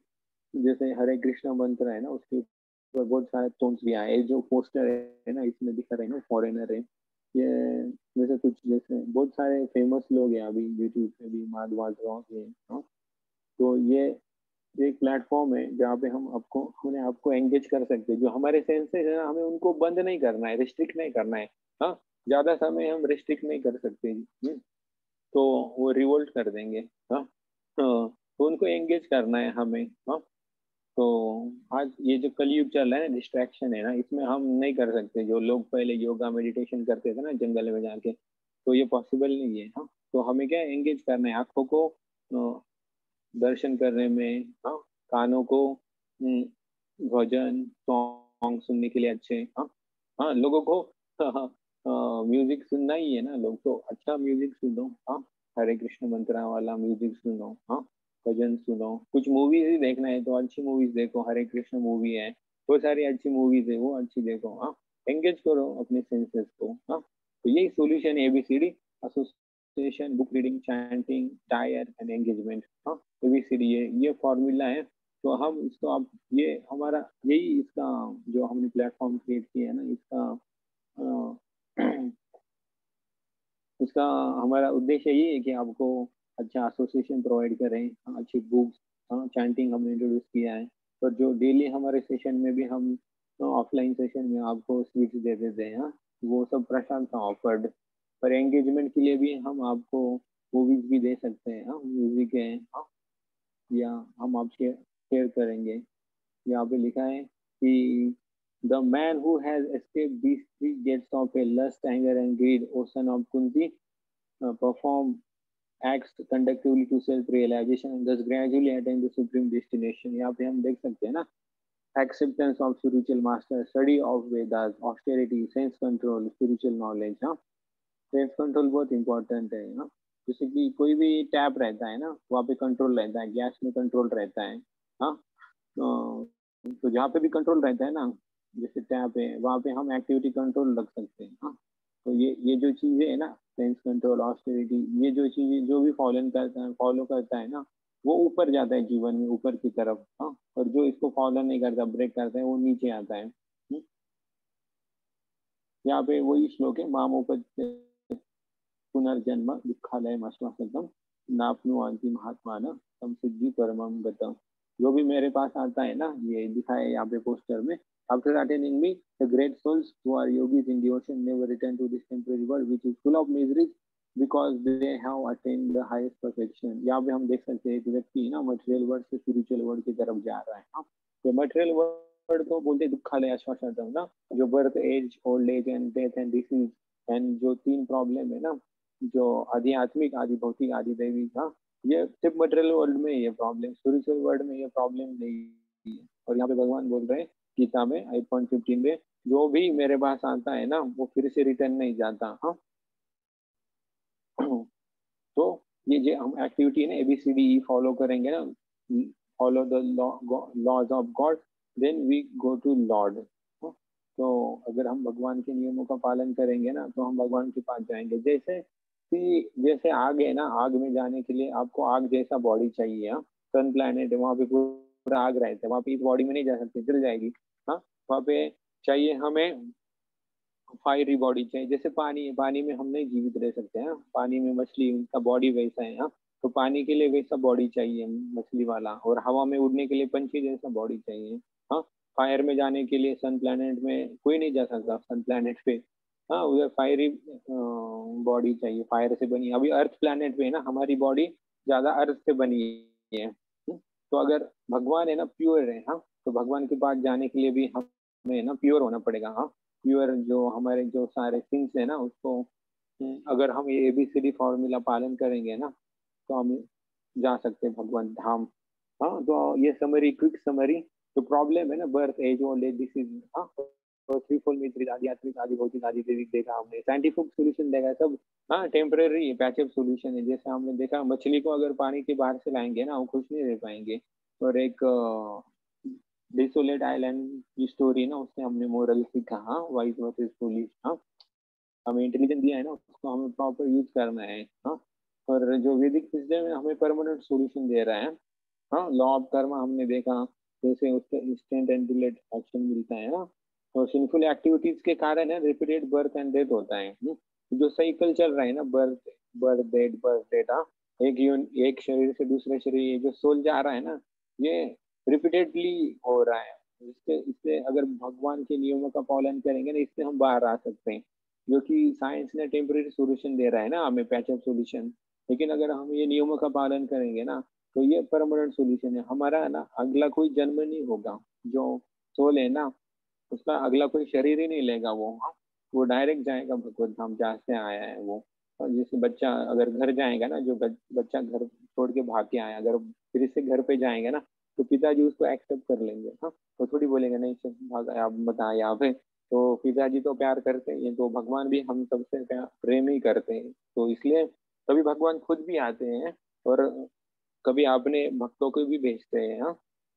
जैसे हरे कृष्णा मंत्र है ना, उसके ऊपर बहुत सारे टोन्स भी आए, जो पोस्टर है ना इसमें दिखा रहे हैं ना, फॉरेनर है, ये जैसे कुछ जैसे बहुत सारे फेमस लोग हैं अभी यूट्यूब पे भी, माधव हैं, हाँ। तो ये एक प्लेटफॉर्म है जहाँ पे हम आपको अपने आपको एंगेज कर सकते हैं। जो हमारे सेंसेस है ना, हमें उनको बंद नहीं करना है, रिस्ट्रिक्ट नहीं करना है। हाँ, ज्यादा समय हम रिस्ट्रिक्ट नहीं कर सकते। तो वो रिवोल्ट कर देंगे। हाँ, तो उनको एंगेज करना है हमें। हाँ, तो आज ये जो कलयुग चल रहा है ना, डिस्ट्रैक्शन है ना, इसमें हम नहीं कर सकते जो लोग पहले योगा मेडिटेशन करते थे ना जंगल में जाके, तो ये पॉसिबल नहीं है। हाँ, तो हमें क्या एंगेज करना है आंखों को दर्शन करने में, हाँ, कानों को भजन सॉन्ग सुनने के लिए अच्छे, हाँ। हाँ, लोगों को म्यूजिक सुनना ही है ना, लोग तो अच्छा म्यूजिक सुनो, हाँ। हरे कृष्ण मंत्रा वाला म्यूजिक सुनो, हाँ। भजन सुनो, कुछ मूवीज ही देखना है तो अच्छी मूवीज देखो, हरे कृष्ण मूवी है, बहुत सारी अच्छी मूवीज है, वो अच्छी देखो, हाँ। एंगेज करो अपने सेंसेस को, हाँ। तो यही सॉल्यूशन है, ABCD, association, book reading, chanting, diet and engagement, हाँ। एबीसीडी ये फॉर्मूला है। तो हम इसको आप, ये हमारा यही इसका जो हमने प्लेटफॉर्म क्रिएट किया है ना, इसका अ, इसका हमारा उद्देश्य यही है कि आपको अच्छा एसोसिएशन प्रोवाइड करें, अच्छी बुक्स, हाँ, चैंटिंग हमने इंट्रोड्यूस किया है। और जो डेली हमारे सेशन में भी हम ऑफलाइन सेशन में आपको स्वीट्स दे देते हैं, हाँ, वो सब प्रशांत था ऑफर्ड। पर एंगेजमेंट के लिए भी हम आपको मूवीज भी दे सकते हैं, हाँ, म्यूजिक है, हाँ, या हम आपसे शेयर करेंगे। यहाँ पे लिखा है कि the man who has escaped these three gates of a lust, anger and greed, O son of Kunti, perform acts conductively to self-realization and thus gradually attain the supreme destination। यहाँ पे हम देख सकते हैं ना, acceptance of spiritual master, study of Vedas, austerity, sense control, spiritual knowledge, हाँ। Sense control बहुत important है ना। जैसे कि कोई भी टैप रहता है ना, वहाँ पे कंट्रोल रहता है, गैस में कंट्रोल रहता है, हाँ। तो जहाँ पे भी कंट्रोल रहता है ना, जैसे टैप है, वहाँ पे हम एक्टिविटी कंट्रोल रख सकते हैं, हाँ। तो ये जो चीजें है ना, सेंस कंट्रोल, ऑस्टेरिटी, ये जो चीजें जो भी फॉलो करता है ना, वो ऊपर जाता है जीवन में, ऊपर की तरफ, हाँ। और जो इसको फॉलो नहीं करता, ब्रेक करता है, वो नीचे आता है। यहाँ पे वही श्लोक है, मामोपत पुनर्जन्म दुःखालयमश्वासतम नाप्नुवन्ति महात्मानः तम सिद्धि परमं गतम्। जो भी मेरे पास आता है ना, ये दिखा है यहाँ पे पोस्टर में, after attaining me the great souls who are yogis in devotion never return to this temporary world which is full of miseries because they have attained the highest perfection। यहाँ पे हम देख सकते हैं एक व्यक्ति ना मटेरियल वर्ल्ड से स्पिरिचुअल वर्ल्ड की तरफ जा रहा है, हाँ। ये मटेरियल वर्ल्ड को बोलते हैं दुःखालय आश्वासतम ना, जो birth age old age and death and disease and जो तीन प्रॉब्लम है ना, जो आध्यात्मिक, आदि भौतिक, आदि दैवी था, ये सिर्फ मटेरियल वर्ल्ड में ये प्रॉब्लम, स्पिरिचुअल वर्ल्ड में ये प्रॉब्लम नहीं है। और यहाँ पे भगवान बोल रहे हैं गीता में 8.15 में, जो भी मेरे पास आता है ना, वो फिर से रिटर्न नहीं जाता, हाँ। तो ये जो हम एक्टिविटी है ना, ABCD फॉलो करेंगे ना, follow the laws of God, then we go to Lord. तो अगर हम भगवान के नियमों का पालन करेंगे ना, तो हम भगवान के पास जाएंगे। जैसे कि जैसे आग है ना, आग में जाने के लिए आपको आग जैसा बॉडी चाहिए, हाँ। सन प्लैनेट है, वहाँ पे पूरा आग रहता है, वहाँ पे इस बॉडी में नहीं जा सकते, जल जाएगी, हाँ। वहाँ पे चाहिए हमें फायरी बॉडी चाहिए। जैसे पानी है, पानी में हम नहीं जीवित रह सकते हैं, हाँ? पानी में मछली, उनका बॉडी वैसा है, हाँ। तो पानी के लिए वैसा बॉडी चाहिए मछली वाला, और हवा में उड़ने के लिए पंछी जैसा बॉडी चाहिए, हाँ। फायर में जाने के लिए सन प्लैनेट में कोई नहीं जा सकता, सन प्लैनेट पे, हाँ, उधर फायरी बॉडी चाहिए, फायर से बनी। अभी अर्थ प्लैनेट पे है ना, हमारी बॉडी ज्यादा अर्थ से बनी है, तो अगर भगवान है ना प्योर है, हाँ, तो भगवान के पास जाने के लिए भी हमें ना प्योर होना पड़ेगा, हाँ। प्योर जो हमारे जो सारे थिंग्स है ना, उसको अगर हम ये ABCD फॉर्मूला पालन करेंगे ना, तो हम जा सकते हैं भगवान धाम, हाँ। तो ये समरी, क्विक समरी, तो प्रॉब्लम है ना, birth age old age disease, हाँ। तो थ्री फोल मित्र, आध्यात्मिक, आदि भौतिक, आदि दैविक देखा हमने, साइंटिफिक सोल्यूशन देखा सब, हाँ। टेम्परेरी पैचअप सोल्यूशन है, जैसे हमने देखा मछली को अगर पानी के बाहर से लाएंगे ना, वो खुश नहीं रह पाएंगे। और एक डिसोलेट आइलैंड की स्टोरी ना, उससे हमने मोरल सीखा, हाँ, वाइज वर्सेस फूलिश, हाँ। हमें इंटेलिजेंस दिया है ना, उसको हमें प्रॉपर यूज करना है, हाँ। और जो वैदिक सिस्टम है हमें परमानेंट सॉल्यूशन दे रहा है, हाँ। लॉ ऑफ कर्मा हमने देखा, जैसे उससे इंस्टेंट एंड डिलेट एक्शन मिलता है ना, और सिंफुल एक्टिविटीज के कारण है रिपीटेड बर्थ एंड डेथ होता है। जो साइकिल चल रहा है ना, बर्थ बर्थ डेथ, हाँ, एक शरीर से दूसरे शरीर, ये जो सोल जा रहा है ना, ये रिपीटेडली हो रहा है। इससे इससे अगर भगवान के नियमों का पालन करेंगे ना, इससे हम बाहर आ सकते हैं। जो कि साइंस ने टेम्परेरी सोल्यूशन दे रहा है ना हमें, पैचअप सोल्यूशन, लेकिन अगर हम ये नियमों का पालन करेंगे ना, तो ये परमानेंट सोल्यूशन है हमारा ना। अगला कोई जन्म नहीं होगा, जो सोल है ना, उसका अगला कोई शरीर ही नहीं लेगा वो, हाँ, वो डायरेक्ट जाएगा भगवत धाम जहाँ से आया है वो। और जैसे बच्चा अगर घर जाएगा ना, जो बच्चा घर छोड़ के भाग के आया, अगर फिर से घर पे जाएंगे ना, तो पिताजी उसको एक्सेप्ट कर लेंगे, हाँ। तो थोड़ी बोलेंगे नहीं चल भाग, आप बता यहाँ पे। तो पिताजी तो प्यार करते हैं, तो भगवान भी हम सबसे प्यार प्रेम ही करते हैं। तो इसलिए कभी भगवान खुद भी आते हैं, और कभी अपने भक्तों को भी भेजते हैं, हाँ।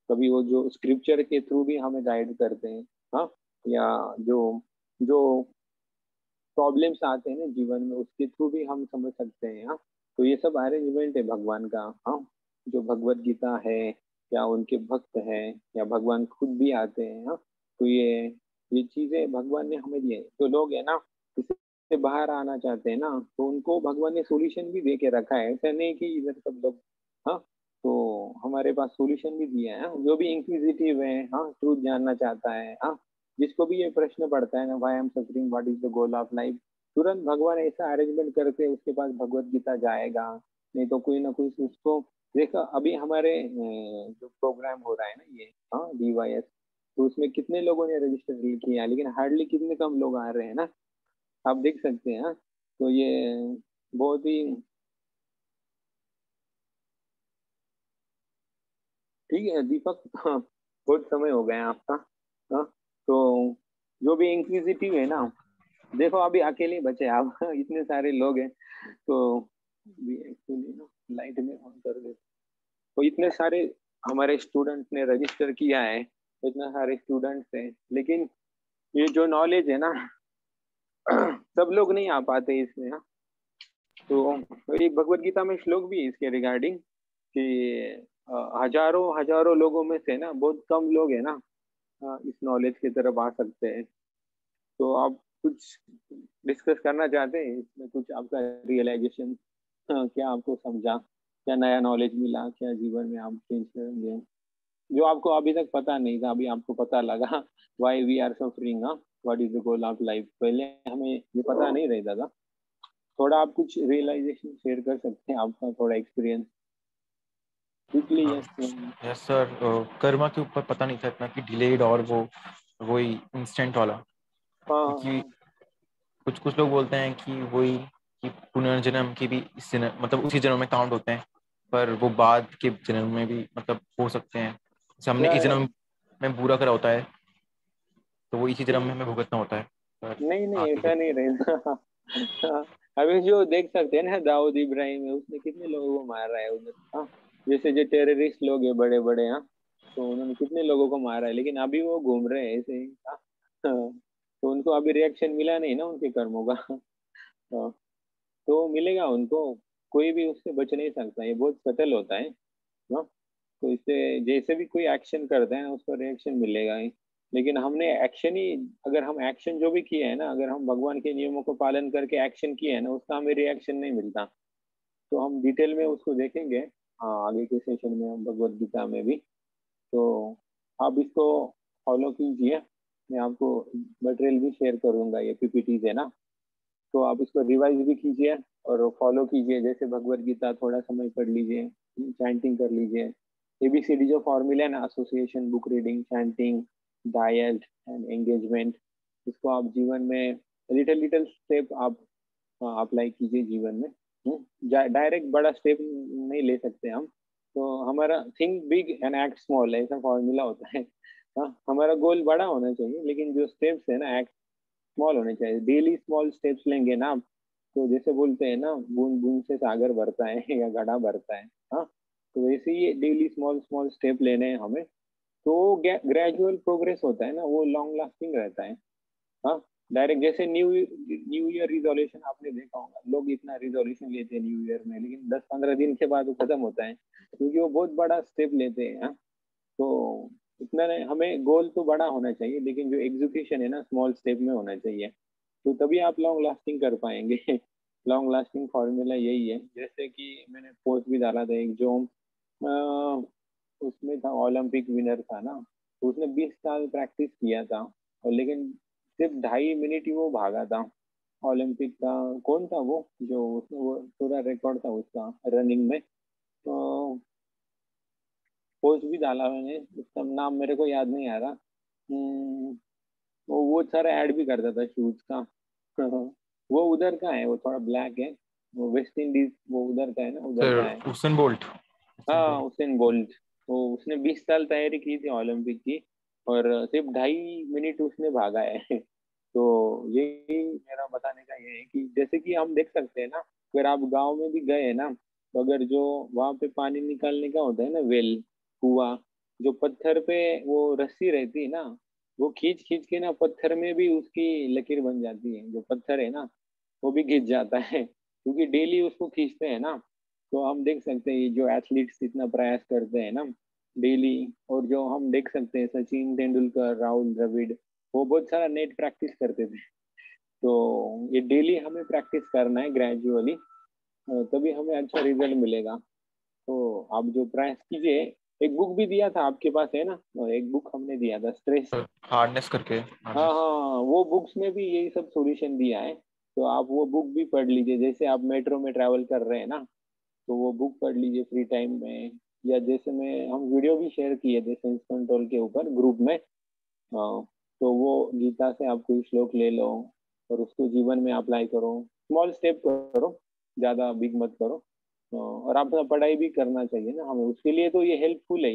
कभी वो जो स्क्रिप्चर के थ्रू भी हमें गाइड करते हैं, हाँ। या जो जो प्रॉब्लम्स आते हैं ना जीवन में, उसके थ्रू भी हम समझ सकते हैं, हाँ। तो ये सब अरेंजमेंट है भगवान का, हाँ। जो भगवत गीता है, या उनके भक्त हैं, या भगवान खुद भी आते हैं, हाँ। तो ये चीजें भगवान ने हमें दी है। तो लोग है ना, इससे बाहर आना चाहते हैं ना, तो उनको भगवान ने सॉल्यूशन भी दे के रखा है। ऐसा नहीं कि इधर सब लोग, हाँ। तो हमारे पास सॉल्यूशन भी दिया है, हाँ? जो भी इंक्विजिटिव है, हाँ, ट्रूथ जानना चाहता है, हाँ, जिसको भी ये प्रश्न पड़ता है ना, why I am suffering, what is the goal of life, तुरंत भगवान ऐसा अरेंजमेंट करके उसके पास भगवत गीता जाएगा। नहीं तो कोई ना कोई उसको, देखो अभी हमारे जो प्रोग्राम हो रहा है ना ये, हाँ, DYS, तो उसमें कितने लोगों ने रजिस्टर किया, लेकिन हार्डली कितने कम लोग आ रहे हैं ना, आप देख सकते हैं, हाँ। तो ये बहुत ही ठीक है दीपक, हाँ, बहुत समय हो गया आपका, हाँ। तो जो भी इंक्विजिटिव है ना, देखो अभी अकेले बचे आप इतने सारे लोग हैं, तो भी एक्चुअली ना लाइट में ऑन कर दे। तो इतने सारे हमारे स्टूडेंट्स ने रजिस्टर किया है, इतने सारे स्टूडेंट्स हैं, लेकिन ये जो नॉलेज है ना सब लोग नहीं आ पाते इसमें, हाँ। तो एक भगवत गीता में श्लोक भी है इसके रिगार्डिंग, कि हजारों हजारों लोगों में से ना बहुत कम लोग है ना, इस नॉलेज की तरफ आ सकते हैं। तो आप कुछ डिस्कस करना चाहते हैं इसमें, कुछ आपका रियलाइजेशन, क्या आपको समझा, क्या नया नॉलेज मिला, क्या जीवन में आप चेंज करेंगे, जो आपको अभी तक पता नहीं था, अभी आपको पता लगा why we are suffering, what is the goal of life, पहले हमें ये पता नहीं रहता था। थोड़ा आप कुछ रियलाइजेशन शेयर कर सकते हैं, आपका थोड़ा experience quickly, yes. Yes sir, Karma के ऊपर पता नहीं था इतना कि डिलेड और वो वही इंस्टेंट वाला। हाँ क्योंकि हाँ कुछ कुछ लोग बोलते हैं कि वही कि पुनर्जन्म की भी इस जन्म मतलब उसी जन्म में काउंट होते हैं, पर वो बाद के जन्म में भी मतलब हो सकते हैं। जैसे हमने या इस जन्म में बुरा करा होता है, तो वो इसी जन्म में हमें भुगतना होता है, पर नहीं नहीं आगे ऐसा के। नहीं रहता अभी जो देख सकते हैं ना, दाऊद इब्राहिम है, उसने कितने लोगों को मारा है उधर, हाँ। जैसे जो टेररिस्ट लोग हैं बड़े बड़े, हाँ, तो उन्होंने कितने लोगों को मारा है, लेकिन अभी वो घूम रहे हैं ऐसे ही, हाँ। तो उनको अभी रिएक्शन मिला नहीं ना उनके कर्मों का हाँ, तो मिलेगा उनको, कोई भी उससे बच नहीं सकता, ये बहुत सटल होता है, हाँ। तो इससे जैसे भी कोई एक्शन करता है ना, उसको रिएक्शन मिलेगा ही। लेकिन हमने एक्शन ही, अगर हम एक्शन जो भी किए हैं ना, अगर हम भगवान के नियमों को पालन करके एक्शन किए हैं ना, उसका हमें रिएक्शन नहीं मिलता। तो हम डिटेल में उसको देखेंगे, हाँ, आगे के सेशन में हम भगवत गीता में भी। तो आप इसको फॉलो कीजिए, मैं आपको मटेरियल भी शेयर करूंगा, ये PPTs है ना, तो आप इसको रिवाइज भी कीजिए और फॉलो कीजिए। जैसे भगवत गीता थोड़ा समय पढ़ लीजिए, चैंटिंग कर लीजिए, ABCD जो फॉर्मूला है ना, association, book reading, chanting, diet and engagement, इसको आप जीवन में लिटिल लिटिल स्टेप आप अप्लाई कीजिए जीवन में। डायरेक्ट बड़ा स्टेप नहीं ले सकते हम, तो हमारा think big and act small ऐसा फॉर्मूला होता है, हाँ। हमारा गोल बड़ा होना चाहिए, लेकिन जो स्टेप्स है ना, स्मॉल होने चाहिए। डेली स्मॉल स्टेप्स लेंगे ना आप, तो जैसे बोलते हैं ना, बूंद बूंद से सागर भरता है या घड़ा भरता है, हाँ। तो वैसे ही डेली स्मॉल स्मॉल स्टेप लेने हैं हमें, तो ग्रेजुअल प्रोग्रेस होता है ना, वो लॉन्ग लास्टिंग रहता है, हाँ। डायरेक्ट जैसे न्यू ईयर रिजोल्यूशन आपने देखा होगा, लोग इतना रिजोल्यूशन लेते हैं न्यू ईयर में, लेकिन 10-15 दिन के बाद वो खत्म होता है, क्योंकि वो बहुत बड़ा स्टेप लेते हैं, हाँ। तो इतना नहीं, हमें गोल तो बड़ा होना चाहिए लेकिन जो एग्जीक्यूशन है ना स्मॉल स्टेप में होना चाहिए, तो तभी आप लॉन्ग लास्टिंग कर पाएंगे। लॉन्ग लास्टिंग फॉर्मूला यही है। जैसे कि मैंने पोस्ट भी डाला था एक, जो उसमें था ओलंपिक विनर था ना, तो उसने 20 साल प्रैक्टिस किया था, और लेकिन सिर्फ 2.5 मिनट ही वो भागा था। ओलंपिक का कौन था वो, जो उसने वो पूरा रिकॉर्ड था उसका रनिंग में। तो पोस्ट भी डाला मैंने, उसका नाम मेरे को याद नहीं आ रहा। वो सारा ऐड भी करता था शूज का। वो उधर का है, वो थोड़ा ब्लैक है, वो वेस्ट इंडीज, वो उधर का है ना, उधर सर का है। Usain bolt. उसेन हाँ, बोल्ट। Usain bolt. तो उसने 20 साल तैयारी की थी ओलंपिक की, और सिर्फ 2.5 मिनट उसने भागा है। तो यही मेरा बताने का ये है कि जैसे कि हम देख सकते हैं ना, अगर आप गांव में भी गए ना, तो अगर जो वहां पे पानी निकालने का होता है ना, वेल, कुआ, जो पत्थर पे वो रस्सी रहती है ना, वो खींच खींच के ना पत्थर में भी उसकी लकीर बन जाती है, जो पत्थर है ना वो भी घिस जाता है, क्योंकि डेली उसको खींचते हैं ना। तो हम देख सकते हैं ये जो एथलीट्स इतना प्रयास करते हैं ना डेली, और जो हम देख सकते हैं सचिन तेंदुलकर, राहुल द्रविड़, वो बहुत सारा नेट प्रैक्टिस करते थे। तो ये डेली हमें प्रैक्टिस करना है ग्रेजुअली, तभी हमें अच्छा रिजल्ट मिलेगा। तो आप जो प्रयास कीजिए, एक बुक भी दिया था आपके पास है ना, एक बुक हमने दिया था, स्ट्रेस। हार्डनेस करके, हाँ हार्डनेस। हाँ, वो बुक्स में भी यही सब सॉल्यूशन दिया है। तो आप वो बुक भी पढ़ लीजिए, जैसे आप मेट्रो में ट्रैवल कर रहे हैं ना, तो वो बुक पढ़ लीजिए फ्री टाइम में। या जैसे मैं हम वीडियो भी शेयर किए थे सेंस कंट्रोल के ऊपर ग्रुप में, तो वो गीता से आप कोई श्लोक ले लो और उसको जीवन में अप्लाई करो, स्मॉल स्टेप करो, ज़्यादा बिग मत करो। और आप पढ़ाई भी करना चाहिए ना हमें, उसके लिए तो ये हेल्पफुल है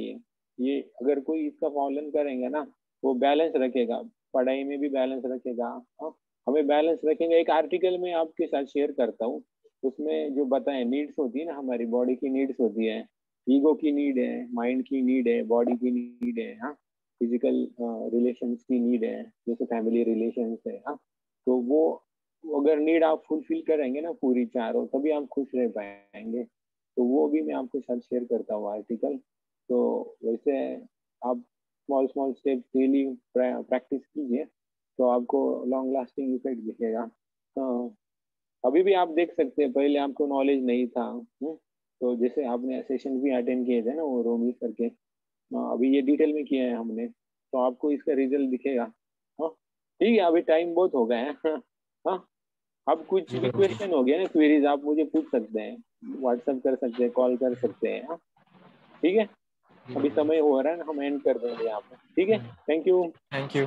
ये अगर कोई इसका पालन करेंगे ना, वो बैलेंस रखेगा, पढ़ाई में भी बैलेंस रखेगा। हाँ, हमें बैलेंस रखेंगे। एक आर्टिकल में आपके साथ शेयर करता हूँ, उसमें जो बताए नीड्स होती है ना, हमारी बॉडी की नीड्स होती है, ईगो की नीड है, माइंड की नीड है, बॉडी की नीड है, हाँ, फिजिकल रिलेशंस की नीड है, जैसे फैमिली रिलेशंस है, हाँ। तो वो अगर नीड आप फुलफिल करेंगे ना पूरी चारों, तभी आप खुश रह पाएंगे। तो वो भी मैं आपके साथ शेयर करता हूँ आर्टिकल। तो वैसे आप small small step daily practice कीजिए, तो आपको लॉन्ग लास्टिंग इफेक्ट दिखेगा। हाँ, अभी भी आप देख सकते हैं, पहले आपको नॉलेज नहीं था। तो जैसे आपने सेशन भी अटेंड किए थे ना वो रोमी सर के, हाँ, अभी ये डिटेल में किया है हमने, तो आपको इसका रिजल्ट दिखेगा। हाँ, ठीक है, अभी टाइम बहुत हो गया है। हाँ, अब कुछ जी भी करो जी। क्वेश्चन हो गया ना, क्वेरीज आप मुझे पूछ सकते हैं, व्हाट्सएप कर सकते हैं, कॉल कर सकते हैं। हाँ, ठीक है, जी अभी करो समय हो रहा है ना, हम एंड कर देंगे यहाँ पे। ठीक है, थैंक यू। जी। Thank you.